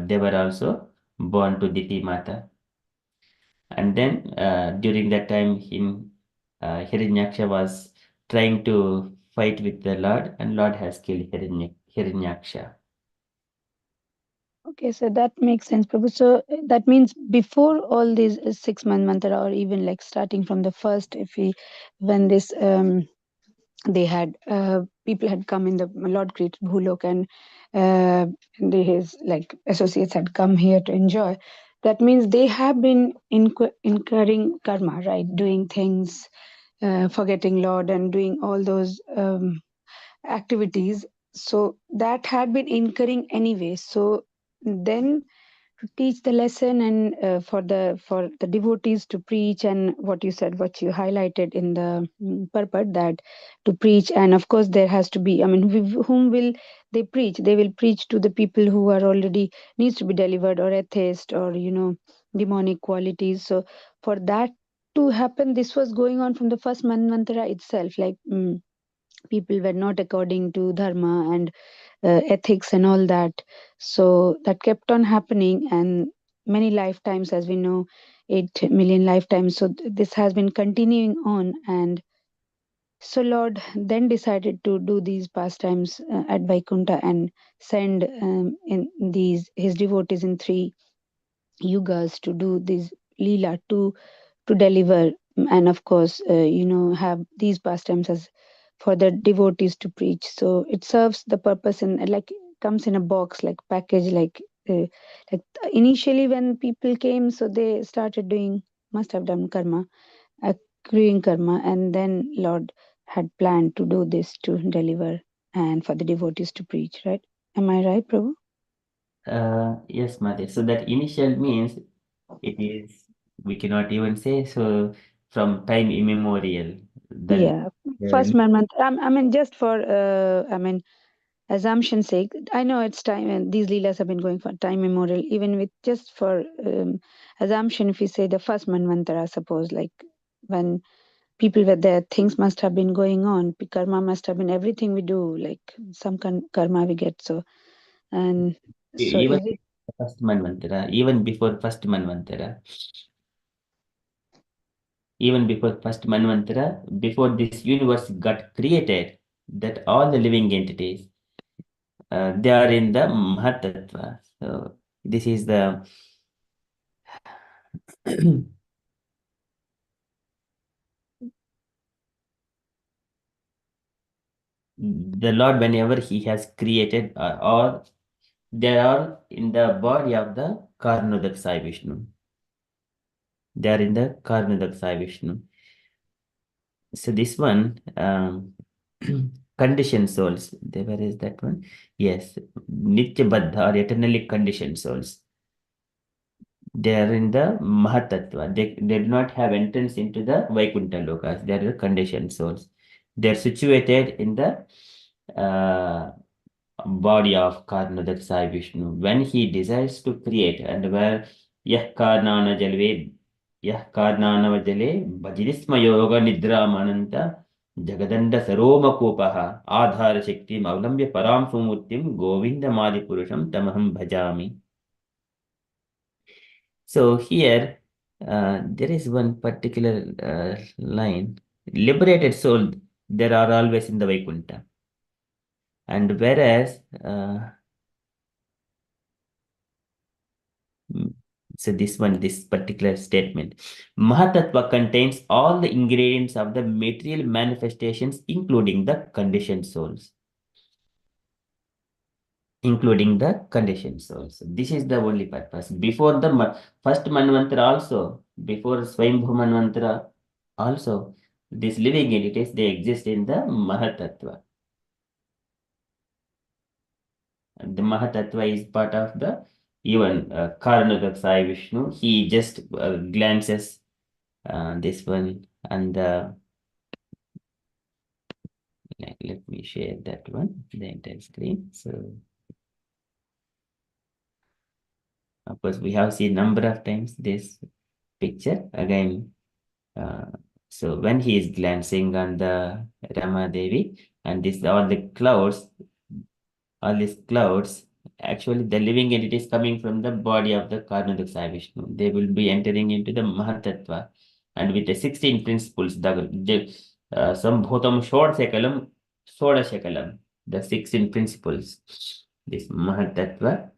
they were also born to Diti Mata. And then during that time, Hiranyaksha was trying to fight with the Lord, and Lord has killed Hiranyaksha. Okay, so that makes sense, Prabhu. So that means before all these 6 month mantra, or even like starting from the first, when this they had people had come in the Lord created Bhulok, and his like associates had come here to enjoy. That means they have been incurring karma, right? Doing things, forgetting Lord, and doing all those activities. So that had been incurring anyway. So then to teach the lesson, and for the devotees to preach, and what you said, what you highlighted in the purport, that to preach. And of course there has to be, I mean, whom will they preach? They will preach to the people who are already needs to be delivered, or atheist, or demonic qualities. So for that to happen, this was going on from the first manvantara itself, like people were not according to dharma and ethics and all that. So that kept on happening, and many lifetimes, as we know, 8 million lifetimes. So this has been continuing on. And so Lord then decided to do these pastimes at Vaikuntha, and send in these his devotees in 3 yugas to do this leela, to deliver, and of course have these pastimes as for the devotees to preach. So it serves the purpose, and like comes in a box, like package, like initially when people came, so they started doing, must have done karma, accruing karma, and then Lord had planned to do this to deliver, and for the devotees to preach, right? Am I right, Prabhu? Yes, Mate. So that initial means It is, we cannot even say so, from time immemorial. Yeah, first man. I mean, just for assumption's sake, I know it's time, and these leelas have been going for time immemorial. Even with just for assumption, if you say the first manvantara, suppose like when people were there, things must have been going on. Karma must have been everything we do, like some karma we get. So and so Even is it? first Manvantara, even before first Manvantara, even before first Manvantara, before this universe got created, that all the living entities, they are in the Mahatattva. So this is the the Lord, whenever He has created, or they are in the body of the Karnodak Sai Vishnu. They are in the Karnodak Sai Vishnu. So this one, conditioned souls. Where is that one? Yes, Nitya Baddha or eternally conditioned souls. They are in the Mahatattva. They do not have entrance into the Vaikuntha Lokas. They are the conditioned souls. They are situated in the body of Karnadak Sai Vishnu. When he desires to create, and where Yah Karnanava Jale Bhajirisma Yoga Nidra Mananta Jagadanda Saroma Kopaha Adhara Shakti Maulambya Param Sumurtim Govinda Madi Purusham Tamaham Bhajami. So here there is one particular line. Liberated soul, there are always in the Vaikuntha. And whereas so this particular statement, Mahatattva contains all the ingredients of the material manifestations, including the conditioned souls. Including the conditioned souls. This is the only purpose. Before the first Manvantara also, before Swayambhu Manvantara also, these living entities, they exist in the Mahatattva. The Mahatattva is part of the even Karanadak Sai Vishnu. He just glances this one, and let me share that one, the entire screen. So of course we have seen number of times this picture again. So when he is glancing on the Rama Devi, and this all these clouds, actually the living entities coming from the body of the Karnadak Sai Vishnu, they will be entering into the Mahatattva. And with the 16 principles, Sambhotam Shodashakalam, the 16 principles, this Mahatattva,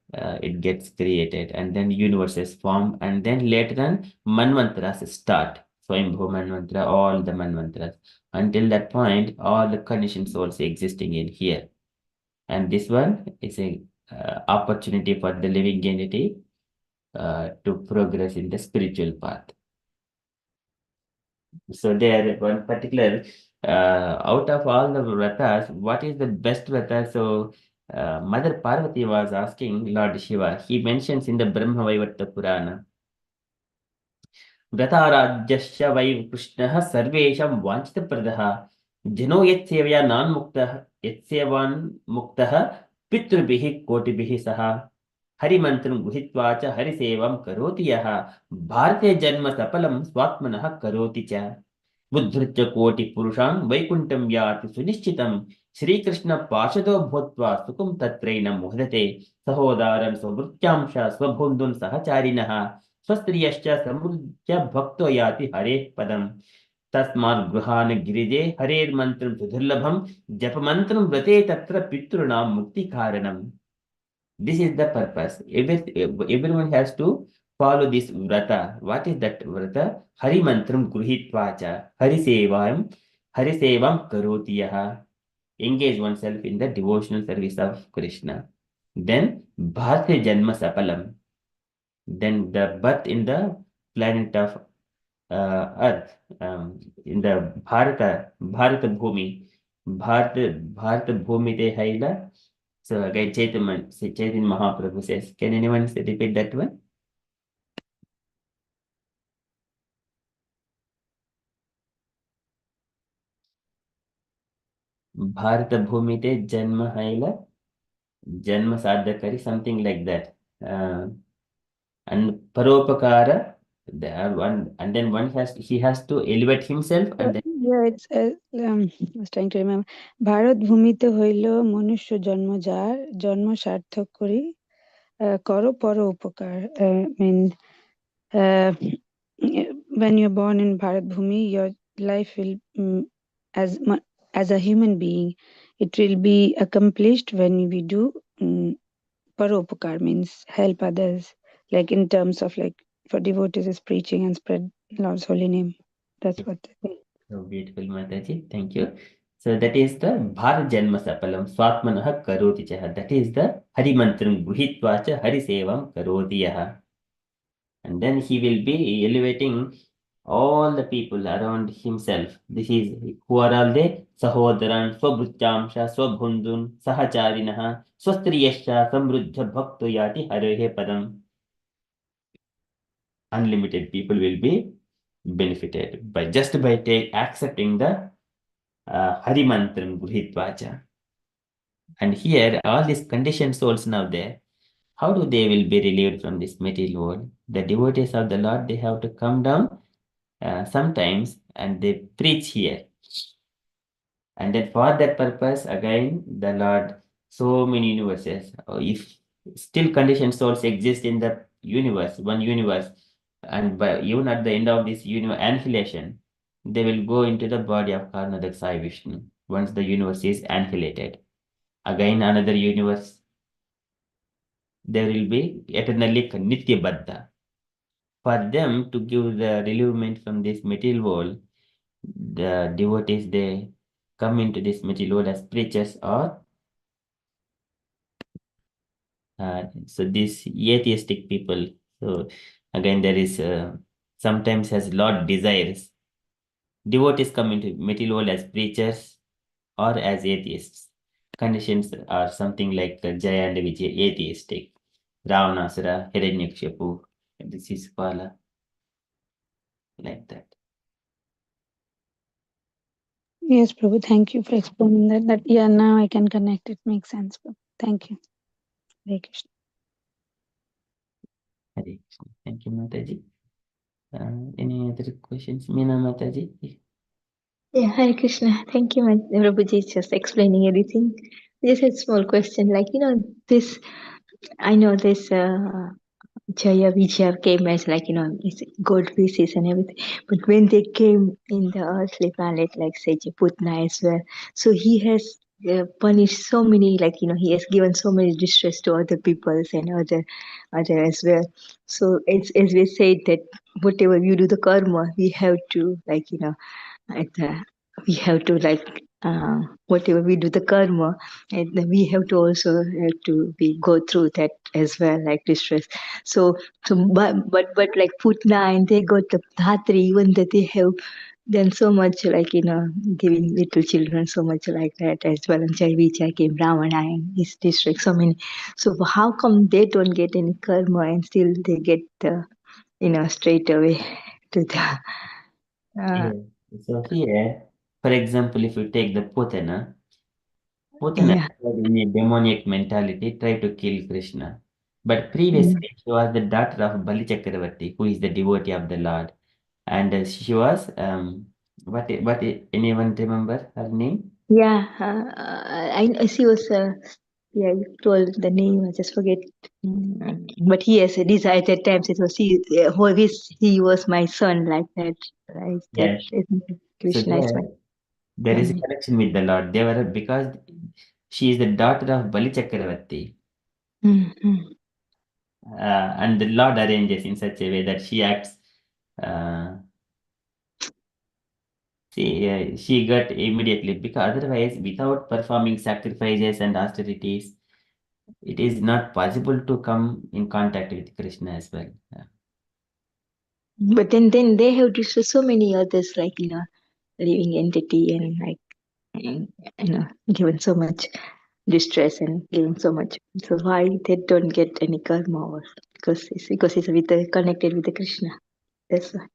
it gets created, and then universes form, and then later on Manvantras start. Swayambhu Manvantara, all the Manvantras. Until that point, all the conditioned souls existing in here. And this one is a opportunity for the living entity to progress in the spiritual path. So there, one particular out of all the vratas, what is the best vrata? So Mother Parvati was asking Lord Shiva. He mentions in the Brahma Vaivarta Purana, व्रताराध्यश्च वै कृष्णः सर्वेषां वाञ्छितप्रदः जनो यत्सेवया नान्मुक्तः यत्सेवान्मुक्तः पितृभिः कोटिभिः सह हरिमन्त्रं गृहीत्वा च हरिसेवां करोति यः भारते जन्म सफलं स्वात्मनः करोति च बुद्धृत्य कोटिपुरुषान् वैकुण्ठं याति सुनिश्चितं श्रीकृष्ण पार्षदो भूत्वा सुखं तत्रैनं मुह्यते सहोदारं स्वभृत्यां च स्वबन्धुं सहचारिणः स्वस्त्रियश्च समृद्ध्य भक्तो याति हरेः पदम् तस्मात् गृहाण गिरिजे हरेर्मन्त्रं सुदुर्लभं जपमन्त्रं व्रते तत्र पितॄणां मुक्तिकारणम्. This is the purpose. Everyone has to follow this vrata. What is that vrata? Hari mantram gruhitva cha. Hari sevam karoti yaha. Engage oneself in the devotional service of Krishna. Then bharti janma sapalam. Then the birth in the planet of Earth, in the Bharata Bhumi, Bharata Bhumi te haila. So again, Chaitanya Mahaprabhu says, can anyone repeat that one? Bharat Bhumite Janma Haila Janma Sadhakari, something like that. And Paropakara, and then he has to elevate himself and then Yeah, it's I was trying to remember. Bharat ভূমিতে হইল মনুষ্য জন্ম যার জন্ম সার্থক করি করো পর উপকার. Mean uh, when you're born in Bharat Bhumi, your life will as as a human being, it will be accomplished when we do paropakar, means help others, like in terms of like for devotees is preaching and spread Lord's holy name. That's what they mean. so beautiful, Mataji. Thank you. So that is the Bhar Janma Sapalam Swatmanah Karoti Chaha. That is the Hari Mantram Guhitvacha Hari Sevam Karoti Yaha. And then he will be elevating all the people around himself. This is who are all they? Sahodaran, Swabhutyamsha, Swabhundun, Sahacharinaha, Swastriyasha, Samruddha Bhakto Yati Harehe Padam. Unlimited people will be benefited by just by accepting the Hari Mantram Guhitvacha. And here, all these conditioned souls now there, how do they will be relieved from this material world? The devotees of the Lord, they have to come down sometimes and they preach here. And then for that purpose, again, the Lord, so many universes, if still conditioned souls exist in the universe, one universe, and by, even at the end of this annihilation, they will go into the body of Karnadak Sai Vishnu once the universe is annihilated. Again, another universe, there will be eternally Nitya Baddha. For them to give the relievement from this material world, the devotees, they come into this material world as preachers or so these atheistic people. So again, there is sometimes as Lord desires, devotees come into material world as preachers or as atheists. Conditions are something like Jaya and Vijaya, atheistic. Ravanasura, Hiranyakshipu, this is Pala, like that. Yes, Prabhu, thank you for explaining that. That yeah, now I can connect. It makes sense, Prabhu. Thank you. Hare Krishna. Hare Krishna. Thank you, Mataji. Any other questions, Meena Mataji? Yeah, Hare Krishna. Thank you, Prabhuji, just explaining everything. Just a small question, like this. I know this Jaya Vijaya came as like it's gold pieces and everything, but when they came in the earthly planet, like say Putna as well, so he has punished so many, like he has given so many distress to other peoples and other as well. So it's as we said that whatever you do the karma, we have to like at the, we have to like whatever we do the karma, and then we have to also have to be go through that as well, like distress. So but like Putna and they got the Dhatri, even that they have done so much, like giving little children so much like that as well. And Jai came Ravana and his district, so many. So how come they don't get any karma and still they get the straight away to the Yeah. So here, for example, if you take the Putana yeah. had in a demoniac mentality, tried to kill Krishna. But Mm. previously, she was the daughter of Bali Chakravarti, who is the devotee of the Lord. And she was, anyone remember her name? Yeah, I see was yeah, you told the name, I just forget. But he has a desire at times. It was he was my son like that, right? That Yes. is So Krishna is my there is a son. connection with the Lord. They were because she is the daughter of Bali Chakravarti. Mm-hmm. And the Lord arranges in such a way that she acts. Uh, she got immediately because otherwise, without performing sacrifices and austerities, it is not possible to come in contact with Krishna as well. But then they have destroyed so many others, like living entity and like mm, given so much distress and given so much. So why they don't get any karma? Or because it's with connected with the Krishna. That's why.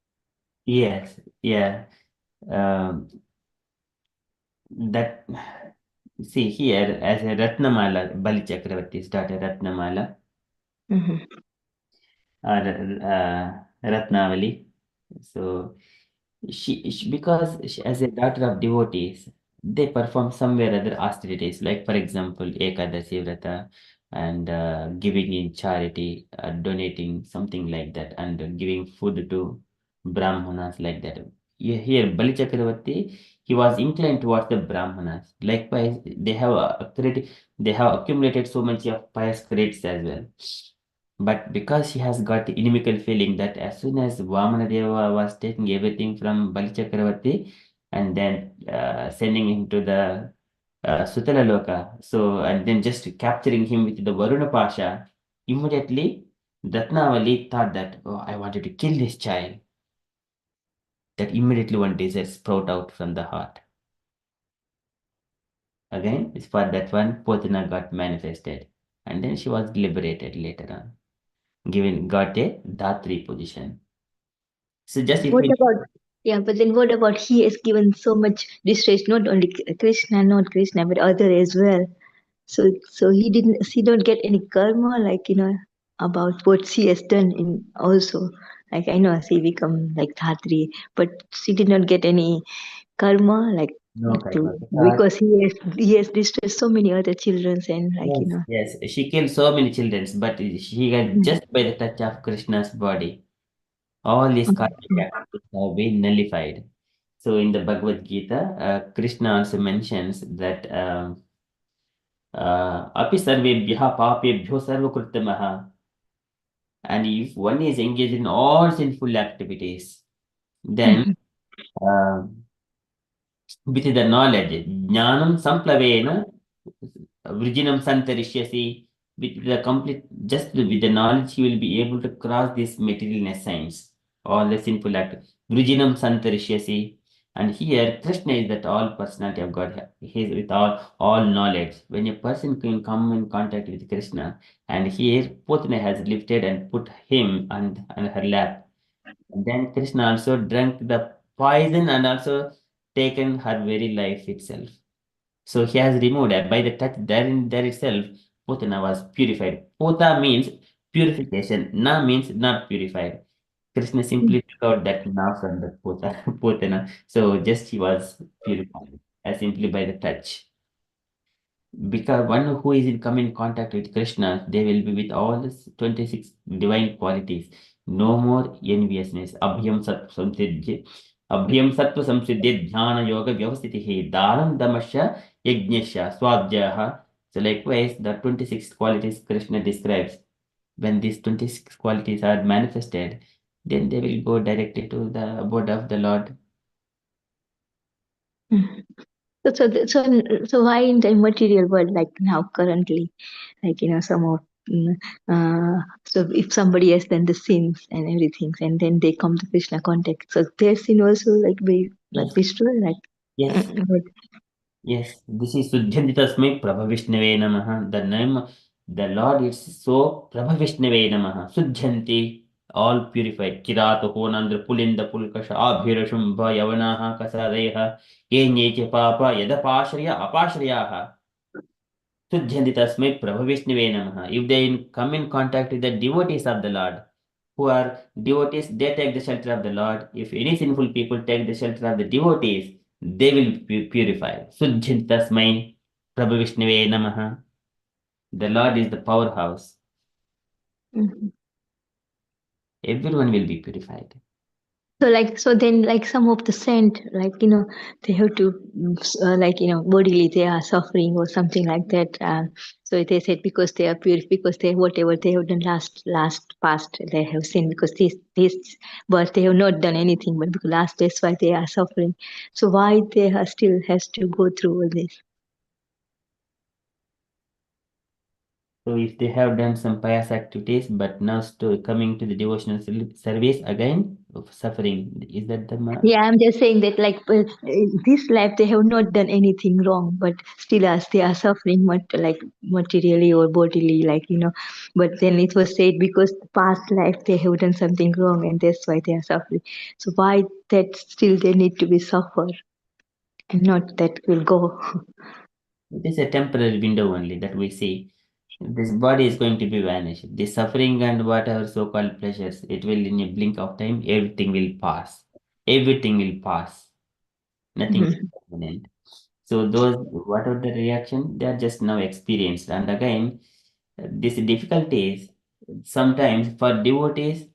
Yes, yeah. Um, that See here, as a Ratnamala, Bali Chakravarti's daughter Ratnamala, Mhm. or Ratnavali. So because she, as a daughter of devotees, they perform somewhere other austerities, like for example, Ekadasi Vrata and giving in charity, donating something like that, and giving food to Brahmanas like that. Here, Bali Chakravarti, he was inclined towards the Brahmanas. Likewise, they have accumulated so much of pious credits as well. But because she has got the inimical feeling that as soon as Vamanadeva was taking everything from Bali Chakravarti and then sending him to the Sutala Loka, so and then just capturing him with the Varuna Pasha, immediately Ratnavali thought that, oh, I wanted to kill this child. That immediately one desire sprout out from the heart. Again, it's for that one, Pothana got manifested. And then she was liberated later on, got a Dhatri position. So just if What we about, yeah, but then what about he has given so much distress, not only not Krishna, but other as well. So he don't get any karma, like, about what she has done in also. Like, I know she become like Dhatri, but she did not get any karma, like, no karma to, because because he has distressed so many other children, and like, yes, she killed so many children, but she got Mm. just by the touch of Krishna's body. All these karmic Mm. activities have been nullified. So in the Bhagavad Gita, Krishna also mentions that api sarvebhyaha papebhyo sarvakritamaha. And if one is engaged in all sinful activities, then Mhm. uh, with the knowledge, jnanam samplavena vrijinam santarishyasi, with the complete, just with the knowledge, he will be able to cross this material signs, all the sinful act. Vrijinam santarishyasi. And here, Krishna is that all personality of God. He is with all knowledge. When a person can come in contact with Krishna, and here Putna has lifted and put him on her lap. And then Krishna also drank the poison and also taken her very life itself. So he has removed by the touch there in there itself, Putana was purified. Puta means purification, Na means not purified. Krishna simply took out that Na from the Putana. So just he was purified simply by the touch. Because one who is in come in contact with Krishna, they will be with all the 26 divine qualities. No more enviousness. Abhyam sattva samsiddhi dhyana yoga vyavastitihi dharam damasya yajnasya swadhyaha. So likewise, the 26 qualities Krishna describes. When these 26 qualities are manifested, then they will go directly to the abode of the Lord. Mm. So why in the material world, like now currently, like, some of, so if somebody has done the sins and everything, and then they come to Krishna contact, so their sin also like be like Yes, destroyed, like, yes. but, Yes, this is Sujjanditasmai Prabhavishnave Namaha. The name, the Lord is so Prabhavishnave Namaha. Sujjanti, all purified. Kirata Honandra Pulinda Pulkasha Abhirashambha Yavanaha Kasadeha Enyeche Papa Yadapashraya Apashrayaha. Sujjanti Tasmai Prabhavishnave Namaha. If they come in contact with the devotees of the Lord, who are devotees, they take the shelter of the Lord. If any sinful people take the shelter of the devotees, they will be purified. Sujjint Tasmai Prabhavishnave Namaha. The Lord is the powerhouse. Mhm. Everyone will be purified. So like, so then like some of the saint, like, they have to, like, bodily they are suffering or something like that. So they said because they are pure, because they whatever they have done last past they have sinned, because this but they have not done anything, but because last, that's why they are suffering. So why they are still has to go through all this? So if they have done some pious activities, but now coming to the devotional service again, of suffering, is that the Yeah, I'm just saying that, like, this life they have not done anything wrong, but still as they are suffering, like materially or bodily, like, But then it was said because past life they have done something wrong, and that's why they are suffering. So why that still they need to be suffer, and not that will go? It is a temporary window only that we see. This body is going to be vanished. The suffering and whatever so-called pleasures, it will in a blink of time, everything will pass. Everything will pass. Nothing is Mhm. permanent. So those, whatever the reaction, they are just now experienced. And again, these difficulties, sometimes for devotees,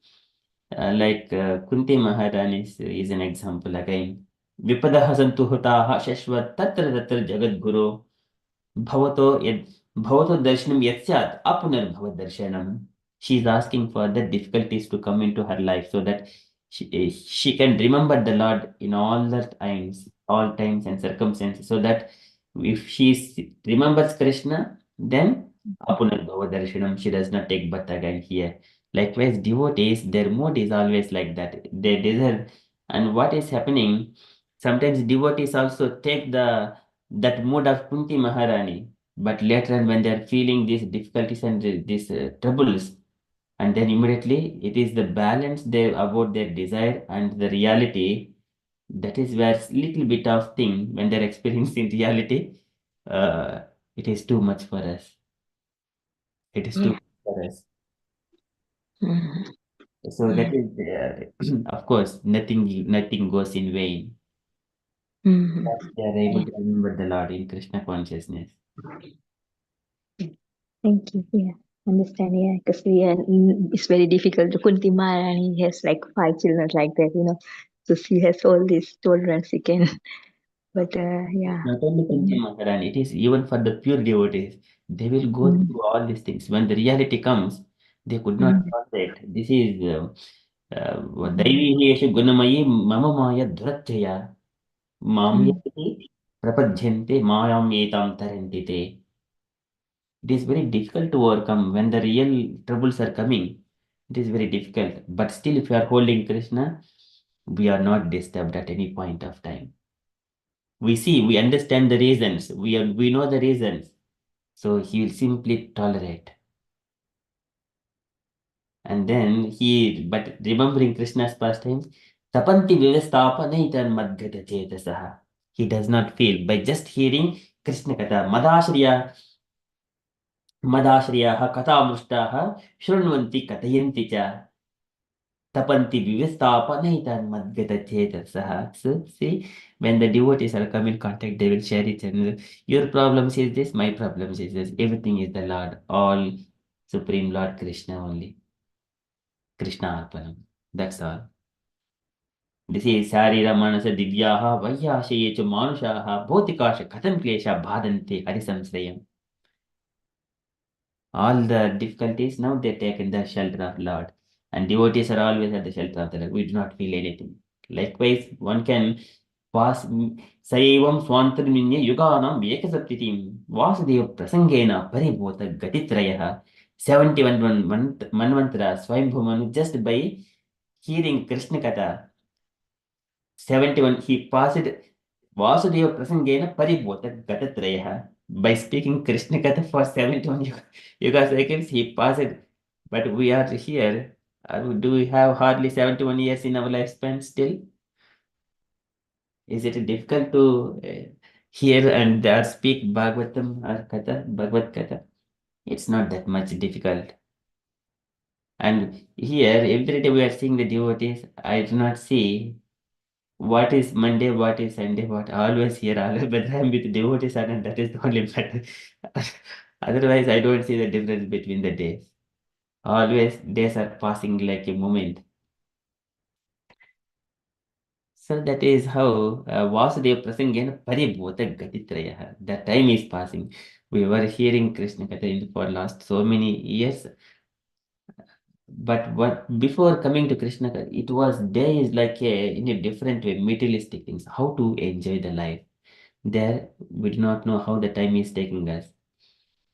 Kunti Maharani is an example again. Vipadaha santu hutaha shashvat tatra tatra jagat guru bhavato yad bhavato darshanam yasyat apunarbhava darshanam. She is asking for the difficulties to come into her life so that she can remember the Lord in all times and circumstances, so that if remembers Krishna, then apunarbhava darshanam, she does not take birth again here. Likewise, devotees, their mood is always like that. They desire, and what is happening? Sometimes devotees also take that mood of Kunti Maharani, but later on when they are feeling these difficulties and these troubles, and then immediately it is the balance they about their desire and the reality. That is where little bit of thing when they're experiencing reality, uh, it is too much for us. It is too Yeah. much for us. Mhm. So that Yeah. is, of course, nothing goes in vain. Mhm. They are able Yeah. to remember the Lord in Krishna consciousness. Thank you. Yeah. Understand. Yeah. Because yeah, it's very difficult. Kunti Maharani has like 5 children like that, you know. So she has all these children she can. But yeah. Not only Kunti Maharani, it is even for the pure devotees. They will go Mm. through all these things. When the reality comes, they could not Mm. tolerate. This is Mm. दैवीहेषु गुणमयी मम माया दुरत्यया मां Mm. यदि प्रपद्यन्ते मायां एतां तरन्ति ते. It is very difficult to overcome when the real troubles are coming. It is very difficult. But still, if you are holding Krishna, we are not disturbed at any point of time. We understand the reasons, we know the reasons. So he will simply tolerate. And then but remembering Krishna's pastimes, tapanti vivasthapanaitan madgata chetasaha. He does not feel by just hearing Krishna Katha. Madashriyaha kathamrushtaha shrunvanti katayanti cha. Tapanti vivasthapanaitan madgata chetasaha. So see, when the devotees are come in contact, they will share each other. Your problems is this, my problems is this. Everything is the Lord. All Supreme Lord Krishna only. Krishna Arpanam. That's all. This is Sarira Manasa Divyaha Vahyashaye च Manushaha Bhotikasha Katham Klesha Bhadante Harisamsrayam. All the difficulties now they take in the shelter of Lord. And devotees are always at the shelter of the Lord. We do not feel anything. Likewise, one can pass Saivam Swantarminya Yuganam Vyekasaptitim Vasudeva Prasangena Paribhota Gatitrayaha 71 Manvantra Swayambhumanu just by hearing Krishna Katha. 71 he passed Vasudeva Prasangena Paribhota Gatatrayaha. By speaking Krishna Katha for 71 yuga cycles, he passed. But we are here. Do we have hardly 71 years in our lifespan still? Is it difficult to hear and speak Bhagavatam or Katha, Bhagavad Katha? It's not that much difficult. And here, every day we are seeing the devotees. I do not see what is Monday, what is Sunday, what always here, always, but I'm with devotees, and that is the only matter. Otherwise, I don't see the difference between the days. Always days are passing like a moment. So that is how Vasudeva Prasangena Paribhota Gatitrayaha. The time is passing. We were hearing Krishna Katha for last so many years. But what before coming to Krishna, it was there is like in a different way, materialistic things, how to enjoy the life. There, we do not know how the time is taking us.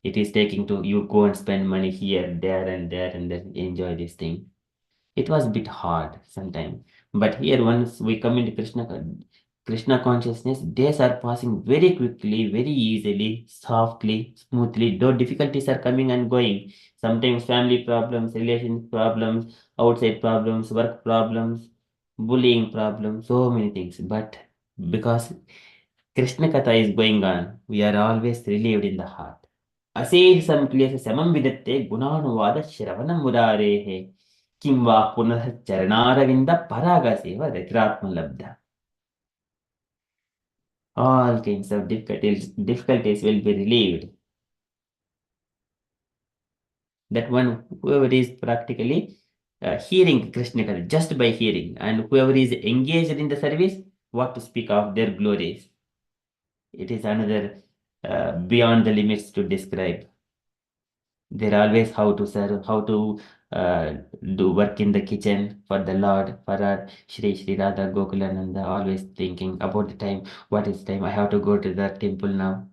It is taking to you go and spend money here, there, and then enjoy this thing. It was a bit hard sometimes. But here, once we come into Krishna consciousness, days are passing very quickly, very easily, softly, smoothly. Though difficulties are coming and going. Sometimes family problems, relation problems, outside problems, work problems, bullying problems, so many things. But because Krishna Katha is going on, we are always relieved in the heart. Asid samklesa samam vidatte gunanuvada shravanam murarehe kim va punah charanaravinda paragaseva retratma labdha. All kinds of difficulties will be relieved. That one, whoever is practically hearing Krishna Katha just by hearing, and whoever is engaged in the service, what to speak of their glories. It is another beyond the limits to describe. They're always how to serve, how to uh, do work in the kitchen for the Lord, for our Shri Radha Gokulananda, always thinking about the time, what is time, I have to go to the temple now.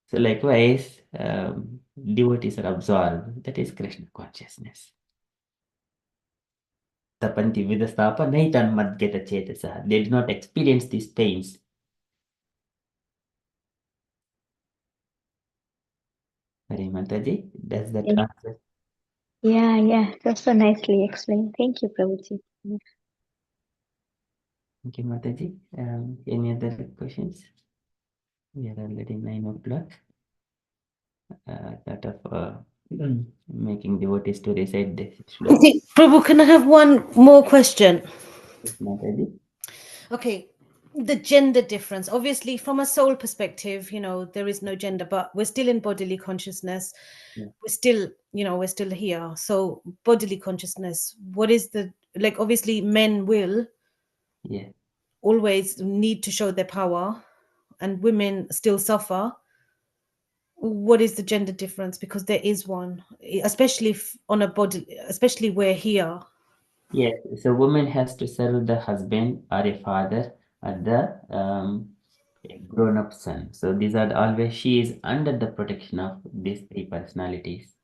So likewise, devotees are absorbed. That is Krishna consciousness. Tapanti vidastapa naitan madgeta chetasa. They do not experience these pains. Hari Mataji, does that Yeah. answer? Yeah, that's so nicely explained. Thank you, Prabhuji. Thank you, Mataji. Any other questions? We are already 9 o'clock. That of making devotees to recite this shloka. Okay, Prabhu, can I have one more question? Yes, Mataji. Okay, the gender difference. Obviously, from a soul perspective, you know, there is no gender, but we're still in bodily consciousness. Yeah. We're still, you know, we're still here. So, bodily consciousness, what is the, like, obviously, men will Yeah. always need to show their power, and women still suffer. What is the gender difference? Because there is one, especially on a body, especially we're here. Yes. So woman has to serve the husband or a father or the a grown-up son. So these are always, she is under the protection of these three personalities: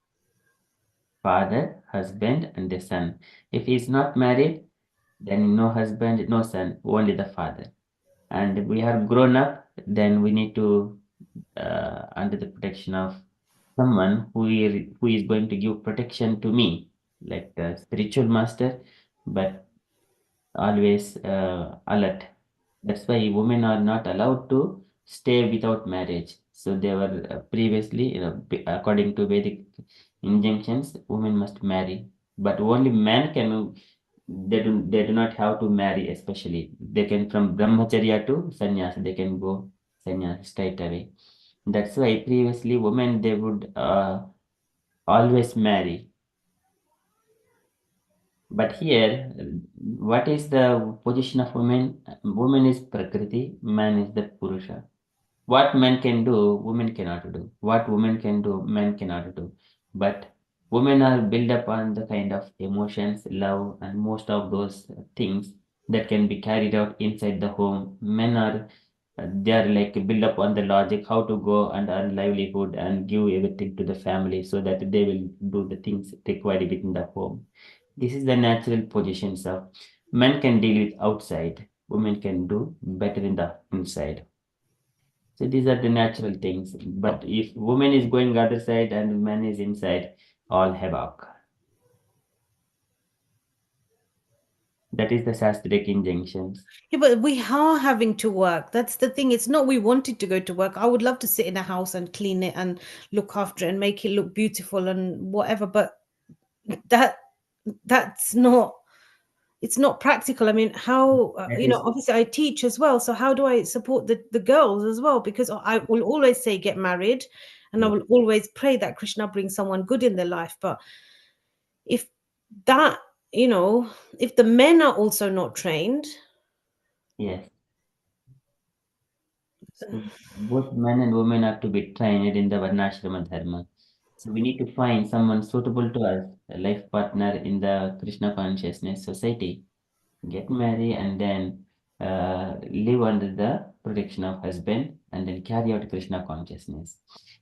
father, husband, and the son. If he is not married, then no husband, no son, only the father. And we are grown up, then we need to under the protection of someone who is going to give protection to me, like the spiritual master, but always alert. That's why women are not allowed to stay without marriage. So they were previously, according to Vedic injunctions, women must marry, but only men can. They do not have to marry, especially they can from brahmacharya to sannyas. They can go sannyas straight away. That's why previously women they would always marry. But here, what is the position of women? Woman is Prakriti, man is the Purusha. What men can do, women cannot do. What women can do, men cannot do. But women are built upon the kind of emotions, love, and most of those things that can be carried out inside the home. Men are they are like build up on the logic how to go and earn livelihood and give everything to the family so that they will do the things required within the home. This is the natural positions of men can deal with outside, women can do better in the inside. So these are the natural things. But if woman is going other side and man is inside, all havoc. That is the Shastric injunctions. Yeah, but we are having to work. That's the thing. It's not we wanted to go to work. I would love to sit in a house and clean it and look after it and make it look beautiful and whatever. But that that's not. It's not practical. I mean, how That you know? is Obviously, I teach as well. So how do I support the girls as well? Because I will always say get married, and I yes, will always pray that Krishna brings someone good in their life. But if that you know, if the men are also not trained, yes. So both men and women are to be trained in the Varnashrama Dharma. So we need to find someone suitable to us, a life partner in the Krishna consciousness society, get married, and then live under the protection of husband and then carry out Krishna consciousness.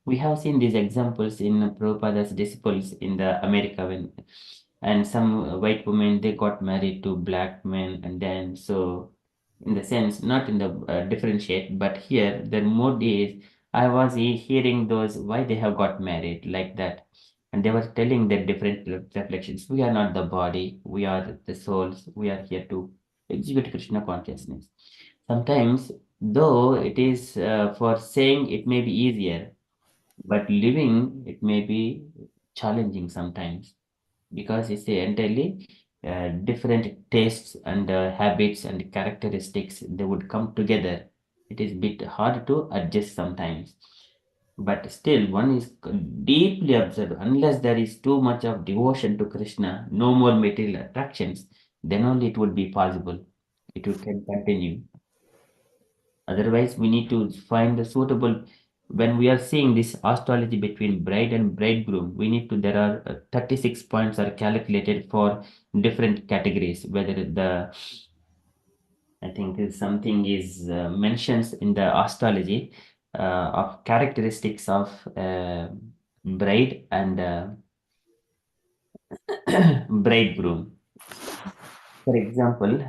We have seen these examples in Prabhupada's disciples in the America when and some white women they got married to black men and then so in the sense not in the differentiate but here the mood is I was hearing those why they have got married like that and they were telling their different reflections. We are not the body, we are the souls, we are here to exhibit Krishna consciousness. Sometimes Though it is for saying it may be easier, but living it may be challenging sometimes because it's a entirely different tastes and habits and characteristics. They would come together. It is a bit hard to adjust sometimes. But still, one is deeply observed. Unless there is too much of devotion to Krishna, no more material attractions, then only it would be possible. Can continue. Otherwise, we need to find the suitable. When we are seeing this astrology between bride and bridegroom, we need to. There are 36 points are calculated for different categories. Whether the I think something is mentions in the astrology of characteristics of bride and bridegroom. For example,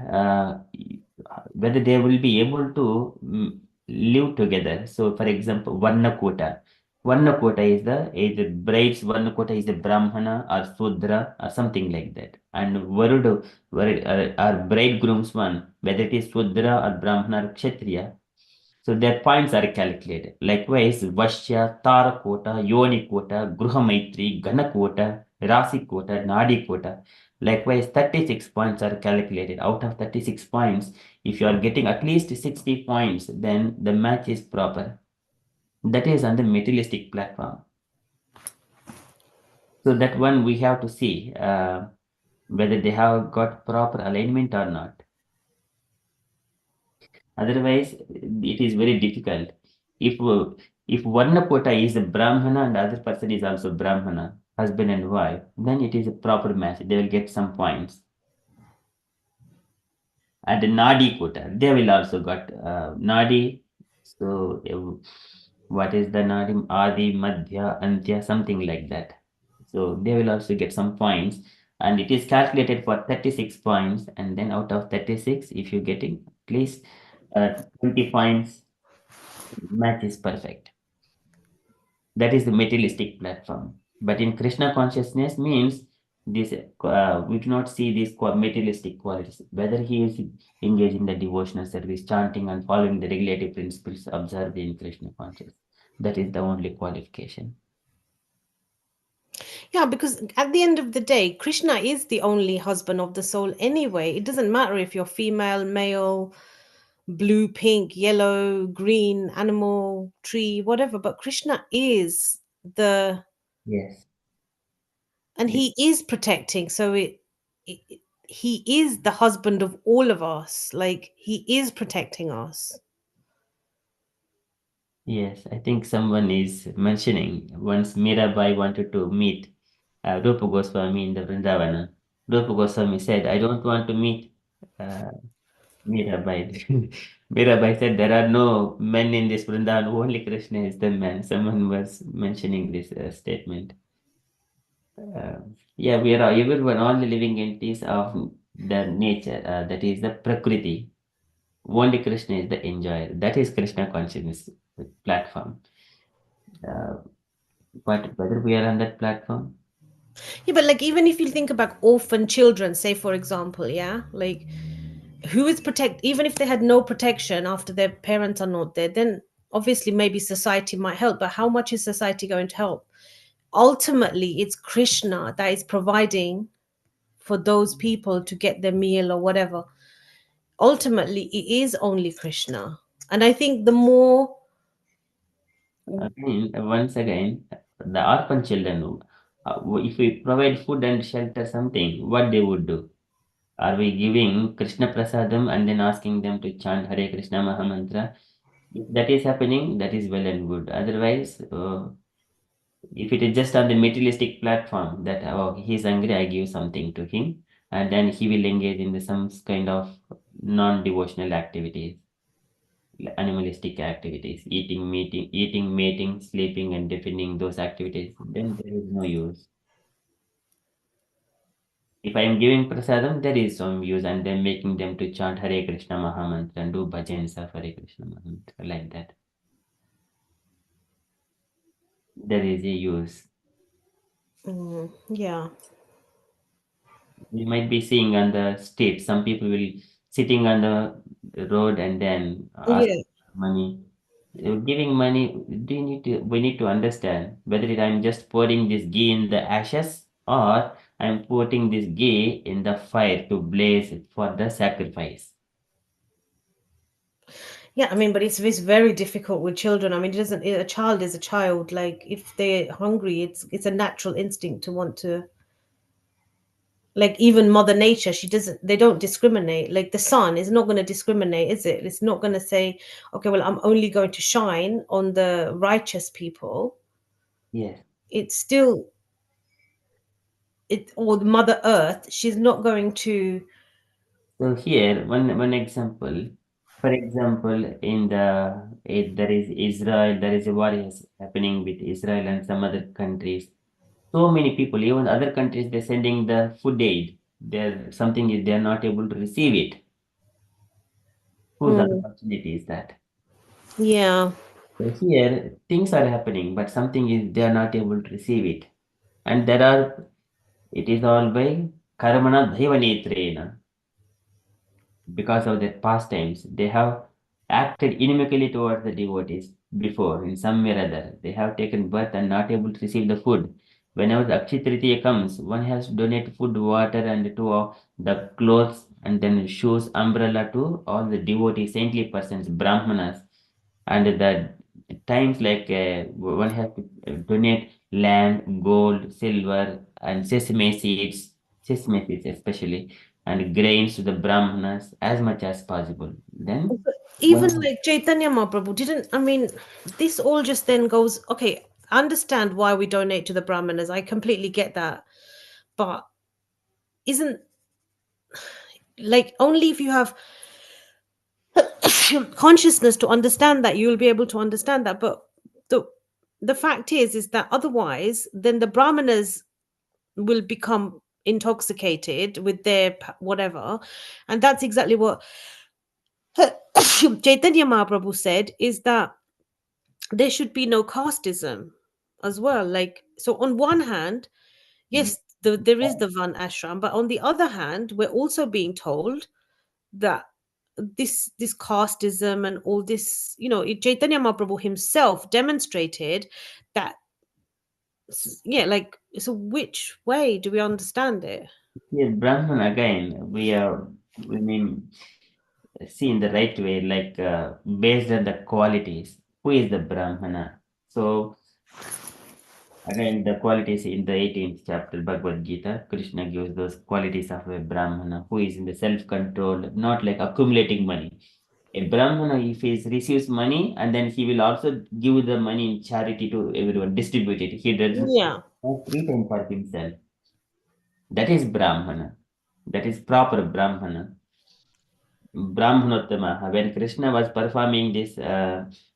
whether they will be able to live together. So, for example, Varna Kota. Varna Kota is the either bride's Varna Kota is the Brahmana or Sudra or something like that. And Varudu, or bridegroom's one, whether it is Sudra or Brahmana or Kshatriya, so their points are calculated. Likewise, Vashya, Tara quota, Yoni quota, Gruha Maitri, Gana quota, Rasi quota, Nadi quota. Likewise, 36 points are calculated. Out of 36 points, if you are getting at least 60 points, then the match is proper. That is on the materialistic platform. So that one we have to see whether they have got proper alignment or not. Otherwise, it is very difficult. If if one quota is a Brahmana and other person is also Brahmana, husband and wife, then it is a proper match. They will get some points. And the Nadi quota, they will also got Nadi. So what is the Nadi? Adi, Madhya, Antya, something like that. So they will also get some points. And it is calculated for 36 points. And then out of 36, if you're getting at least 20 points, match is perfect. That is the materialistic platform. But in Krishna consciousness means this we do not see these materialistic qualities. Whether he is engaged in the devotional service, chanting and following the regulative principles observed in Krishna consciousness. That is the only qualification. Yeah, because at the end of the day, Krishna is the only husband of the soul anyway. It doesn't matter if you're female, male, blue, pink, yellow, green, animal, tree, whatever, but Krishna is the Yes. and he is protecting. So it he is the husband of all of us. Like he is protecting us. Yes, I think someone is mentioning once Mirabai wanted to meet Rupa Goswami in the Vrindavana. Rupa Goswami said, I don't want to meet uh, Mirabai. Mirabai said, there are no men in this Vrindavan, only Krishna is the man. Someone was mentioning this statement. Yeah, we are everyone, all the living entities of the nature, that is the Prakriti. Only Krishna is the enjoyer. That is Krishna consciousness platform. Uh, but whether we are on that platform, Yeah, but like even if you think about orphan children, say for example, yeah, like who is protect even if they had no protection after their parents are not there, then obviously maybe society might help. But how much is society going to help? Ultimately, it's Krishna that is providing for those people to get their meal or whatever. Ultimately, it is only Krishna. And I think the more again, once again, the orphan children, if we provide food and shelter, something, what they would do? Are we giving Krishna Prasadam and then asking them to chant Hare Krishna Mahamantra? If that is happening, that is well and good. Otherwise, if it is just on the materialistic platform that oh he's angry, I give something to him, and then he will engage in some kind of non-devotional activities, animalistic activities, eating, mating, sleeping, and defending those activities, then there is no use. If I am giving prasadam, there is some use, and then making them to chant Hare Krishna Mahamantra and do bhajans of Hare Krishna Mahamantra like that. There is a use. yeah. We might be seeing on the street, some people will sitting on the road and then ask Yeah. money. Giving money, we need to understand whether I'm just pouring this ghee in the ashes or I'm putting this ghee in the fire to blaze for the sacrifice. Yeah, I mean, but it's very difficult with children. I mean, it doesn't. A child is a child. Like if they're hungry, it's a natural instinct to want to. Like even Mother Nature, she doesn't. They don't discriminate. Like the sun is not going to discriminate, is it? It's not going to say, okay, well, I'm only going to shine on the righteous people. Yes. It's still it or the Mother Earth. She's not going to. So here, one example. For example, there is Israel, there is a war is happening with Israel and some other countries. So many people, even other countries, they're sending the food aid. There something is they're not able to receive it. Whose Mm, unfortunately is that? yeah. So here things are happening, but something is they are not able to receive it. And there are it is all by karmana dhaivanetrena. Because of their pastimes, they have acted inimically towards the devotees before in some way or other. They have taken birth and not able to receive the food. Whenever the Akshaya Tritiya comes, one has to donate food, water, and to the clothes, and then shoes, umbrella to all the devotees, saintly persons, brahmanas. And the times like one has to donate land, gold, silver, and sesame seeds especially and grains to the brahmanas as much as possible. Then Even one like Chaitanya Mahaprabhu didn't. I mean, this all just then goes. Okay, I understand why we donate to the Brahmanas. I completely get that, but isn't like only if you have consciousness to understand that you'll be able to understand that. But the the fact is that otherwise, then the Brahmanas will become intoxicated with their whatever, and that's exactly what Chaitanya Mahaprabhu said. Is that there should be no casteism as well. Like, so on one hand, yes, there is the Van ashram, but on the other hand, we're also being told that this casteism and all this, Chaitanya Mahaprabhu himself demonstrated that. Yeah, like, so which way do we understand it? here Brahman again we mean see in the right way like based on the qualities. Who is the Brahmana? So again the qualities in the 18th chapter Bhagavad Gita, Krishna gives those qualities of a Brahmana who is in the self-control, not like accumulating money. A Brahmana, if he receives money and then he will also give the money in charity to everyone, distribute it. He doesn't Yeah. have free time for himself. That is Brahmana. That is proper Brahmana. Brahmanottama. When Krishna was performing this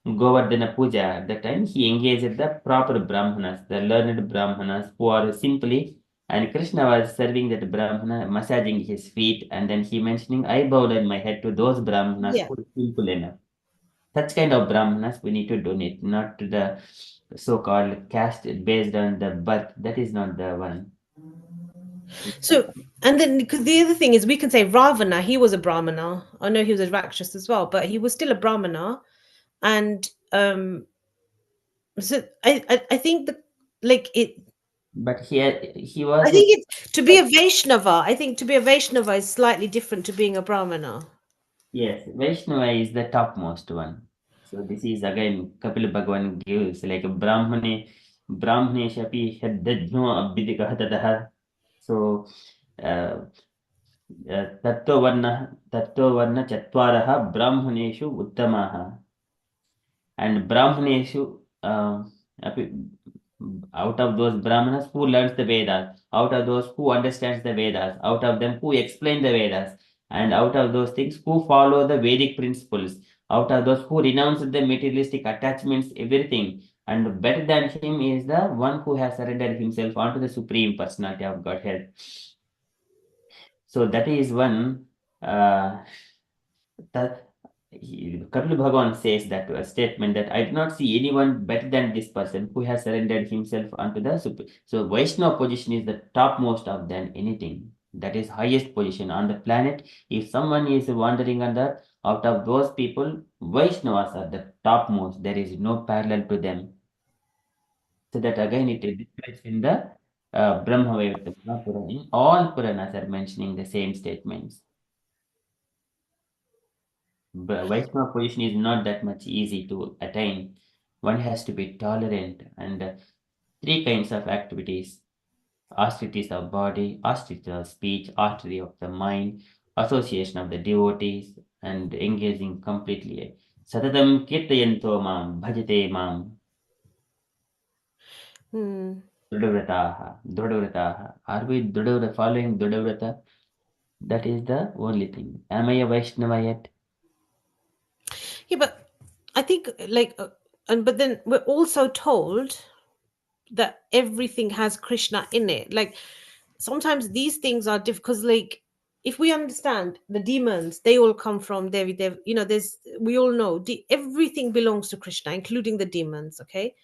Govardhana Puja, at that time he engaged the proper Brahmanas, the learned Brahmanas who are simply, and Krishna was serving that Brahmana, massaging his feet, and then he mentioning, I bowed my head to those Brahmanas Yeah. who are simple enough. Such kind of Brahmanas we need to donate, not to the so-called caste based on the birth. That is not the one. So, and then because the other thing is, we can say Ravana, he was a Brahmana. I know he was a Rakshas as well, but he was still a Brahmana. And so I think that, like, But he I was a think it's to be a Vaishnava. I think to be a Vaishnava is slightly different to being a Brahmana. yes, Vaishnava is the topmost one. So this is again Kapil Bhagavan gives like Brahmane shapi haddajno abhidikah tataha. So uh, तत्त्ववर्ण चत्वारः ब्राह्मणेषु उत्तमाः and Brahmaneshu, out of those Brahmanas who learns the Vedas, out of those who understands the Vedas, out of them who explain the Vedas, and out of those things who follow the Vedic principles, out of those who renounce the materialistic attachments, everything. And better than him is the one who has surrendered himself onto the Supreme Personality of Godhead. So that is one. That Kapil Bhagavan says that statement that I do not see anyone better than this person who has surrendered himself unto the Supreme. So Vaishnava position is the topmost of than anything. That is highest position on the planet. If someone is wandering on the out of those people, Vaishnavas are the topmost. There is no parallel to them. So that again it is described in the Brahma Vaivarta Purana. All Puranas are mentioning the same statements. But Vaishnava position is not that much easy to attain. One has to be tolerant and three kinds of activities: austerities of body, austerity of speech, austerity of the mind, association of the devotees, and engaging completely. Satatam kirtayanto mam bhajate mam Hmm. drudavrataha drudavrataha. Are we following drudavrata? That is the only thing. Am I a Vaishnava yet? Yeah, but I think but then we're also told that everything has Krishna in it. Like sometimes these things are difficult because like if we understand the demons, they all come from Devi Dev. There's we all know everything belongs to Krishna, including the demons. Okay,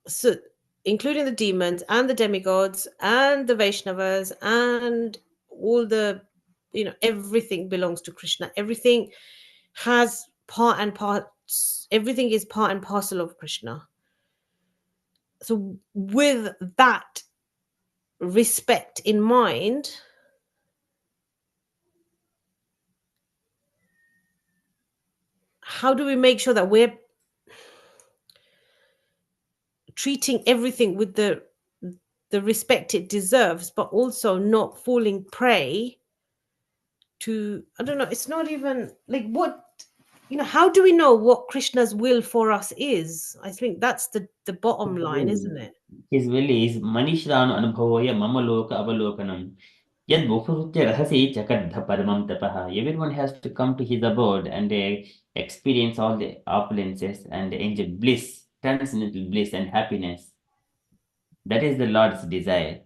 so including the demons and the demigods and the Vaishnavas and all the everything belongs to Krishna. Everything has part and parts. Everything is part and parcel of Krishna. So with that respect in mind, how do we make sure that we're treating everything with the respect it deserves, but also not falling prey to, I don't know, it's not even like how do we know what Krishna's will for us is? I think that's the bottom line, isn't it? His will is Manishran Anubhavoya Mama Loka Avalokanam. Yad Bhupurutya Rahasi Chakadha Padamam Tapaha. Everyone has to come to his abode and experience all the opulences and enjoy bliss, transcendental bliss and happiness. That is the Lord's desire.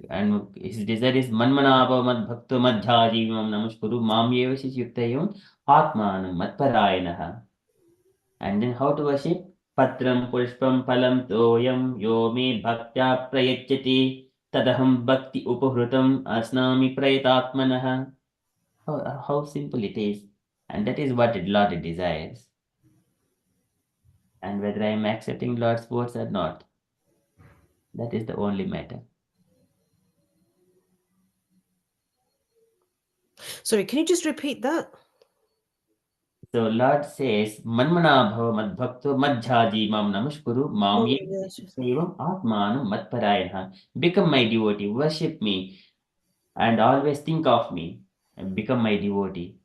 And his desire is Manmanava Mad Bhakto Madhyajivamam Namaskuru Mam Yevasis Yuktayam Atmanam Matparayanaha. And then how to worship? Patram Pushpam Phalam Toyam Yomi Bhaktya Prayachati Tadaham Bhakti Upahrutam Asnami Prayatatmanaha. How simple it is. And that is what the Lord desires. And whether I am accepting Lord's words or not, that is the only matter. Sorry, can you just repeat that? So Lord says, Manmana bhava madbhakto madhyaji mam namaskuru mam Oh, ye yes. evam atmanam matparayana. Become my devotee, worship me, and always think of me, and become my devotee.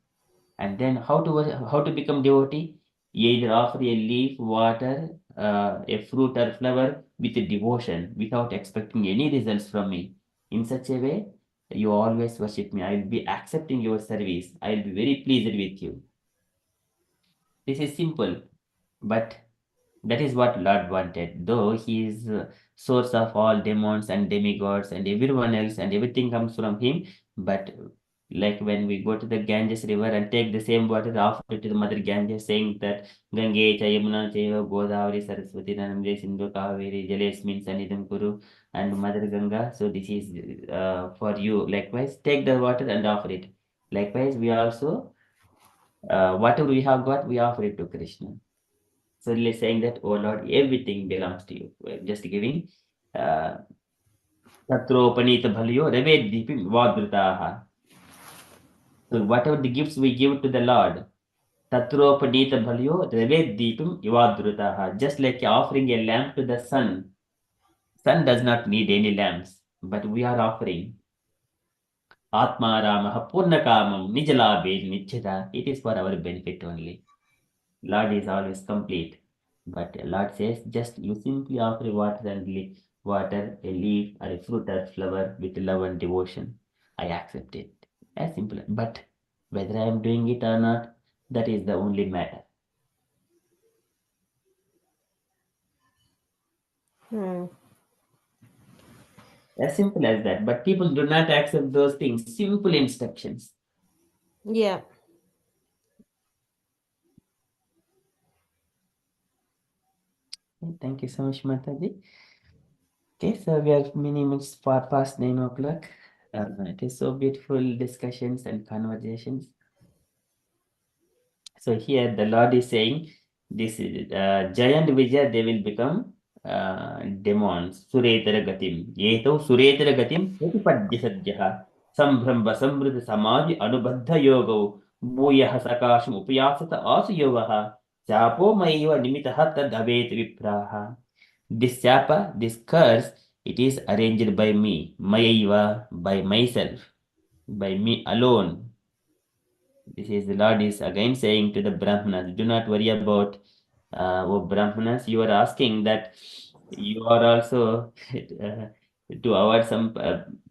And then how to become devotee? Either offer a leaf, water, a fruit or flower with devotion, without expecting any results from me. In such a way, you always worship me. I will be accepting your service. I will be very pleased with you. This is simple, but that is what Lord wanted. Though he is source of all demons and demigods and everyone else, and everything comes from him. But like when we go to the Ganges river and take the same water, offer it to the Mother Ganges, saying that Gange cha Yamuna chaiva Godavari Saraswati Namde Sindhu Kaveri Jalesmin Sanidam Kuru and Mother Ganga. So this is for you. Likewise, take the water and offer it. Likewise, we also whatever we have got, we offer it to Krishna. So let's saying that, oh Lord, everything belongs to you. We're just giving uh, Tatropanita Bhalyo Reve Deepim Vadrutaha. So whatever the gifts we give to the Lord, Tatropanita Bhalyo Reve Deepim Ivadrutaha. Just like offering a lamp to the sun. Sun does not need any lamps, but we are offering Atma Ramaha Purnakamam Nijalabhe Nichita. It is for our benefit only. Lord is always complete. But Lord says, just you simply offer water and water, a leaf, or a fruit or flower with love and devotion. I accept it. As simple. But whether I am doing it or not, that is the only matter. Hmm. As simple as that. But people do not accept those things. Simple instructions. Yeah. Thank you so much, Mataji. Okay, so we are many minutes far past 9 o'clock. It is so beautiful discussions and conversations. So here the Lord is saying, this is Jaya and Vijaya, they will become demons. Suretara gatim. Yeto suretara gatim pratipadya sadhyaha. Sambhramba samvrita samadhi anubadha yogo. Bhuyah sakasham upayasata asu yogaha. Chapo maiva nimitaha tad avet vipraha. This chapa, this curse, it is arranged by me, Mayaiva, by myself, by me alone. This is the Lord is again saying to the Brahmanas, do not worry about, oh Brahmanas, you are asking that you are also to award some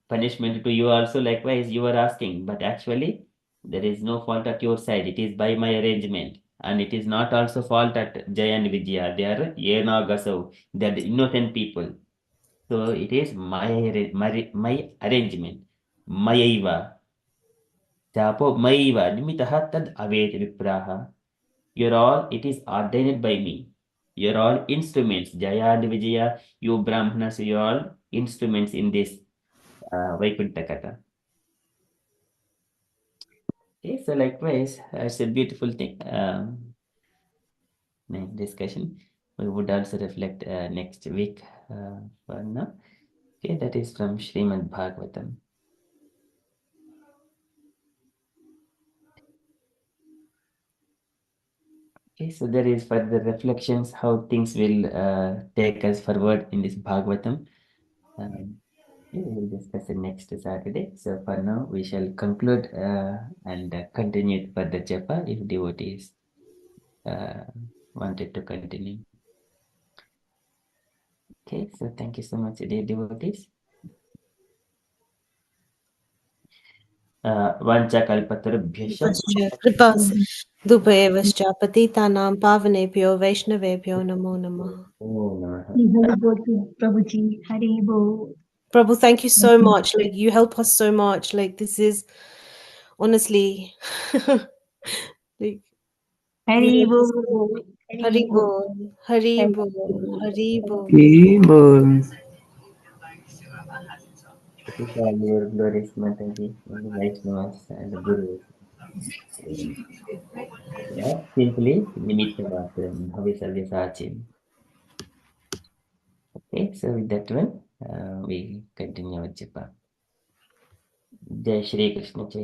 punishment to you also, likewise you are asking, but actually there is no fault at your side. It is by my arrangement. And it is not also fault at Jaya and Vijaya. They are Yena Gasav. They are the innocent people. So it is my arrangement. Mayaiva. Chapo Maiva Nimitaha Tad Avet Vipraha. You're all, it is ordained by me. You're all instruments. Jaya and Vijaya, you Brahmanas, you're all instruments in this Vaikuntha Katha. Okay, so likewise, it's a beautiful thing. Discussion. We would also reflect next week for now. Okay, that is from Srimad Bhagavatam. Okay, so there is further reflections how things will take us forward in this Bhagavatam. We will discuss it next Saturday. So for now, we shall conclude and continue for the japa if devotees uh, wanted to continue. Okay, so thank you so much, dear devotees. Vanchakalpatarubhyascha कृपा दुभयश्च पतितानां पावनेभ्यो वैष्णवेभ्यो नमो नमः. Om Namaha. Hari Bol to Prabhuji, Hari Bol. Prabhu, thank you so much. Like, you help us so much. Like, this is honestly like, Hari yeah, Bol. Hari Hari Bol. Bol, Hari Hari Bol, Bol. Hari Bol. Evil. It is all your glorious Mataji and the Vaishnavas and the Gurus. Yeah, simply Nimitta Matram, Bhavisavya Sachin. Okay, so with that one, we continue with Japa. Jai Shri Krishna Chaitanya.